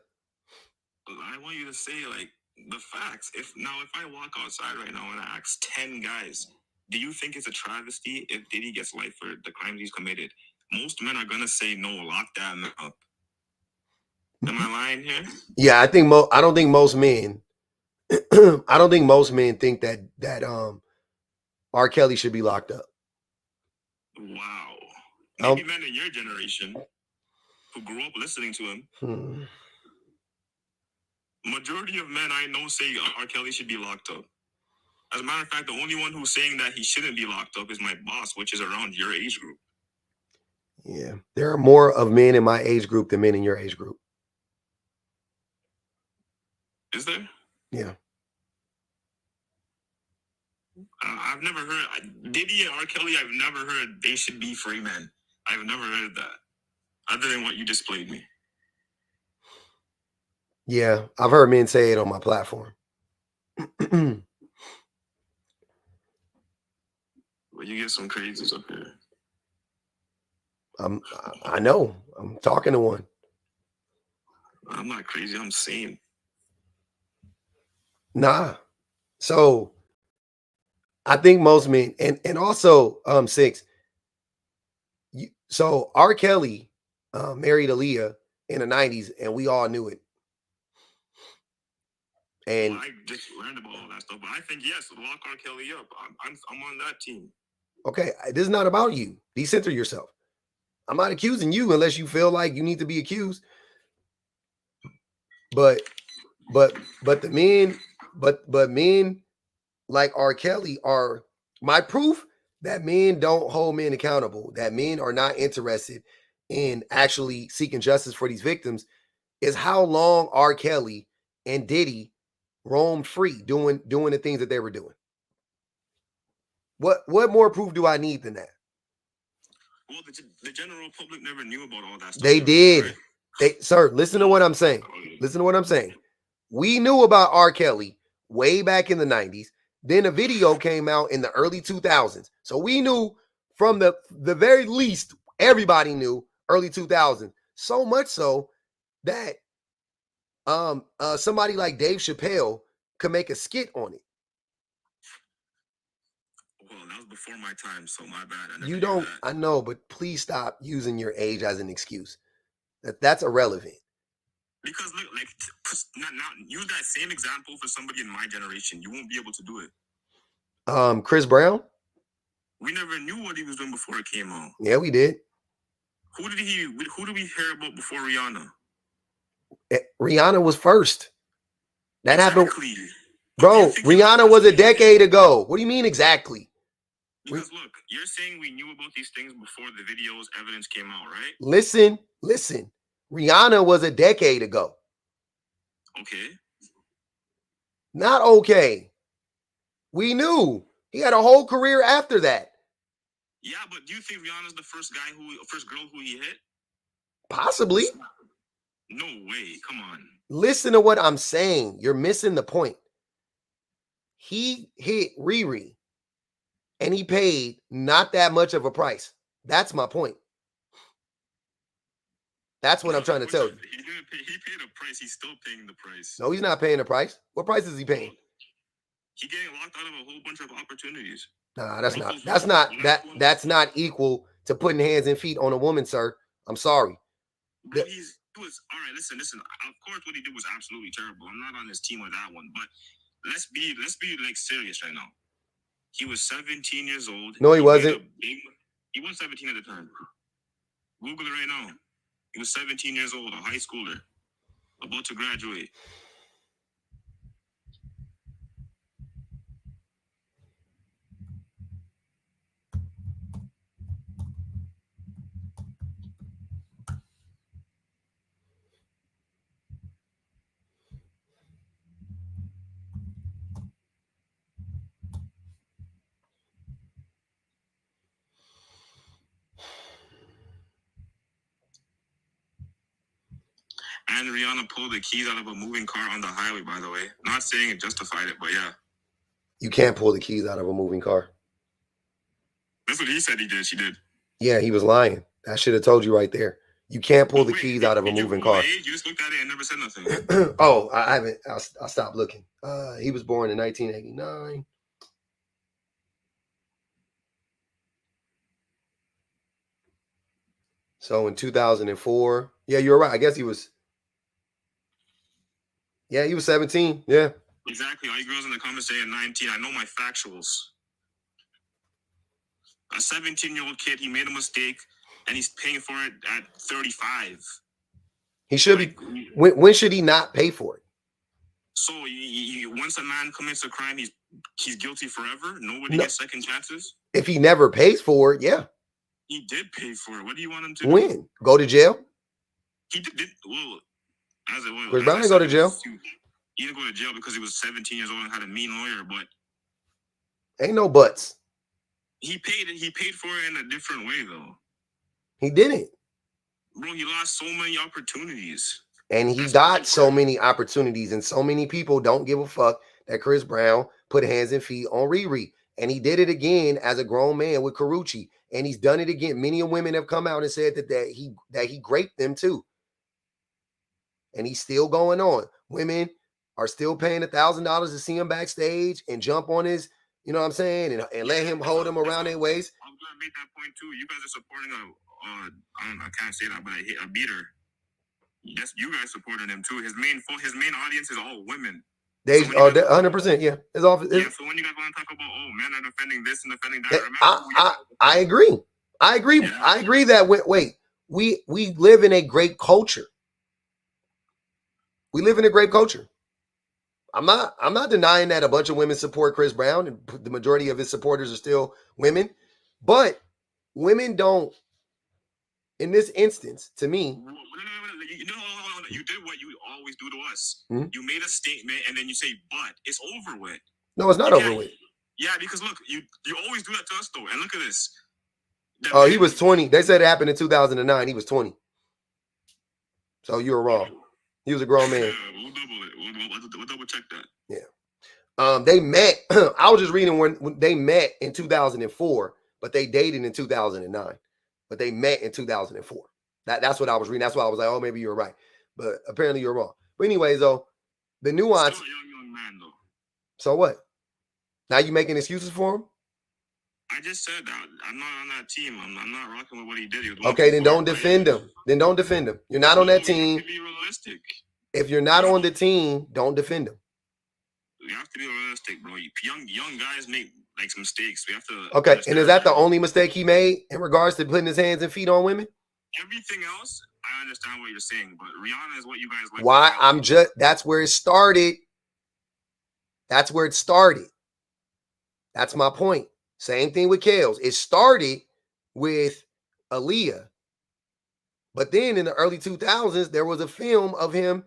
I want you to say, like, the facts. If I walk outside right now and I ask 10 guys, do you think it's a travesty if Diddy gets life for the crimes he's committed? Most men are gonna say no, lock that man up. Am I lying here? Yeah, I don't think most men I don't think most men think that R. Kelly should be locked up. Wow. Maybe men in your generation who grew up listening to him. Majority of men I know say R. Kelly should be locked up. As a matter of fact, the only one who's saying that he shouldn't be locked up is my boss, which is around your age group. Yeah, there are more of men in my age group than men in your age group. Is there? Yeah. I've never heard Diddy and R. Kelly. I've never heard they should be free men. I've never heard that, other than what you displayed me. Yeah, I've heard men say it on my platform. Well, you get some crazies up here. I know. I'm talking to one. I'm not crazy. I'm sane. Nah. So I think most men, and also 6. So R. Kelly married Aaliyah in the 90s, and we all knew it. And I just learned about all that stuff, but I think yes, lock R. Kelly up. I'm on that team. Okay, this is not about you. Decenter yourself. I'm not accusing you unless you feel like you need to be accused. But the men, but men like R. Kelly are my proof that men don't hold men accountable, that men are not interested in actually seeking justice for these victims, is how long R. Kelly and Diddy roamed free doing the things that they were doing. What more proof do I need than that? Well, the general public never knew about all that stuff. They did. Right? Sir, listen to what I'm saying. Listen to what I'm saying. We knew about R. Kelly way back in the 90s. Then a video came out in the early 2000s. So we knew from the very least, everybody knew early 2000s. So much so that somebody like Dave Chappelle could make a skit on it. Well, that was before my time, so my bad. You don't, I know, but please stop using your age as an excuse. That's irrelevant. Because look, like, not use that same example for somebody in my generation. You won't be able to do it. Chris Brown? We never knew what he was doing before it came out. Yeah, we did. Who did we hear about before Rihanna? Rihanna was first. That exactly. happened. Bro, Rihanna was a decade ago. What do you mean exactly? Because look, you're saying we knew about these things before the videos, evidence came out, right? Listen. Rihanna was a decade ago. Okay. Not okay. We knew. He had a whole career after that. Yeah, but do you think Rihanna's the first girl who he hit? Possibly. No way. Come on. Listen to what I'm saying. You're missing the point. He hit Riri, and he paid not that much of a price. That's my point. That's what I'm trying to tell you. He paid a price. He's still paying the price. No, he's not paying the price. What price is he paying? He's getting locked out of a whole bunch of opportunities. Nah, that's not equal to putting hands and feet on a woman, sir. I'm sorry. Bro, he was all right. Listen. Of course, what he did was absolutely terrible. I'm not on his team with that one, but let's be like serious right now. He was 17 years old. No, he wasn't. He was 17 at the time. Google it right now. He was 17 years old, a high schooler, about to graduate. And Rihanna pulled the keys out of a moving car on the highway, by the way. Not saying it justified it, but yeah. You can't pull the keys out of a moving car. That's what he said he did. She did. Yeah, he was lying. I should have told you right there. You can't pull the keys out of a moving car. You just looked at it and never said nothing. Oh, I haven't. I stopped looking. He was born in 1989. So in 2004, yeah, you're right. I guess he was. Yeah, he was 17. Yeah. Exactly. All you girls in the comments saying 19. I know my factuals. A 17-year-old kid, he made a mistake, and he's paying for it at 35. He should be. When should he not pay for it? So once a man commits a crime, he's guilty forever. Nobody gets second chances. If he never pays for it, yeah. He did pay for it. What do you want him to do? Go to jail? He did. Well, as it was. Chris Brown didn't go to jail. He didn't go to jail because he was 17 years old and had a mean lawyer. But ain't no buts. He paid for it in a different way, though. He didn't. Bro, he lost so many opportunities. And he got so many opportunities, and so many people don't give a fuck that Chris Brown put hands and feet on Riri. And he did it again as a grown man with Karrueche. And he's done it again. Many women have come out and said that he raped them too. And he's still going on. Women are still paying $1,000 to see him backstage and jump on his, you know what I'm saying, and let him hold them around their waist. I'm gonna make that point too. You guys are supporting I can't say that, but a beater. Yes, you guys supported him too. His main audience is all women. They 100%, yeah. It's all. Yeah. So when you guys want to talk about men are defending this and defending that, I agree. Yeah. I agree that we live in a great culture. We live in a great culture. I'm not denying that a bunch of women support Chris Brown, and the majority of his supporters are still women, but women don't. In this instance, to me, you did what you always do to us. Mm-hmm. You made a statement and then you say, "But it's over with." No, it's not over with. Yeah, because look, you always do that to us though. And look at this. He was 20. They said it happened in 2009. He was 20. So you were wrong. He was a grown man. Yeah, we'll double it. We'll double check that. Yeah. They met. I was just reading when they met in 2004, but they dated in 2009. But they met in 2004. That's what I was reading. That's why I was like, oh, maybe you're right. But apparently you're wrong. But anyways, though, the nuance. Still a young man, though. So what? Now you making excuses for him? I just said that. I'm not on that team. I'm not rocking with what he did. Okay, then don't defend him. Then don't defend him. You're not on that team. You have to be realistic. If you're not on the team, don't defend him. You have to be realistic, bro. Young guys make some mistakes. We have to. Okay, and is that the only mistake he made in regards to putting his hands and feet on women? Everything else, I understand what you're saying, but Rihanna is what you guys like. Why? That's where it started. That's where it started. That's my point. Same thing with Kales. It started with Aaliyah. But then in the early 2000s, there was a film of him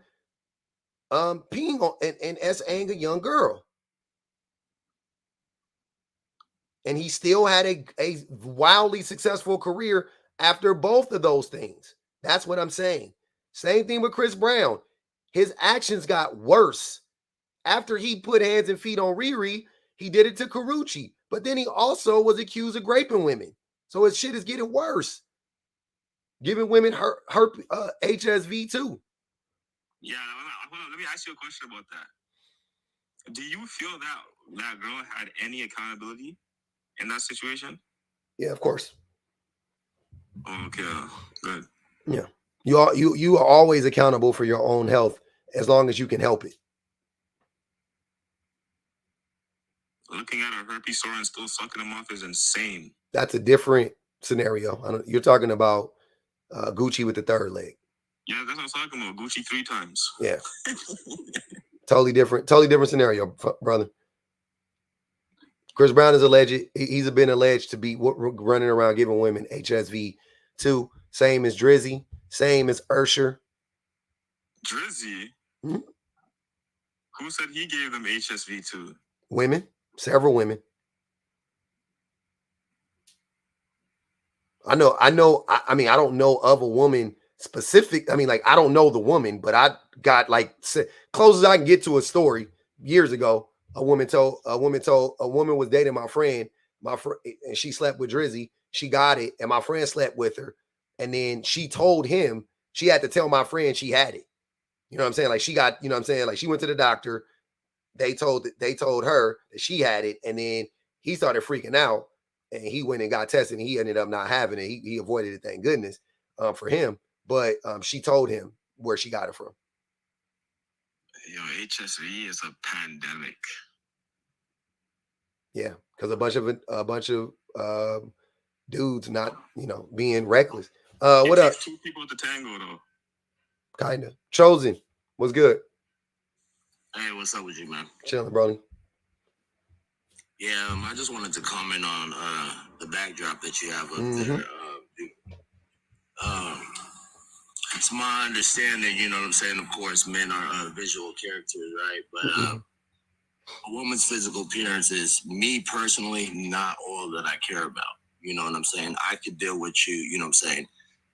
peeing on and S-ing a young girl. And he still had a wildly successful career after both of those things. That's what I'm saying. Same thing with Chris Brown. His actions got worse. After he put hands and feet on Riri, he did it to Karrueche. But then he also was accused of raping women. So his shit is getting worse. Giving women HSV too. Yeah, let me ask you a question about that. Do you feel that girl had any accountability in that situation? Yeah, of course. Okay, good. Yeah, you are always accountable for your own health as long as you can help it. Looking at her herpes sore and still sucking them off is insane. That's a different scenario. You're talking about Gucci with the third leg. Yeah, that's what I'm talking about. Gucci 3 times. Yeah. Totally different scenario, brother. Chris Brown is alleged. He's been alleged to be running around giving women HSV too. Same as Drizzy. Same as Usher. Drizzy? Mm-hmm. Who said he gave them HSV to? Women. Several women. I mean, I don't know of a woman specific. I mean, like, I don't know the woman, but I got like close as I can get to a story years ago. A woman was dating my friend, and she slept with Drizzy. She got it, and my friend slept with her. And then she told him, she had to tell my friend she had it. You know what I'm saying? Like, she got, you know what I'm saying? Like, she went to the doctor. They told her that she had it, and then he started freaking out, and he went and got tested, and he ended up not having it. He avoided it, thank goodness, for him. But she told him where she got it from. Yo, HSV is a pandemic. Yeah, because a bunch of dudes not, being reckless. What up? 2 people at the tango though. Kinda. Chosen. What's good? Hey, what's up with you, man? Chilling, brody. Yeah, I just wanted to comment on the backdrop that you have up there. It's my understanding, you know what I'm saying? Of course, men are visual characters, right? But a woman's physical appearance is, me personally, not all that I care about. You know what I'm saying? I could deal with you know what I'm saying?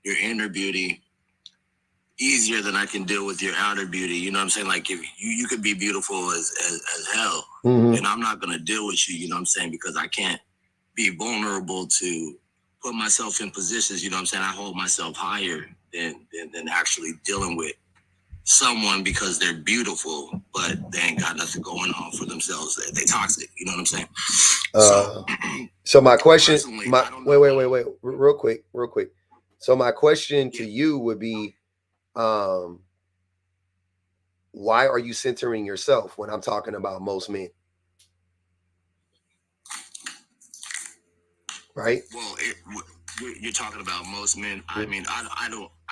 Your inner beauty easier than I can deal with your outer beauty. You know what I'm saying? Like, if you could be beautiful as hell, and I'm not going to deal with you, you know what I'm saying? Because I can't be vulnerable to put myself in positions, you know what I'm saying? I hold myself higher than actually dealing with someone because they're beautiful, but they ain't got nothing going on for themselves. They toxic, you know what I'm saying? So my question, wait, real quick. So my question to you would be, why are you centering yourself when I'm talking about most men? Right? Well, you're talking about most men. I mean, I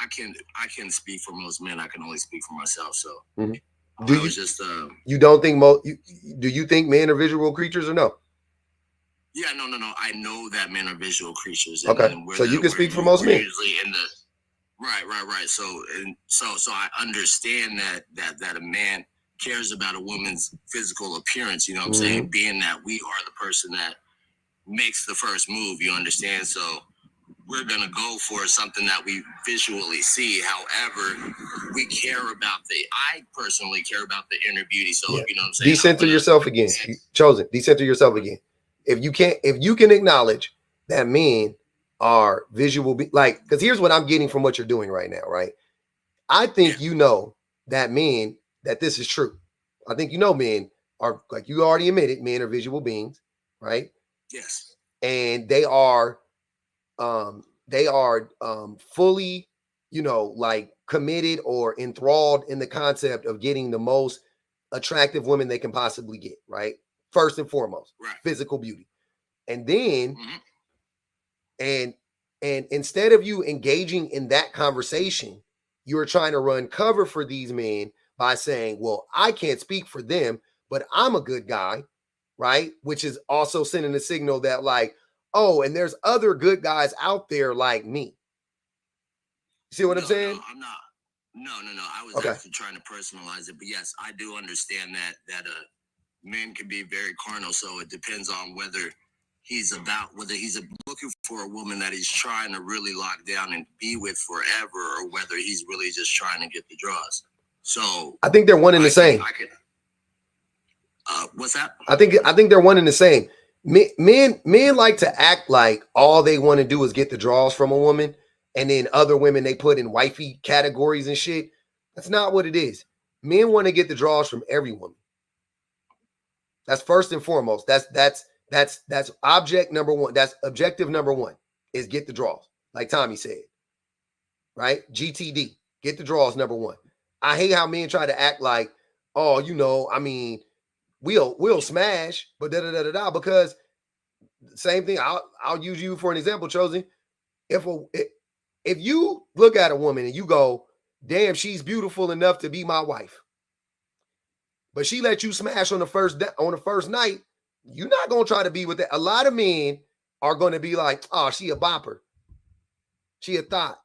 can speak for most men. I can only speak for myself. So you don't think do you think men are visual creatures or no? Yeah, no. I know that men are visual creatures. Okay, so you can speak for most men. Usually in the right. So I understand that a man cares about a woman's physical appearance. You know what I'm saying? Being that we are the person that makes the first move. You understand? So we're gonna go for something that we visually see. However, I personally care about the inner beauty. So you know what I'm saying? Decenter yourself again. Chosen. Decenter yourself again. If you can acknowledge that men are visual, because here's what I'm getting from what you're doing right now, right? I think you know that men, that this is true. I think men are, like you already admitted, men are visual beings, right? Yes. And they are fully, like committed or enthralled in the concept of getting the most attractive women they can possibly get, right? First and foremost, physical beauty. And then, and instead of you engaging in that conversation, you're trying to run cover for these men by saying, well, I can't speak for them, but I'm a good guy, right? Which is also sending a signal that, like, oh, and there's other good guys out there like me. See what I'm saying? No, I'm not. No. I was actually trying to personalize it, but yes, I do understand that men can be very carnal. So it depends on whether he's looking for a woman that he's trying to really lock down and be with forever, or whether he's really just trying to get the draws. So I think they're one and the same. What's that? I think they're one and the same. Men like to act like all they want to do is get the draws from a woman, and then other women they put in wifey categories and shit. That's not what it is. Men want to get the draws from every woman. That's first and foremost. That's object number one. That's objective number one, is get the draws. Like Tommy said, right? GTD, get the draws number one. I hate how men try to act like, oh, I mean, we'll smash, but da because same thing. I'll use you for an example, Chosen. If you look at a woman and you go, damn, she's beautiful enough to be my wife, but she let you smash on the first night, you're not gonna try to be with that. A lot of men are gonna be like, oh, she a bopper, she a thought.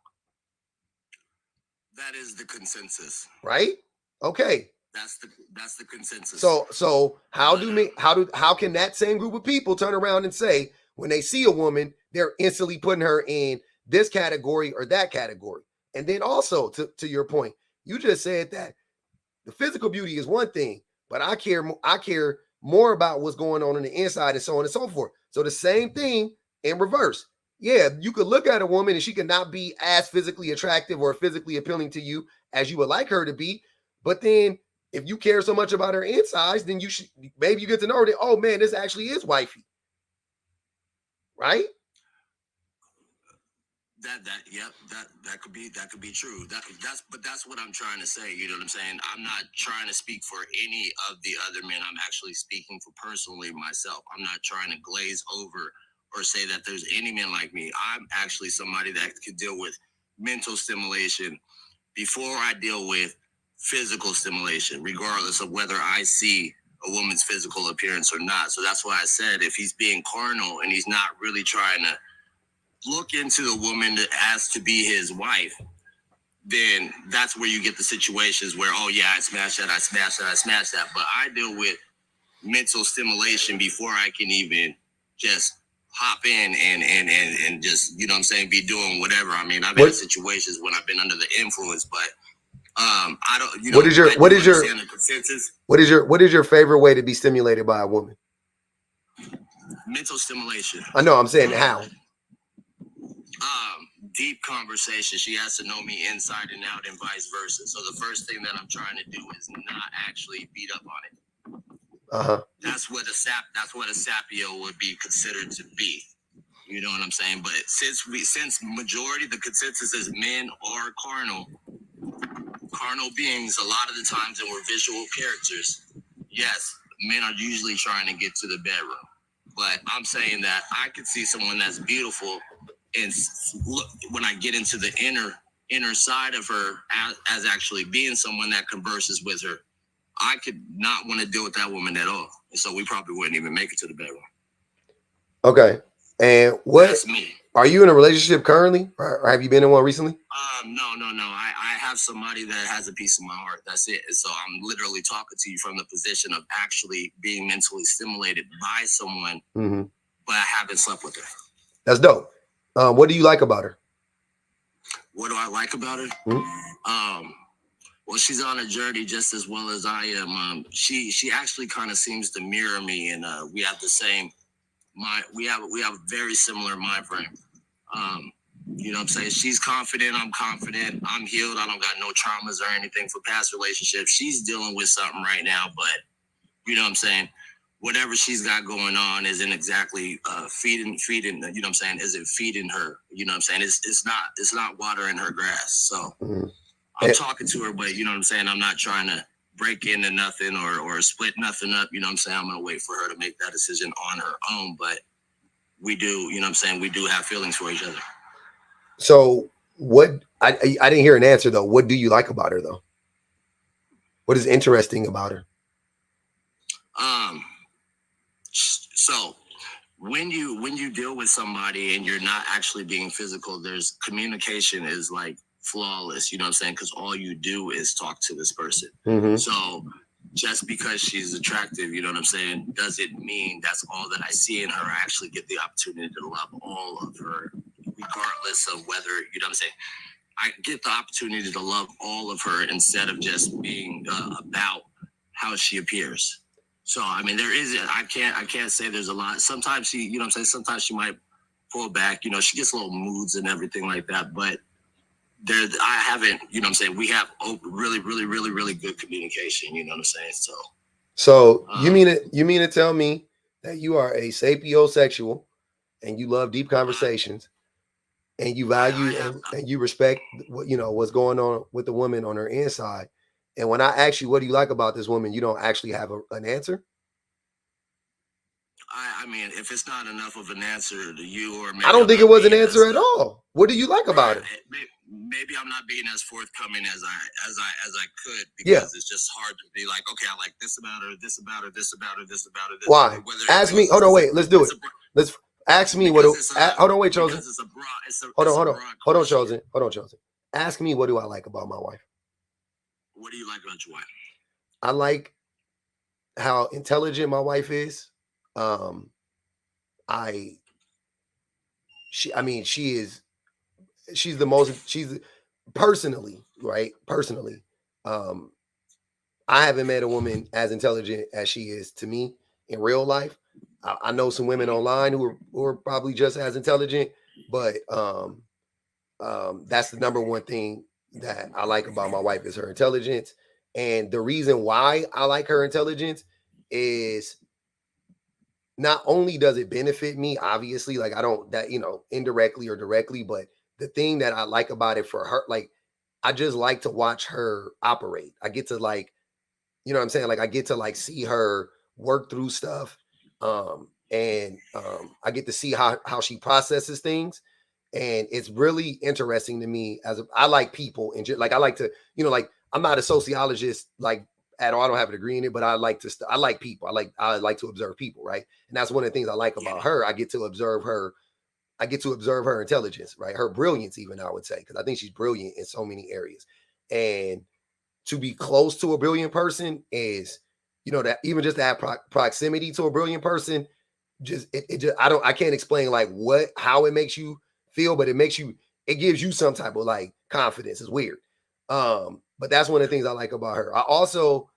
That is the consensus, right? Okay. That's the consensus. So how can that same group of people turn around and say, when they see a woman, they're instantly putting her in this category or that category? And then also to your point, you just said that the physical beauty is one thing, but I care more about what's going on the inside and so on and so forth. So the same thing in reverse. Yeah, you could look at a woman and she could not be as physically attractive or physically appealing to you as you would like her to be. But then if you care so much about her insides, then you should maybe you get to know her that, oh man, this actually is wifey. Right? That could be true. That's what I'm trying to say. You know what I'm saying? I'm not trying to speak for any of the other men. I'm actually speaking for personally myself. I'm not trying to glaze over or say that there's any men like me. I'm actually somebody that could deal with mental stimulation before I deal with physical stimulation, regardless of whether I see a woman's physical appearance or not. So that's why I said if he's being carnal and he's not really trying to look into the woman that has to be his wife, then that's where you get the situations where, oh yeah, I smash that. But I deal with mental stimulation before I can even just hop in and just, you know what I'm saying, be doing whatever. I mean, I've had situations when I've been under the influence, but I don't, you know, what is your favorite way to be stimulated by a woman? Mental stimulation. I know, I'm saying how. Deep conversation. She has to know me inside and out and vice versa. So the first thing that I'm trying to do is not actually beat up on it. Uh-huh. That's what a sapio would be considered to be. You know what I'm saying? But since majority, the consensus is men are carnal beings a lot of the times, and we're visual characters. Yes, men are usually trying to get to the bedroom. But I'm saying that I could see someone that's beautiful, and look, when I get into the inner side of her as actually being someone that converses with her, I could not want to deal with that woman at all. And so we probably wouldn't even make it to the bedroom. Okay. And That's me. Are you in a relationship currently? Or have you been in one recently? No. I have somebody that has a piece of my heart. That's it. And so I'm literally talking to you from the position of actually being mentally stimulated by someone, but I haven't slept with her. That's dope. What do you like about her? What do I like about her? Well, she's on a journey just as well as I am. She actually kind of seems to mirror me, and we have the same mind. We have a very similar mind frame. You know what I'm saying? She's confident. I'm confident. I'm healed. I don't got no traumas or anything for past relationships. She's dealing with something right now, but you know what I'm saying? Whatever she's got going on isn't exactly feeding, you know what I'm saying? Isn't feeding her. You know what I'm saying? It's not watering her grass. So I'm talking to her, but you know what I'm saying? I'm not trying to break into nothing or split nothing up. You know what I'm saying? I'm going to wait for her to make that decision on her own, but we do, you know what I'm saying? We do have feelings for each other. So what, I didn't hear an answer though. What do you like about her though? What is interesting about her? So when you deal with somebody and you're not actually being physical, there's communication is like flawless, you know what I'm saying? Because all you do is talk to this person. So just because she's attractive, you know what I'm saying, doesn't mean that's all that I see in her. I actually get the opportunity to love all of her, regardless of whether, you know what I'm saying, I get the opportunity to love all of her instead of just being about how she appears. So, I mean, I can't say there's a lot. Sometimes she, you know what I'm saying, sometimes she might pull back, you know, she gets little moods and everything like that, but I haven't, you know what I'm saying, we have really, really, really, really good communication, you know what I'm saying? So you mean to tell me that you are a sapiosexual and you love deep conversations and you value and you respect what, you know, what's going on with the woman on her inside. And when I ask you, what do you like about this woman? You don't actually have an answer. I mean, if it's not enough of an answer to you, or maybe I don't think it was an answer at all. What do you like about her? Maybe I'm not being as forthcoming as I could, because it's just hard to be like, okay, I like this about her, this about her, this about her, this about her. This Why? Ask me. Hold on, wait. Let's do it. Let's ask me what. Hold on, wait, Chosen. Hold on, Chosen. Ask me, what do I like about my wife? What do you like about your wife? I like how intelligent my wife is. She's the most, personally, right? Personally, I haven't met a woman as intelligent as she is to me in real life. I know some women online who are probably just as intelligent, but that's the number one thing that I like about my wife is her intelligence. And the reason why I like her intelligence is not only does it benefit me, obviously, like I don't that, indirectly or directly, but the thing that I like about it for her, like I just like to watch her operate. I get to like, what I'm saying? Like I get to like see her work through stuff. And I get to see how she processes things. And it's really interesting to me I like people and like I like to, like I'm not a sociologist like at all. I don't have a degree in it, but I like to I like people. I like to observe people, right? And that's one of the things I like about her. I get to observe her intelligence, right? Her brilliance, even I would say, because I think she's brilliant in so many areas. And to be close to a brilliant person is, that even just to have proximity to a brilliant person, I can't explain like how it makes you feel, but it gives you some type of like confidence. It's weird. But that's one of the things I like about her. I also,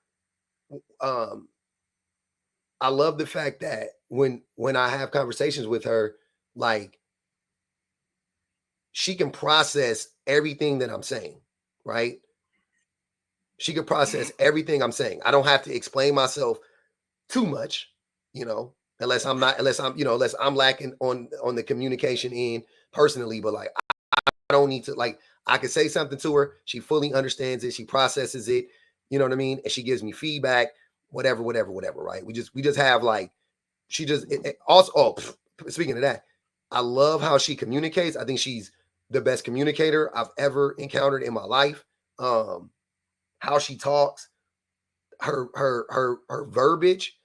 I love the fact that when I have conversations with her, like she can process everything that I'm saying, right? She can process everything I'm saying. I don't have to explain myself too much, unless I'm lacking on the communication end personally. But like I don't need to, like I could say something to her, she fully understands it, she processes it, you know what I mean, and she gives me feedback, whatever, right? We just have like she just also speaking of that, I love how she communicates. I think she's the best communicator I've ever encountered in my life. How she talks, her verbiage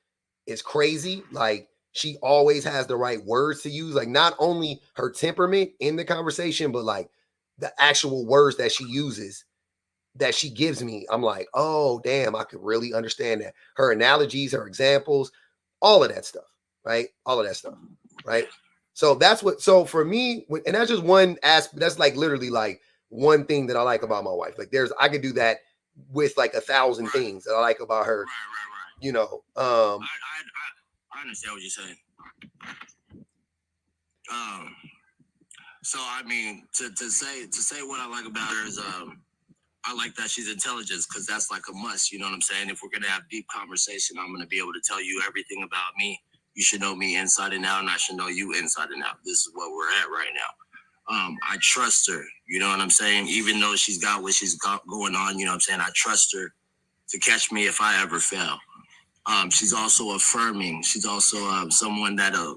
is crazy. Like she always has the right words to use. Like not only her temperament in the conversation, but like the actual words that she uses, that she gives me. I'm like, oh damn, I could really understand that. Her analogies, her examples, all of that stuff, right? All of that stuff, right? So so for me, and that's just one aspect. That's like literally like one thing that I like about my wife. Like I could do that with like 1,000 things that I like about her. I understand what you're saying. So I mean, to say what I like about her is I like that she's intelligent, because that's like a must. You know what I'm saying? If we're gonna have deep conversation, I'm gonna be able to tell you everything about me. You should know me inside and out, and I should know you inside and out. This is what we're at right now. I trust her. You know what I'm saying? Even though she's got what she's got going on, you know what I'm saying? I trust her to catch me if I ever fail. She's also affirming. She's also someone that'll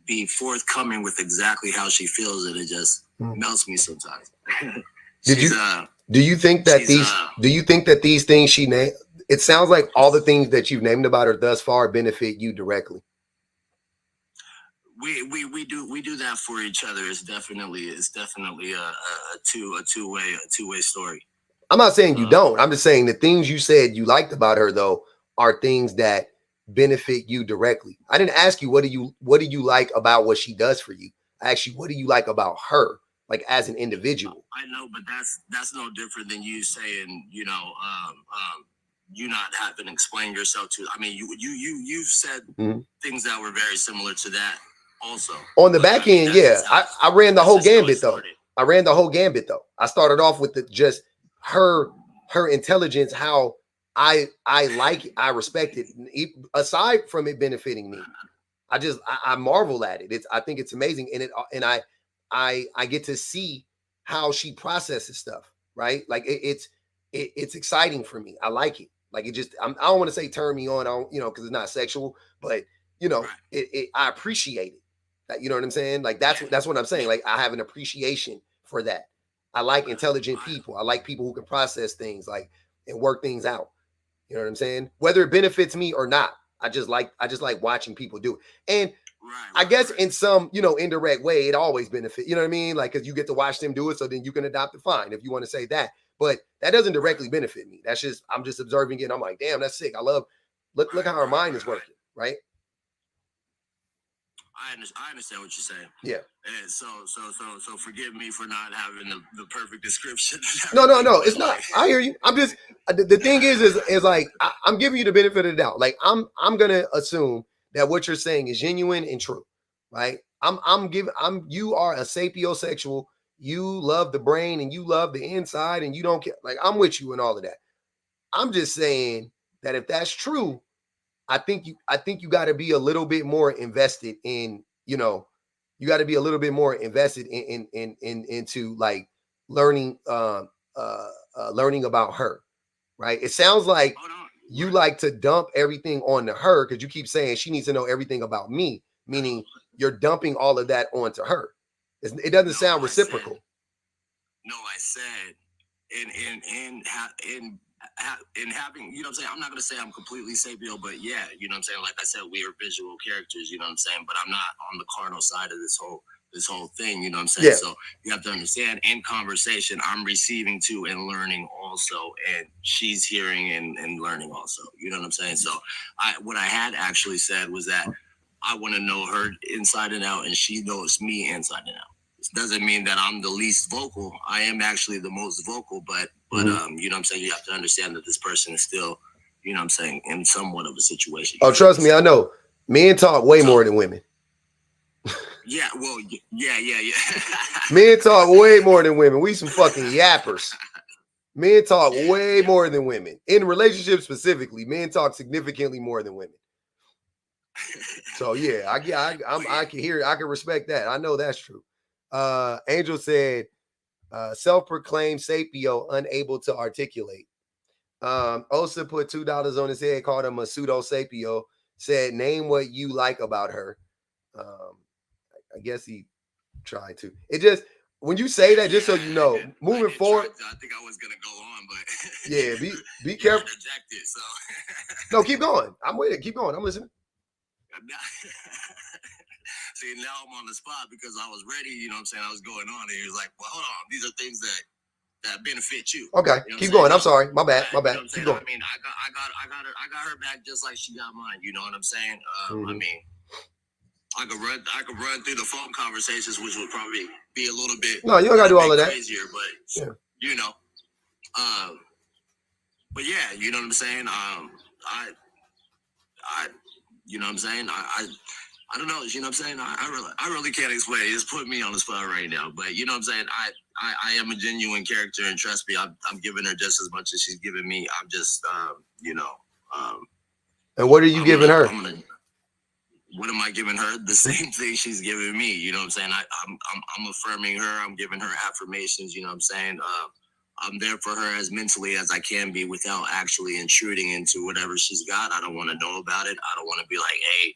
be forthcoming with exactly how she feels, and it just melts me sometimes. Do you think that these things she named, it sounds like all the things that you've named about her thus far benefit you directly? We do that for each other. It's definitely a two-way story. I'm not saying you don't. I'm just saying the things you said you liked about her though are things that benefit you directly. I didn't ask you what do you like about what she does for you. I asked you what do you like about her, like as an individual. I know, but that's no different than you saying, you not having explained yourself to. I mean, you've said things that were very similar to that also. On the back end, yeah. I ran the whole gambit though. I started off with just her intelligence, how I respect it. Aside from it benefiting me, I marvel at it. I think it's amazing, and I get to see how she processes stuff, right? Like it's exciting for me. I like it. Like it just I don't want to say turn me on, because it's not sexual, but I appreciate it. You know what I'm saying? Like that's what I'm saying. Like I have an appreciation for that. I like intelligent people. I like people who can process things like and work things out. You know what I'm saying? Whether it benefits me or not, I just like watching people do it. And I guess in some, indirect way, it always benefits. You know what I mean? Like, because you get to watch them do it, so then you can adopt it. Fine, if you want to say that. But that doesn't directly benefit me. That's just I'm just observing it. And I'm like, damn, that's sick. I love look how her mind is working, right? I understand what you're saying. Yeah. And so forgive me for not having the perfect description. No, it's not. I hear you. I'm just the thing is like I'm giving you the benefit of the doubt. Like I'm gonna assume that what you're saying is genuine and true, right? You are a sapiosexual. You love the brain and you love the inside and you don't care. Like I'm with you and all of that. I'm just saying that if that's true, I think you got to be a little bit more invested in, you got to be a little bit more invested into like learning learning about her, right? It sounds like you like to dump everything onto her because you keep saying she needs to know everything about me, meaning you're dumping all of that onto her. It doesn't sound reciprocal. I said in having, you know what I'm saying? I'm not going to say I'm completely sapio, but yeah, you know what I'm saying? Like I said, we are visual characters, you know what I'm saying? But I'm not on the carnal side of this whole thing, you know what I'm saying? Yeah. So you have to understand, in conversation, I'm receiving too and learning also, and she's hearing and learning also, you know what I'm saying? So what I had actually said was that I want to know her inside and out, and she knows me inside and out. Doesn't mean that I'm the least vocal. I am actually the most vocal, but you know what I'm saying? You have to understand that this person is still, you know what I'm saying, in somewhat of a situation. Oh, trust me, I know. Men talk way more than women. Yeah, well, yeah. Men talk way more than women. We some fucking yappers. Men talk way more than women. In relationships specifically, men talk significantly more than women. So yeah, I can hear it. I can respect that. I know that's true. Angel said, self-proclaimed sapio, unable to articulate. Osa put $2 on his head, called him a pseudo sapio, said, name what you like about her. I guess he tried to. It just, when you say that, just so you know, moving forward. I think I was gonna go on, but yeah, be careful. Rejected, so. No, keep going. I'm with it. Keep going. I'm listening. See, now I'm on the spot because I was ready, you know what I'm saying? I was going on, and he was like, well, hold on, these are things that benefit you. Okay, you know keep going. I'm sorry. My bad. You know keep going. I mean, I got her back just like she got mine, you know what I'm saying? I mean, I could run through the phone conversations, which would probably be a little bit you don't gotta do all of that. Crazier, but you know. But yeah, you know what I'm saying? You know what I'm saying? I don't know, you know what I'm saying? I really can't explain it. It's put me on the spot right now. But you know what I'm saying? I am a genuine character, and trust me, I'm giving her just as much as she's giving me. I'm just you know. And what are you giving her? What am I giving her? The same thing she's giving me. You know what I'm saying? I'm affirming her. I'm giving her affirmations. You know what I'm saying? I'm there for her as mentally as I can be without actually intruding into whatever she's got. I don't want to know about it. I don't want to be like, hey,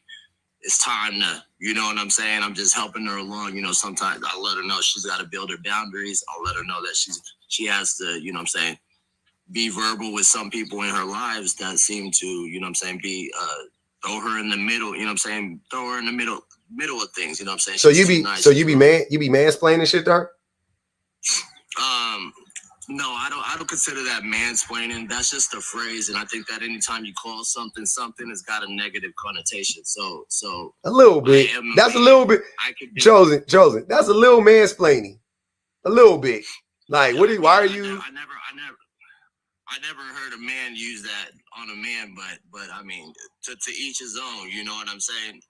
it's time to, you know what I'm saying? I'm just helping her along. You know, sometimes I'll let her know she's got to build her boundaries. I'll let her know that she has to, you know what I'm saying, be verbal with some people in her lives that seem to, you know what I'm saying, be throw her in the middle, you know what I'm saying? Throw her in the middle of things, you know what I'm saying? So you be mansplaining shit to her? No, I don't consider that mansplaining. That's just a phrase, and I think that anytime you call something, it's got a negative connotation. So a little bit. That's a little bit. Chosen. That's a little mansplaining. A little bit. Like, why are you? I never heard a man use that on a man, but I mean, to each his own. You know what I'm saying?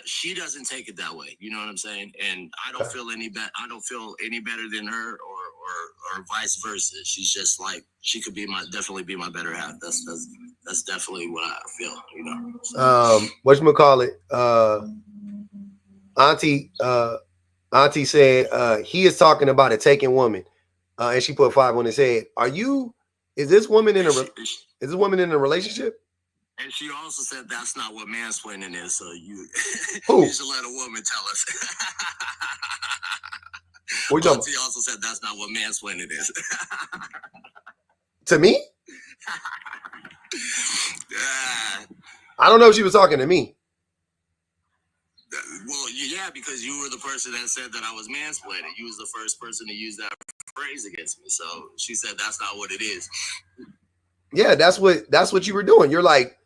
She doesn't take it that way. You know what I'm saying? And I don't feel any better. I don't feel any better than her, or vice versa. She's just like, she could definitely be my better half. That's definitely what I feel. You know. So. Whatchamacallit? Auntie said he is talking about a taken woman, and she put 5 on his head. Is this woman in a relationship? And she also said that's not what mansplaining is. So you should let a woman tell us. Auntie also said that's not what mansplaining is. To me? I don't know if she was talking to me. Well, yeah, because you were the person that said that I was mansplaining. You was the first person to use that phrase against me. So she said that's not what it is. Yeah, that's what you were doing. You're like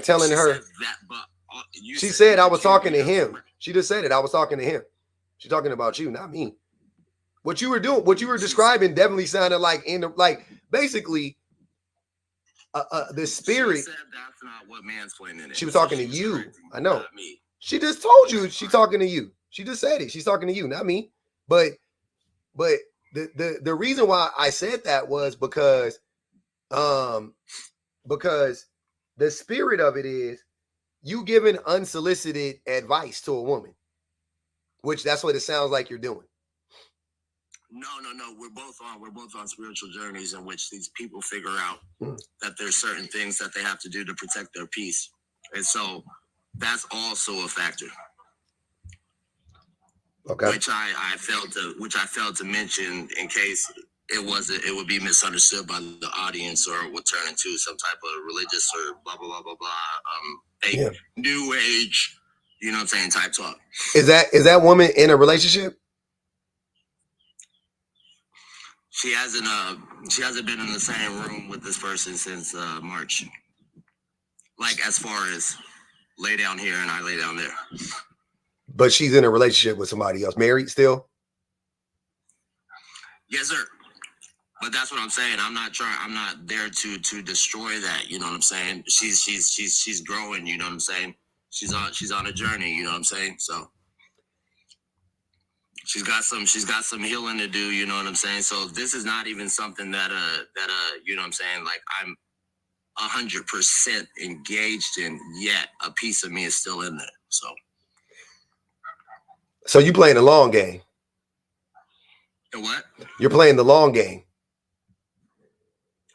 telling her that, but She said I was talking to him. She just said it. I was talking to him. She's talking about you, not me. What you were doing, what you were describing, definitely sounded like basically the spirit. She said that's not what mansplaining is. She was talking to you. I know. Not me. She just told you she's talking to you. She just said it. She's talking to you, not me. But the reason why I said that was because the spirit of it is you giving unsolicited advice to a woman, which that's what it sounds like you're doing. No. We're both on spiritual journeys in which these people figure out that there's certain things that they have to do to protect their peace. And so that's also a factor. Okay. Which I failed to mention in case it would be misunderstood by the audience or would turn into some type of religious or blah blah blah blah blah new age, you know what I'm saying, type talk. Is that woman in a relationship? She hasn't been in the same room with this person since March. Like as far as lay down here and I lay down there. But she's in a relationship with somebody else. Married still? Yes, sir. But that's what I'm saying. I'm not there to destroy that. You know what I'm saying? She's growing. You know what I'm saying? She's on a journey. You know what I'm saying? So she's got some healing to do. You know what I'm saying? So this is not even something that you know what I'm saying? Like I'm 100% engaged in. Yet a piece of me is still in there. So you playing the long game? And what? You're playing the long game.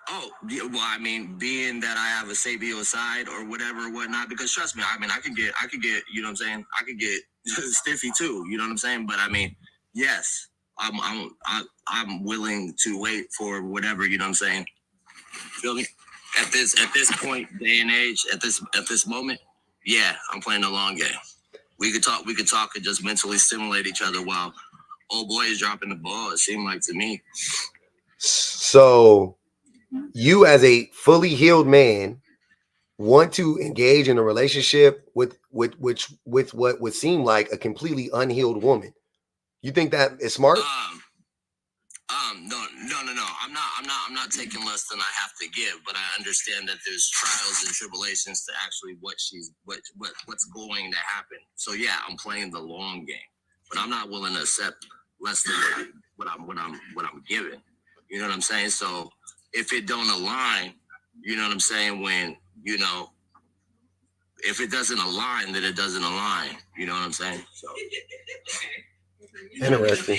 Oh, yeah, well, I mean, being that I have a Sabio side or whatever, whatnot, because trust me, I mean, I could get, you know what I'm saying? I could get stiffy too, you know what I'm saying? But I mean, yes, I'm willing to wait for whatever, you know what I'm saying? Feel me? At this point, day and age, at this moment, yeah, I'm playing the long game. We could talk and just mentally stimulate each other while old boy is dropping the ball, it seemed like to me. So you as a fully healed man want to engage in a relationship with what would seem like a completely unhealed woman. You think that is smart? No. I'm not taking less than I have to give, but I understand that there's trials and tribulations to actually what's going to happen. So yeah, I'm playing the long game, but I'm not willing to accept less than what I'm given. You know what I'm saying? So if it don't align, you know what I'm saying? When, you know, if it doesn't align, then it doesn't align. You know what I'm saying? So interesting.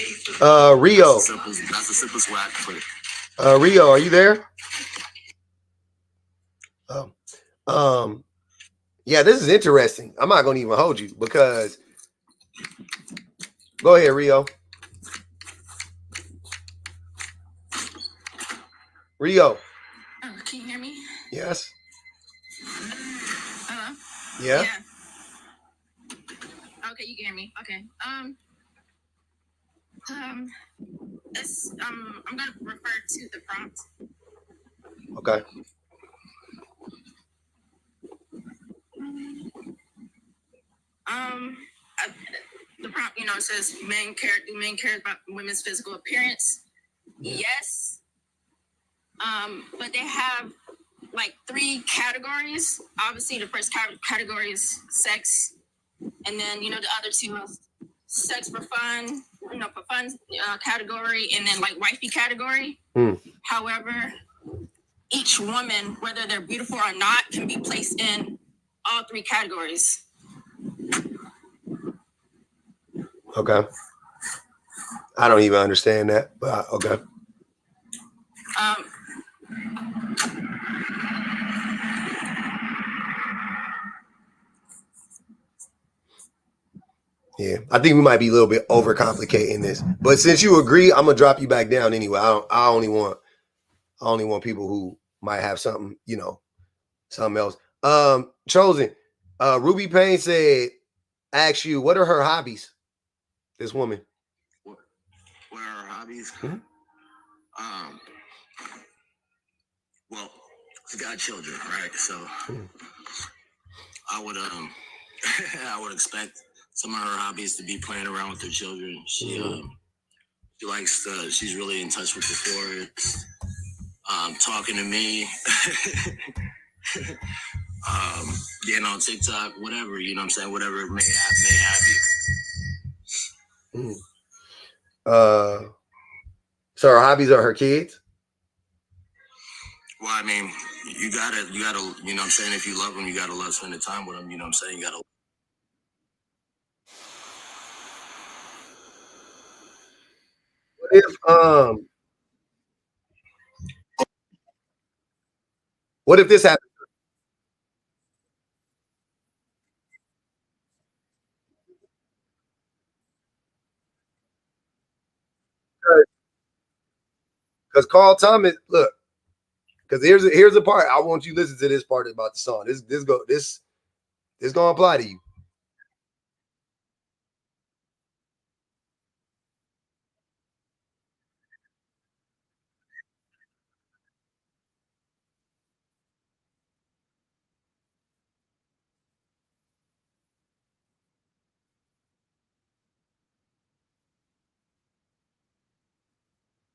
Rio. That's the simplest way I can put it. Rio, are you there? Yeah, this is interesting. I'm not gonna even hold you because go ahead, Rio. Rio. Oh, can you hear me? Yes. Hello? Yeah. Okay, you can hear me. Okay. I'm gonna refer to the prompt. Okay. The prompt, you know, it says do men care about women's physical appearance? Yes. But they have like 3 categories. Obviously, the first category is sex, and then you know the other 2 are sex for fun, category, and then like wifey category. However, each woman, whether they're beautiful or not, can be placed in all 3 categories. Okay. I don't even understand that, but okay. Yeah, I think we might be a little bit overcomplicating this, but since you agree, I'm gonna drop you back down anyway. I only want people who might have something, you know, something else. Chosen. Ruby Payne said, "Ask you, what are her hobbies?" This woman. What are her hobbies? Mm-hmm. Well, she's got children, right? So I would I would expect some of her hobbies to be playing around with her children. She likes to, she's really in touch with the forest, talking to me, getting on TikTok, whatever, you know what I'm saying? Whatever it may have you. So her hobbies are her kids? Well, I mean, you gotta, you know what I'm saying? If you love them, you gotta love spending time with them, you know what I'm saying? You gotta. What if this happens? Because Carl Thomas, look, because here's the part. I want you to listen to this part about the song. This gonna apply to you.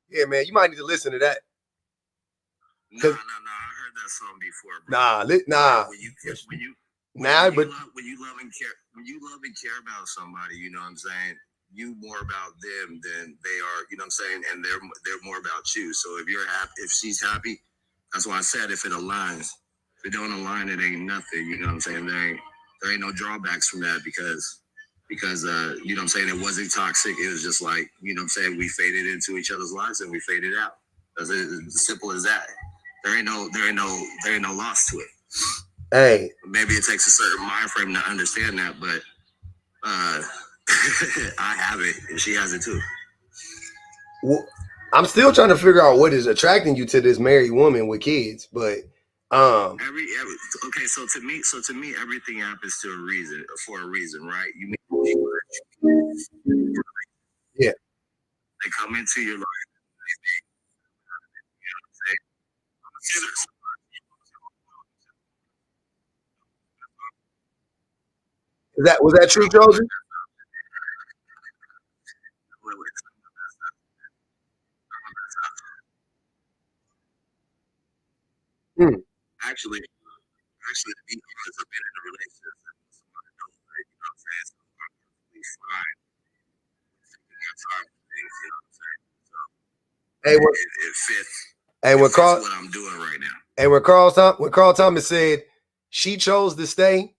Yeah, man, you might need to listen to that. No, I heard that song before, bro. Nah. When you love and care about somebody, you know what I'm saying? You more about them than they are, you know what I'm saying? And they're more about you. So if you're happy, if she's happy, that's why I said if it aligns. If it don't align, it ain't nothing. You know what I'm saying? There ain't no drawbacks from that because you know what I'm saying, it wasn't toxic. It was just like, you know what I'm saying, we faded into each other's lives and we faded out. That's as simple as that. There ain't no loss to it. Hey, maybe it takes a certain mind frame to understand that, but I have it and she has it too. Well, I'm still trying to figure out what is attracting you to this married woman with kids, but okay, so to me everything happens for a reason, right? You meet yeah, they come into your life. was that true, Trojan? Actually, to be honest, I've been in a relationship with somebody who knows that, you know what I'm saying? So I'm perfectly fine taking my time with things, you know what I'm saying? So it fits. Hey, it fits what I'm doing right now. And when Carl Thomas said she chose to stay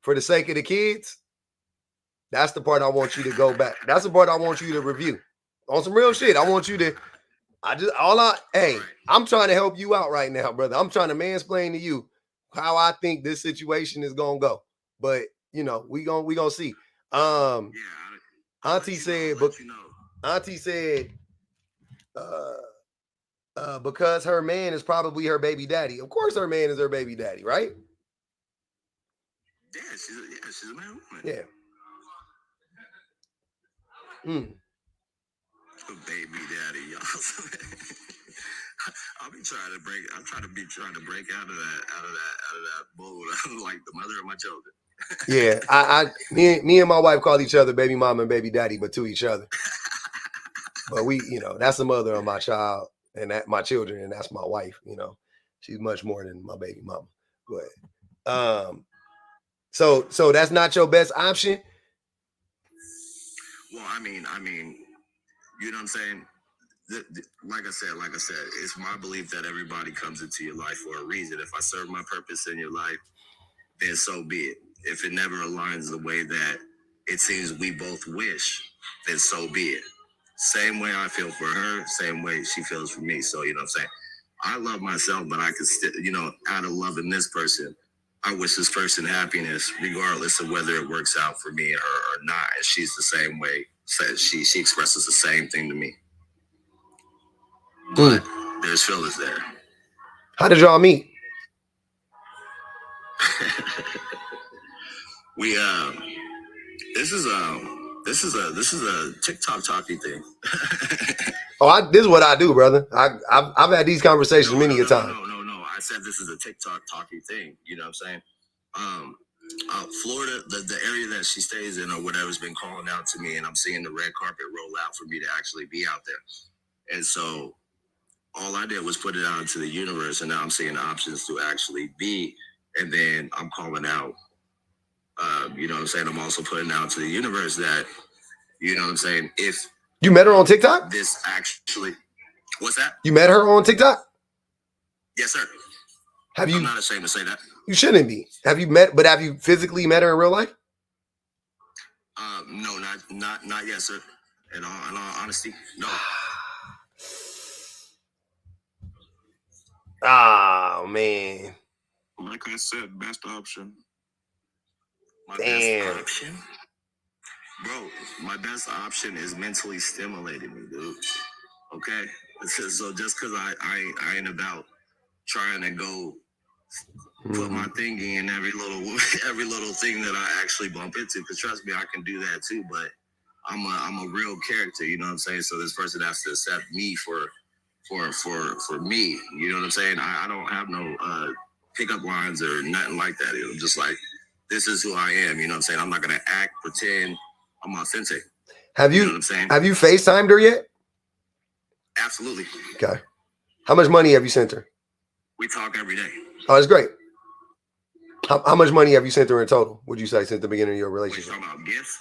for the sake of the kids, that's the part I want you to go back. That's the part I want you to review. On some real shit. I want you to, I'm trying to help you out right now, brother. I'm trying to mansplain to you how I think this situation is gonna go. But you know, we gonna see. Auntie said, because her man is probably her baby daddy. Of course, her man is her baby daddy, right? Yeah, she's a married woman. Yeah. Baby daddy, y'all. I'm trying to break out of that mold. Like the mother of my children. Yeah, me and my wife call each other baby mama and baby daddy, but to each other. But we, you know, that's the mother of my child and that my children, and that's my wife. You know, she's much more than my baby mama. But so that's not your best option. Well, I mean, you know what I'm saying? Like I said, it's my belief that everybody comes into your life for a reason. If I serve my purpose in your life, then so be it. If it never aligns the way that it seems we both wish, then so be it. Same way I feel for her, same way she feels for me. So, you know what I'm saying? I love myself, but I can still, you know, out of loving this person, I wish this person happiness, regardless of whether it works out for me or her or not. And she's the same way. She expresses the same thing to me. But there's feelings there. How did y'all meet? We this is a TikTok talking thing. This is what I do, brother. I've had these conversations many a time. No. I said this is a TikTok talking thing. You know what I'm saying? Florida, the area that she stays in or whatever's been calling out to me, and I'm seeing the red carpet roll out for me to actually be out there. And so all I did was put it out into the universe, and now I'm seeing the options to actually be. And then I'm calling out, you know what I'm saying? I'm also putting out to the universe that, you know what I'm saying? If you met her on TikTok? This actually, what's that? You met her on TikTok? Yes, sir. Have you? I'm not ashamed to say that. You shouldn't be. Have you physically met her in real life? No, not yet, sir. In all honesty, no. Oh man. Like I said, best option. My best option? Bro, my best option is mentally stimulating me, dude. Okay? So just because I ain't about trying to go put my thing in every little thing that I actually bump into, because trust me, I can do that too, but I'm a real character, you know what I'm saying? So this person has to accept me for me, you know what I'm saying? I don't have no pickup lines or nothing like that. It was just like, this is who I am, you know what I'm saying? I'm not gonna act, pretend. I'm authentic. Have you know what I'm saying? Have you FaceTimed her yet? Absolutely. Okay. How much money have you sent her? We talk every day. Oh, that's great. How much money have you sent her in total, would you say, since the beginning of your relationship? What, you talking about gifts?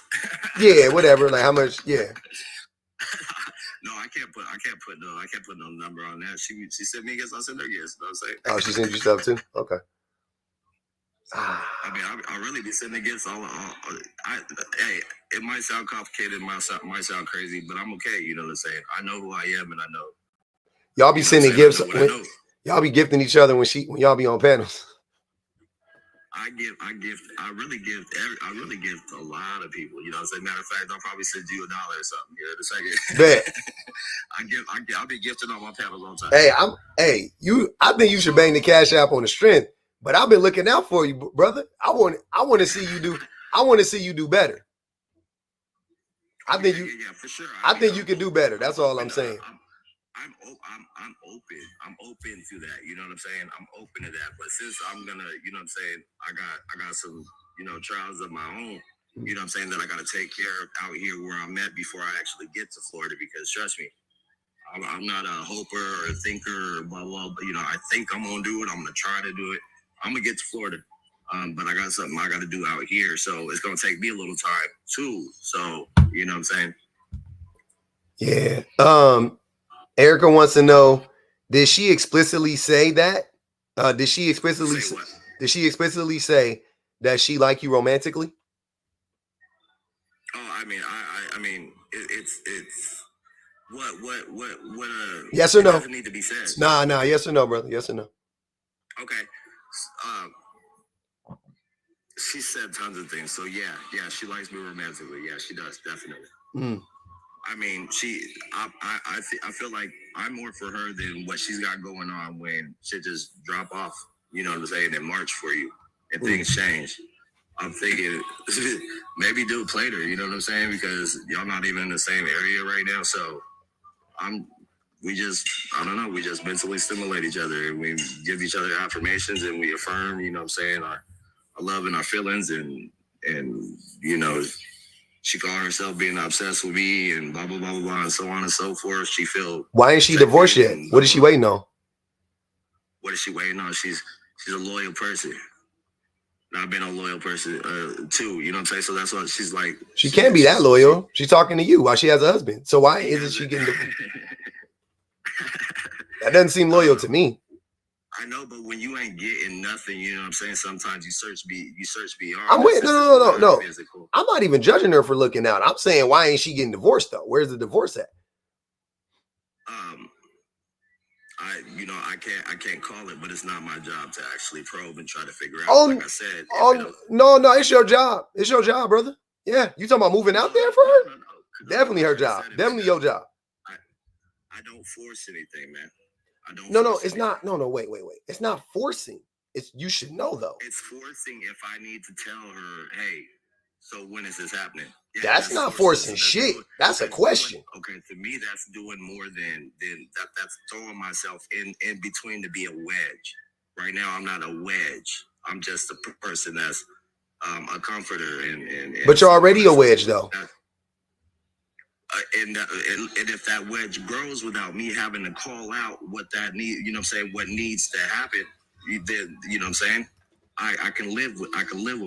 Yeah, whatever. Like how much, yeah. No, I can't put no number on that. She sent me gifts, I sent her gifts. You know what I'm saying? Oh, she sent you stuff too? Okay. I mean, I really be sending gifts hey, it might sound complicated, might sound crazy, but I'm okay, you know what I'm saying? I know who I am, and I know. Y'all be sending gifts. Y'all be gifting each other when y'all be on panels. I really gift a lot of people. You know what I'm saying? Matter of fact, I'll probably send you $1 or something here in a second. Bet. I'll be gifting on my panels all the time. I think you should bang the Cash App on the strength, but I've been looking out for you, brother. I want to see you do better. I think for sure. I think you can do better. That's all I'm saying. I'm open. I'm open to that. You know what I'm saying? I'm open to that. But since I'm gonna, you know what I'm saying, I got some, you know, trials of my own, you know what I'm saying, that I gotta take care of out here where I'm at before I actually get to Florida, because trust me, I'm not a hoper or a thinker or blah blah, but you know, I think I'm gonna do it, I'm gonna try to do it. I'm gonna get to Florida. But I got something I gotta do out here. So it's gonna take me a little time too. So, you know what I'm saying? Yeah. Erica wants to know, did she explicitly say that? Did she explicitly say that she liked you romantically? Oh, I mean, it's what yes or no? Doesn't need to be said. Nah, yes or no, brother? Yes or no? Okay. She said tons of things. So yeah, she likes me romantically. Yeah, she does, definitely. I mean, I feel like I'm more for her than what she's got going on when shit just drop off, you know what I'm saying, in March for you and things change. I'm thinking maybe do it later, you know what I'm saying? Because y'all not even in the same area right now. So we just mentally stimulate each other, and we give each other affirmations, and we affirm, you know what I'm saying, our love and our feelings, and you know, she called herself being obsessed with me and blah, blah, blah, blah, blah, and so on and so forth. She feel. Why ain't she divorced yet? What is she waiting on? What is she waiting on? She's a loyal person. And I've been a loyal person too, you know what I'm saying? So that's what she's like. She can't be that loyal. She's talking to you while she has a husband. So why isn't she getting divorced? That doesn't seem loyal to me. I know, but when you ain't getting nothing, you know what I'm saying? Sometimes you search beyond. I'm waiting. No. I'm not even judging her for looking out. I'm saying, why ain't she getting divorced though? Where's the divorce at? I can't call it, but it's not my job to actually probe and try to figure out. Like I said. No, it's your job. It's your job, brother. Yeah, you talking about moving out there for her? Definitely her job. Definitely your job. I don't force anything, man. No, it's not. No, wait. It's not forcing. It's, you should know though. It's forcing if I need to tell her, hey, so when is this happening? Yeah, that's not forcing shit. That's a question. Okay, to me, that's doing more than that. That's throwing myself in between to be a wedge. Right now, I'm not a wedge. I'm just a person that's a comforter, and but you're already a wedge though. And if that wedge grows without me having to call out what that need, you know what I'm saying, what needs to happen, then, you know what I'm saying, I can live with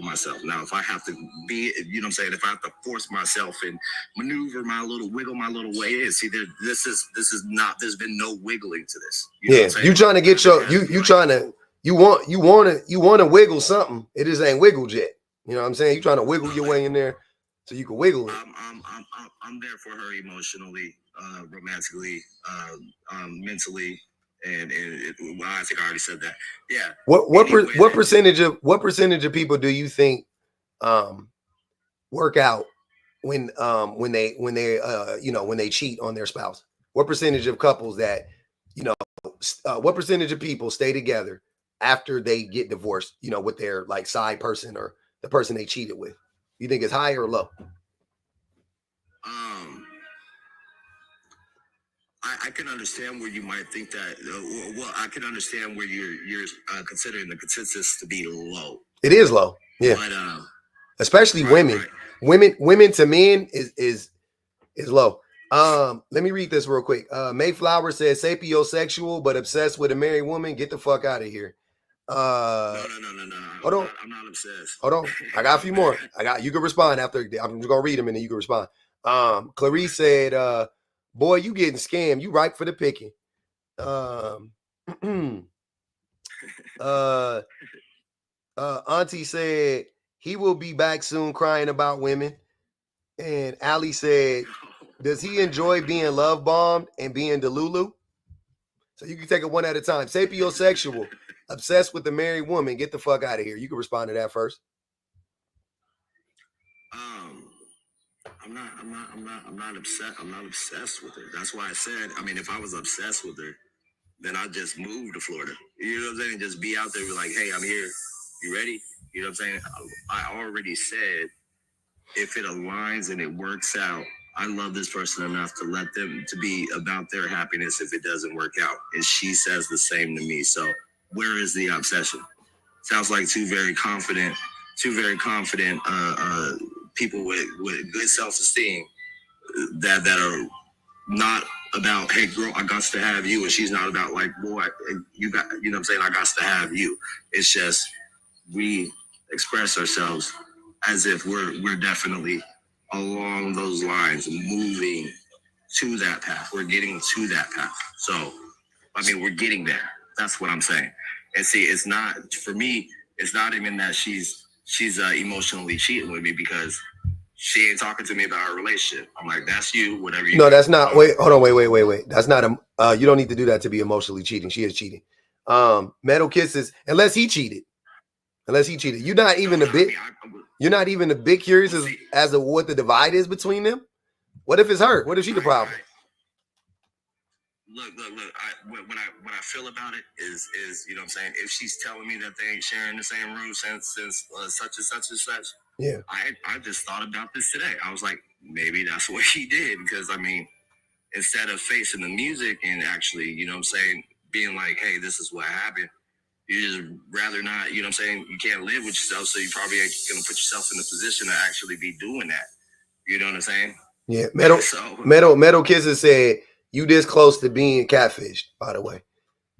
myself. Now, if I have to be, you know what I'm saying, if I have to force myself and maneuver wiggle my little way in, see, this is not, there's been no wiggling to this. You know what I'm saying? You trying to get you want to wiggle something. It just ain't wiggled yet. You know what I'm saying? You trying to wiggle your way in there so you can wiggle it. I'm there for her emotionally, romantically, mentally, and well, I think I already said that. Yeah. What percentage of people do you think work out when they cheat on their spouse? What percentage of couples that what percentage of people stay together after they get divorced, with their like side person or the person they cheated with? You think it's high or low? I can understand where you might think that. Well, I can understand where you're considering the consensus to be low. It is low, yeah. But, especially women. Right. Women to men is low. Let me read this real quick. Mayflower says sapiosexual but obsessed with a married woman. Get the fuck out of here. No. Hold on. I'm not obsessed. Hold on. I got a few more. You can respond after. I'm just gonna read them and then you can respond. Clarice said, boy, you getting scammed. You ripe for the picking. Auntie said he will be back soon crying about women. And Ali said, does he enjoy being love bombed and being Delulu? So you can take it one at a time. Sapiosexual, obsessed with the married woman. Get the fuck out of here. You can respond to that first. I'm not upset. I'm not obsessed with her. That's why I said, I mean, if I was obsessed with her, then I'd just move to Florida. You know what I'm saying? Just be out there like, hey, I'm here. You ready? You know what I'm saying? I already said, if it aligns and it works out, I love this person enough to let them to be about their happiness if it doesn't work out. And she says the same to me. So where is the obsession? Sounds like two very confident people with good self-esteem that are not about, hey girl, I got to have you, and she's not about like, boy, you got, you know what I'm saying, I got to have you. It's just we express ourselves as if we're definitely along those lines, moving to that path. We're getting to that path. So, I mean, we're getting there. That's what I'm saying. And see, it's not, for me, it's not even that she's emotionally cheating with me, because she ain't talking to me about her relationship. I'm like, that's you, whatever you. No, that's not. Wait, hold on. Wait. That's not you don't need to do that to be emotionally cheating. She is cheating. Metal kisses, unless he cheated. You're not even a bit curious as to what the divide is between them. What if it's her? What if she the problem? Look. What I feel about it is, you know what I'm saying, if she's telling me that they ain't sharing the same room since such and such. Yeah. I just thought about this today. I was like, maybe that's what he did, because I mean, instead of facing the music and actually, you know what I'm saying, being like, hey, this is what happened, you just rather not, you know what I'm saying, you can't live with yourself, so you probably ain't gonna put yourself in a position to actually be doing that. You know what I'm saying? Yeah. Metal Kisses said, you this close to being catfished, by the way.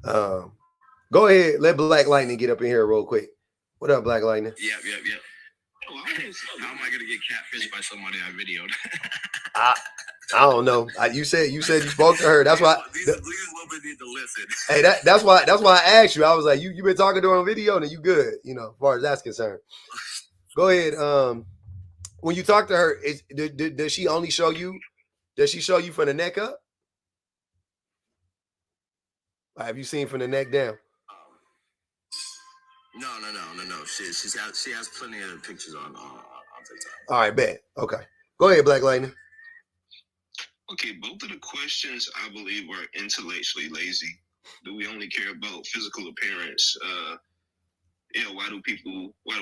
Go ahead, let Black Lightning get up in here real quick. What up, Black Lightning? Yep. How am I gonna get catfished by somebody I videoed? I don't know. You said you spoke to her. That's why. These women need to listen. Hey, that's why I asked you. I was like, you been talking to her on video, and you good, as far as that's concerned. Go ahead. When you talk to her, does she only show you? Does she show you from the neck up? Have you seen from the neck down? No. She has plenty of pictures on TikTok. All right, bet. Okay. Go ahead, Black Lightning. Okay, both of the questions I believe are intellectually lazy. Do we only care about physical appearance? Why do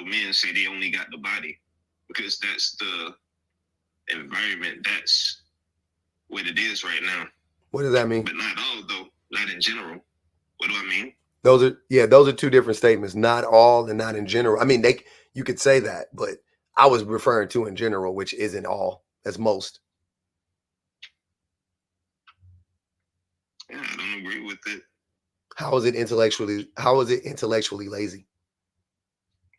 men say they only got the body? Because that's the environment, that's what it is right now. What does that mean? But not all, though. Not in general. What do I mean? Those are two different statements. Not all and not in general. I mean, You could say that, but I was referring to in general, which isn't all. That's most. Yeah, I don't agree with it. How is it intellectually lazy?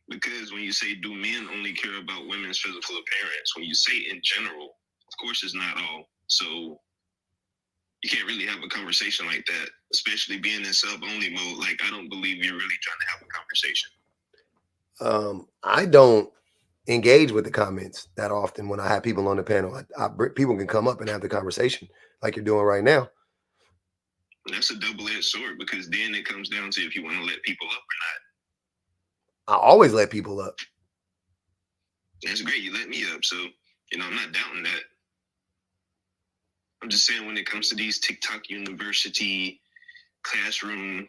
Because when you say, do men only care about women's physical appearance? When you say in general, of course it's not all. So you can't really have a conversation like that, especially being in sub-only mode. Like, I don't believe you're really trying to have a conversation. I don't engage with the comments that often when I have people on the panel. People can come up and have the conversation like you're doing right now. And that's a double-edged sword, because then it comes down to if you want to let people up or not. I always let people up. That's great. You let me up. So, I'm not doubting that. I'm just saying, when it comes to these TikTok university classroom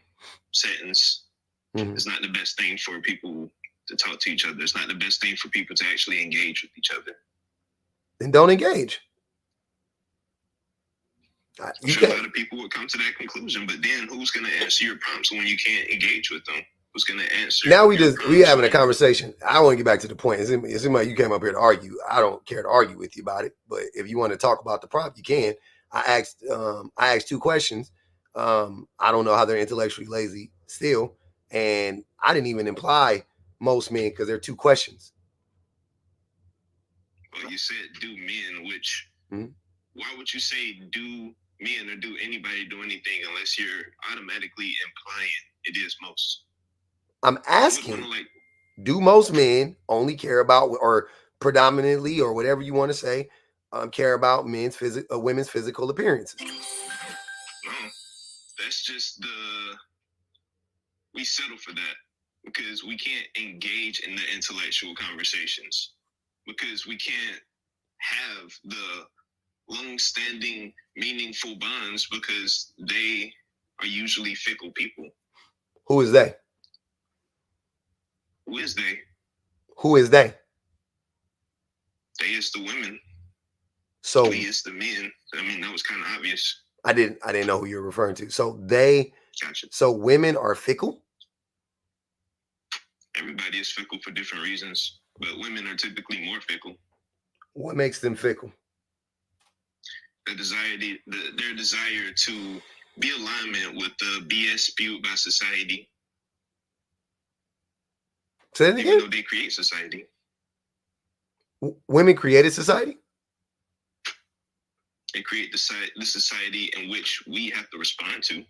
settings, it's not the best thing for people to talk to each other. It's not the best thing for people to actually engage with each other. Then don't engage. I'm sure a lot of people would come to that conclusion, but then who's going to answer your prompts when you can't engage with them? Who's going to answer? Now we having a conversation. I want to get back to the point. It seems like you came up here to argue. I don't care to argue with you about it, but if you want to talk about the prompt, you can. I asked 2 questions. I don't know how they're intellectually lazy still, and I didn't even imply most men because they're 2 questions. Well, you said do men, which why would you say do men or do anybody do anything unless you're automatically implying it is most? I'm asking, do most men only care about, or predominantly, or whatever you want to say, care about women's physical appearances? No, that's just we settle for that because we can't engage in the intellectual conversations, because we can't have the long-standing, meaningful bonds, because they are usually fickle people. Who is they? Who is they? Who is they? They is the women. So we is the men. I mean, that was kind of obvious. I didn't know who you're referring to. So they. Gotcha. So women are fickle? Everybody is fickle for different reasons, but women are typically more fickle. What makes them fickle? Their desire to be alignment with the BS spewed by society. Say that again? Even though they create society. Women created society? They create the society in which we have to respond to.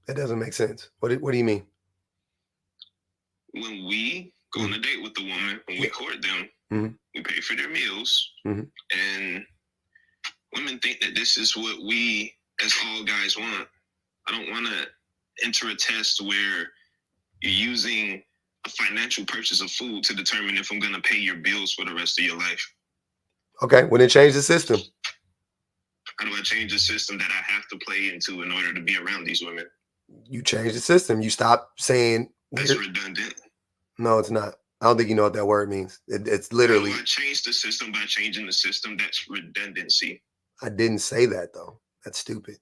That doesn't make sense. What do you mean? When we go on a date with the woman, when we court them, we pay for their meals, and women think that this is what we as all guys want. I don't want to enter a test where you're using a financial purchase of food to determine if I'm going to pay your bills for the rest of your life. Okay, well then change the system. How do I change the system that I have to play into in order to be around these women? You change the system. You stop saying... That's redundant. No, it's not. I don't think you know what that word means. It's literally... How do I change the system by changing the system? That's redundancy. I didn't say that, though. That's stupid.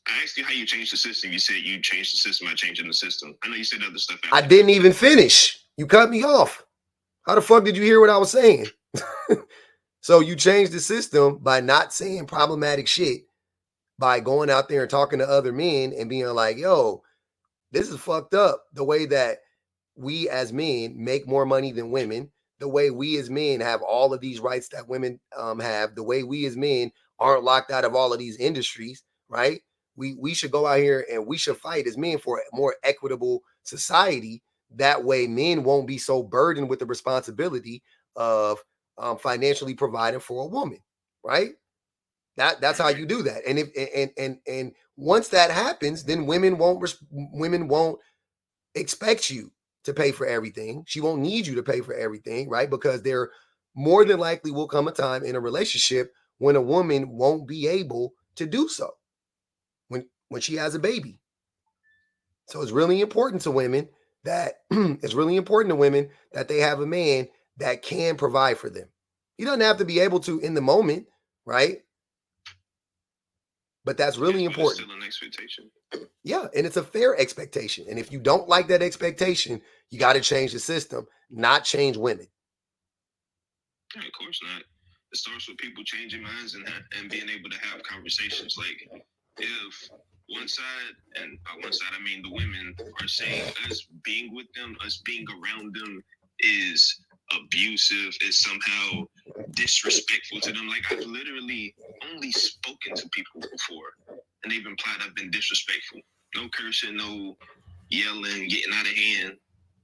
I asked you how you change the system. You said you changed the system by changing the system. I know you said other stuff. I didn't even finish. You cut me off. How the fuck did you hear what I was saying? So you changed the system by not saying problematic shit, by going out there and talking to other men and being like, yo, this is fucked up. The way that we as men make more money than women, the way we as men have all of these rights that women have, the way we as men aren't locked out of all of these industries, right? We should go out here and we should fight as men for a more equitable society. That way men won't be so burdened with the responsibility of financially providing for a woman, right? That's how you do that. And if and once that happens, then women won't expect you to pay for everything. She won't need you to pay for everything, right? Because there more than likely will come a time in a relationship when a woman won't be able to do so, when she has a baby. So it's really important to women that they have a man that can provide for them. He doesn't have to be able to in the moment, right? But that's really important. Still an expectation. Yeah, and it's a fair expectation. And if you don't like that expectation, you got to change the system, not change women. Yeah, of course not. It starts with people changing minds and being able to have conversations. Like, if one side, and by one side I mean the women, are saying us being with them, us being around them is abusive, is somehow disrespectful to them. Like, I've literally only spoken to people before, and they've implied I've been disrespectful. No cursing, no yelling, getting out of hand,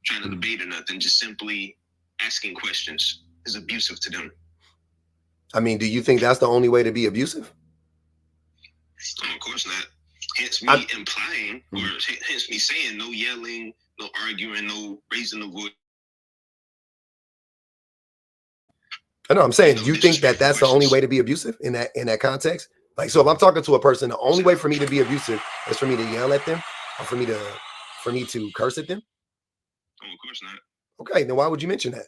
trying to debate or nothing. Just simply asking questions is abusive to them. I mean, do you think that's the only way to be abusive? No, of course not. Hence me implying, or hence me saying, no yelling, no arguing, no raising the voice. I know. I'm saying, do you think that that's the only way to be abusive in that context? Like, so if I'm talking to a person, the only way for me to be abusive is for me to yell at them, or for me to curse at them? Oh, of course not. Okay, then why would you mention that?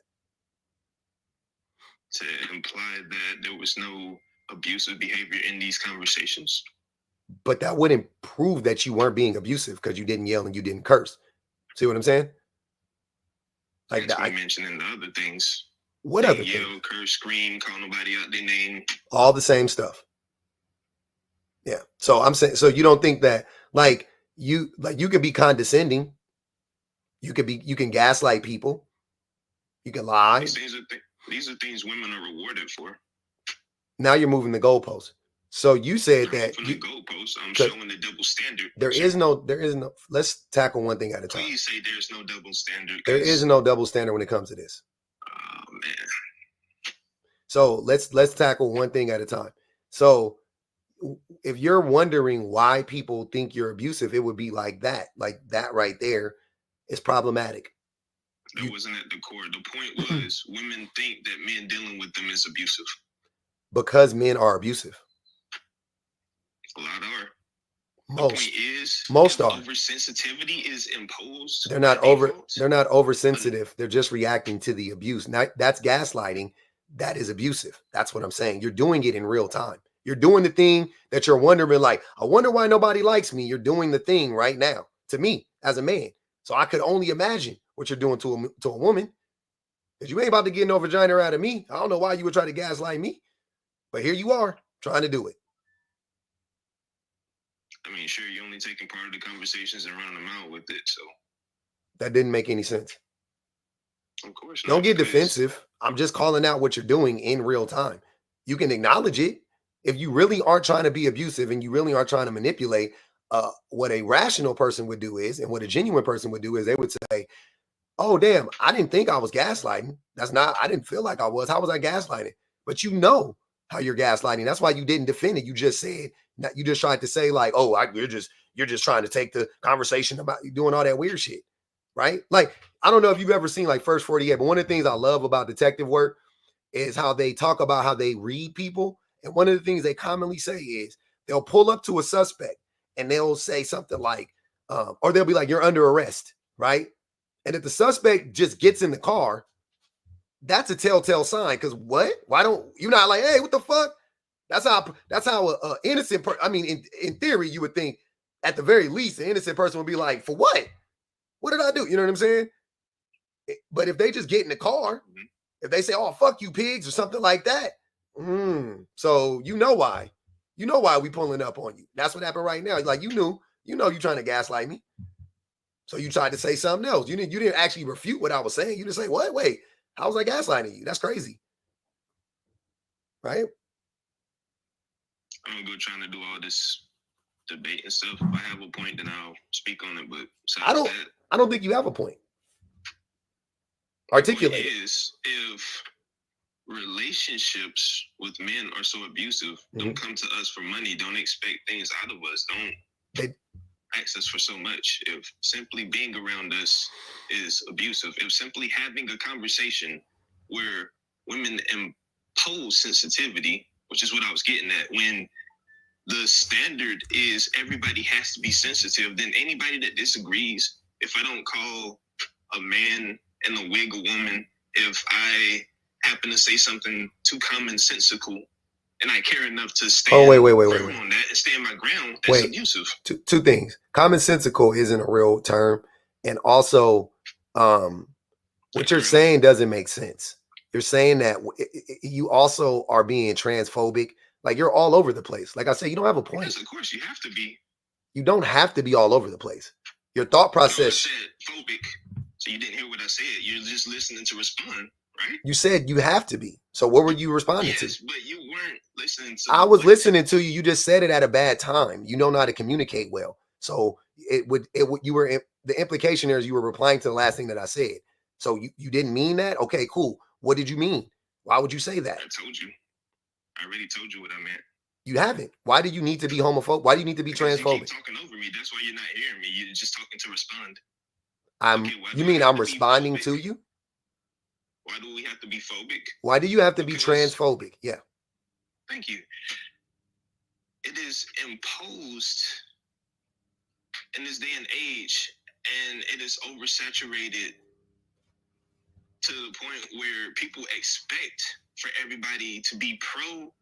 To imply that there was no abusive behavior in these conversations. But that wouldn't prove that you weren't being abusive because you didn't yell and you didn't curse. See what I'm saying? Like that. I mentioning the other things. What other yell, things? Curse, scream, call nobody out their name. All the same stuff. Yeah. So I'm saying, so you don't think that you can be condescending. You can gaslight people. You can lie. These are things women are rewarded for. Now you're moving the goalposts. So you said that the goalposts. I'm showing the double standard. There is no. Let's tackle one thing at a time. Please say there's no double standard. There is no double standard when it comes to this. Oh man. So let's tackle one thing at a time. So if you're wondering why people think you're abusive, it would be like that right there is problematic. That wasn't at the core. The point was women think that men dealing with them is abusive. Because men are abusive. A lot are. Most are. Oversensitivity is imposed. They're not oversensitive. They're just reacting to the abuse. Now, that's gaslighting. That is abusive. That's what I'm saying. You're doing it in real time. You're doing the thing that you're wondering, like, I wonder why nobody likes me. You're doing the thing right now to me as a man. So I could only imagine what you're doing to a woman. Because you ain't about to get no vagina out of me. I don't know why you would try to gaslight me. But here you are trying to do it. I mean, sure, you're only taking part of the conversations and running them out with it. So that didn't make any sense. Of course not. Don't get defensive. I'm just calling out what you're doing in real time. You can acknowledge it. If you really aren't trying to be abusive and you really aren't trying to manipulate, what a rational person would do is, and what a genuine person would do is, they would say, oh, damn, I didn't think I was gaslighting. I didn't feel like I was. How was I gaslighting? But you know how you're gaslighting. That's why you didn't defend it. You just said, you just tried to say like, oh, you're just trying to take the conversation about you doing all that weird shit, right? Like, I don't know if you've ever seen like First 48, but one of the things I love about detective work is how they talk about how they read people. And one of the things they commonly say is they'll pull up to a suspect and they'll say something like, or they'll be like, you're under arrest, right? And if the suspect just gets in the car, that's a telltale sign. Because what? Why don't you not like, hey, what the fuck? That's how a innocent person. I mean, in theory, you would think at the very least, an innocent person would be like, for what? What did I do? You know what I'm saying? But if they just get in the car, if they say, oh, fuck you pigs or something like that, so you know why. You know why we pulling up on you. That's what happened right now. Like, you know you trying to gaslight me. So you tried to say something else. You didn't actually refute what I was saying. You just say, what? Wait, how was I gaslighting you? That's crazy. Right? I'm gonna go trying to do all this debate and stuff. If I have a point, then I'll speak on it. But I don't think you have a point. Articulate. The point is, if relationships with men are so abusive, don't come to us for money. Don't expect things out of us. Don't ask us for so much. If simply being around us is abusive, if simply having a conversation where women impose sensitivity, which is what I was getting at, when the standard is everybody has to be sensitive, then anybody that disagrees, if I don't call a man in a wig a woman, if I happen to say something too commonsensical and I care enough to stand wait. on that and stand my ground, that's abusive. Two things. Commonsensical isn't a real term. And also, what you're saying doesn't make sense. You're saying that you also are being transphobic. Like, you're all over the place. Like I said, you don't have a point. Yes, of course, you have to be. You don't have to be all over the place. Your thought process. No, I said phobic, so you didn't hear what I said. You're just listening to respond, right? You said you have to be. So what were you responding to? Yes, but you weren't listening to. I was listening to you. You just said it at a bad time. You don't know how to communicate well. So the implication there is you were replying to the last thing that I said. So you didn't mean that? Okay, cool. What did you mean? Why would you say that? I told you. I already told you what I meant. You haven't. Why do you need to be homophobic? Why do you need to be Because transphobic? you keep talking over me. That's why you're not hearing me. You're just talking to respond. You mean I'm responding to you? Why do we have to be phobic? Why do you have to be transphobic? Yeah. Thank you. It is imposed in this day and age, and it is oversaturated to the point where people expect for everybody to be pro-trans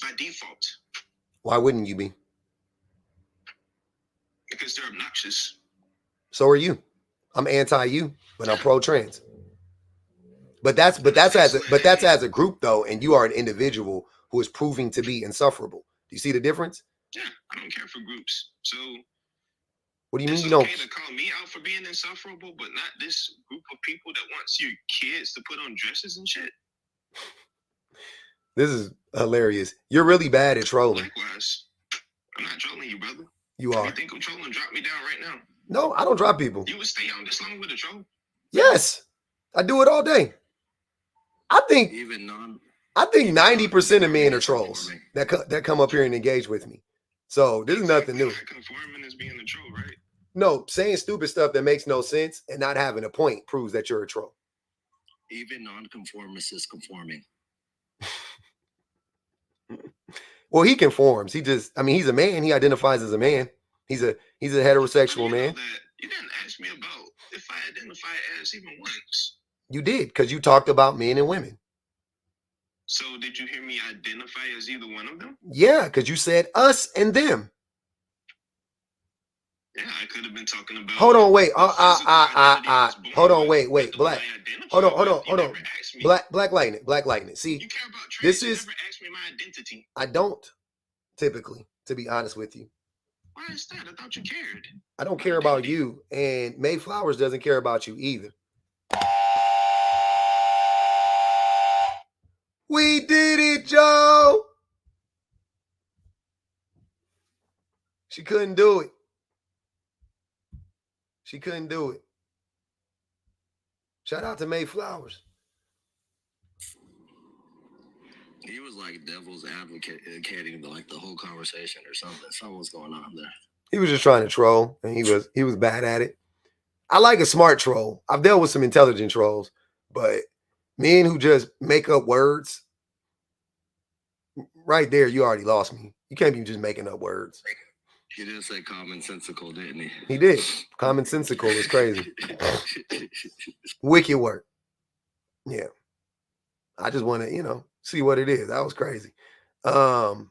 by default. Why wouldn't you be? Because they're obnoxious. So are you. I'm anti-you, but I'm pro-trans. But that's as a group though, and you are an individual who is proving to be insufferable. Do you see the difference? Yeah, I don't care for groups. So what do you mean it's you don't? okay to call me out for being insufferable, but not this group of people that wants your kids to put on dresses and shit. This is hilarious. You're really bad at trolling. Likewise, I'm not trolling you, brother. You are. If you think I'm trolling, drop me down right now. No, I don't drop people. You would stay on this long with a troll? Yes, I do it all day. I think 90% of men are trolls that come up here and engage with me. So this is nothing new. Conforming is being a troll, right? No, saying stupid stuff that makes no sense and not having a point proves that you're a troll. Even nonconformist is conforming. Well, he conforms. He's a man. He identifies as a man. He's a heterosexual man. You didn't ask me about if I identify as even once. You did, because you talked about men and women. So did you hear me identify as either one of them? Yeah, because you said us and them. Yeah, I could have been talking about. Hold on, wait. Hold on, wait. Black. Hold on. Black Lightning. See, you care about trans, this you is. never asked me my identity. I don't, typically, to be honest with you. Why is that? I thought you cared. I don't care about you, and May Flowers doesn't care about you either. We did it, Joe. She couldn't do it. Shout out to May Flowers. He was like devil's advocating the whole conversation or something. Something was going on there. He was just trying to troll, and he was bad at it. I like a smart troll. I've dealt with some intelligent trolls, but men who just make up words, right there, you already lost me. You can't be just making up words. He did say commonsensical, didn't he? He did. Commonsensical is crazy. Wicked work. Yeah. I just want to, see what it is. That was crazy. But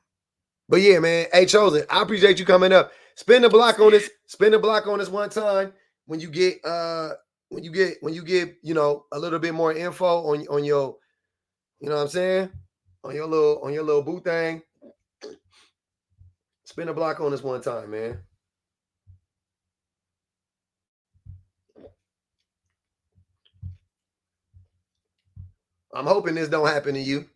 yeah, man. Hey, Chosen, I appreciate you coming up. Spin the block on this. Spin the block on this one time. When you get a little bit more info on your, you know what I'm saying? On your little boo thing. Spin the block on this one time, man. I'm hoping this don't happen to you.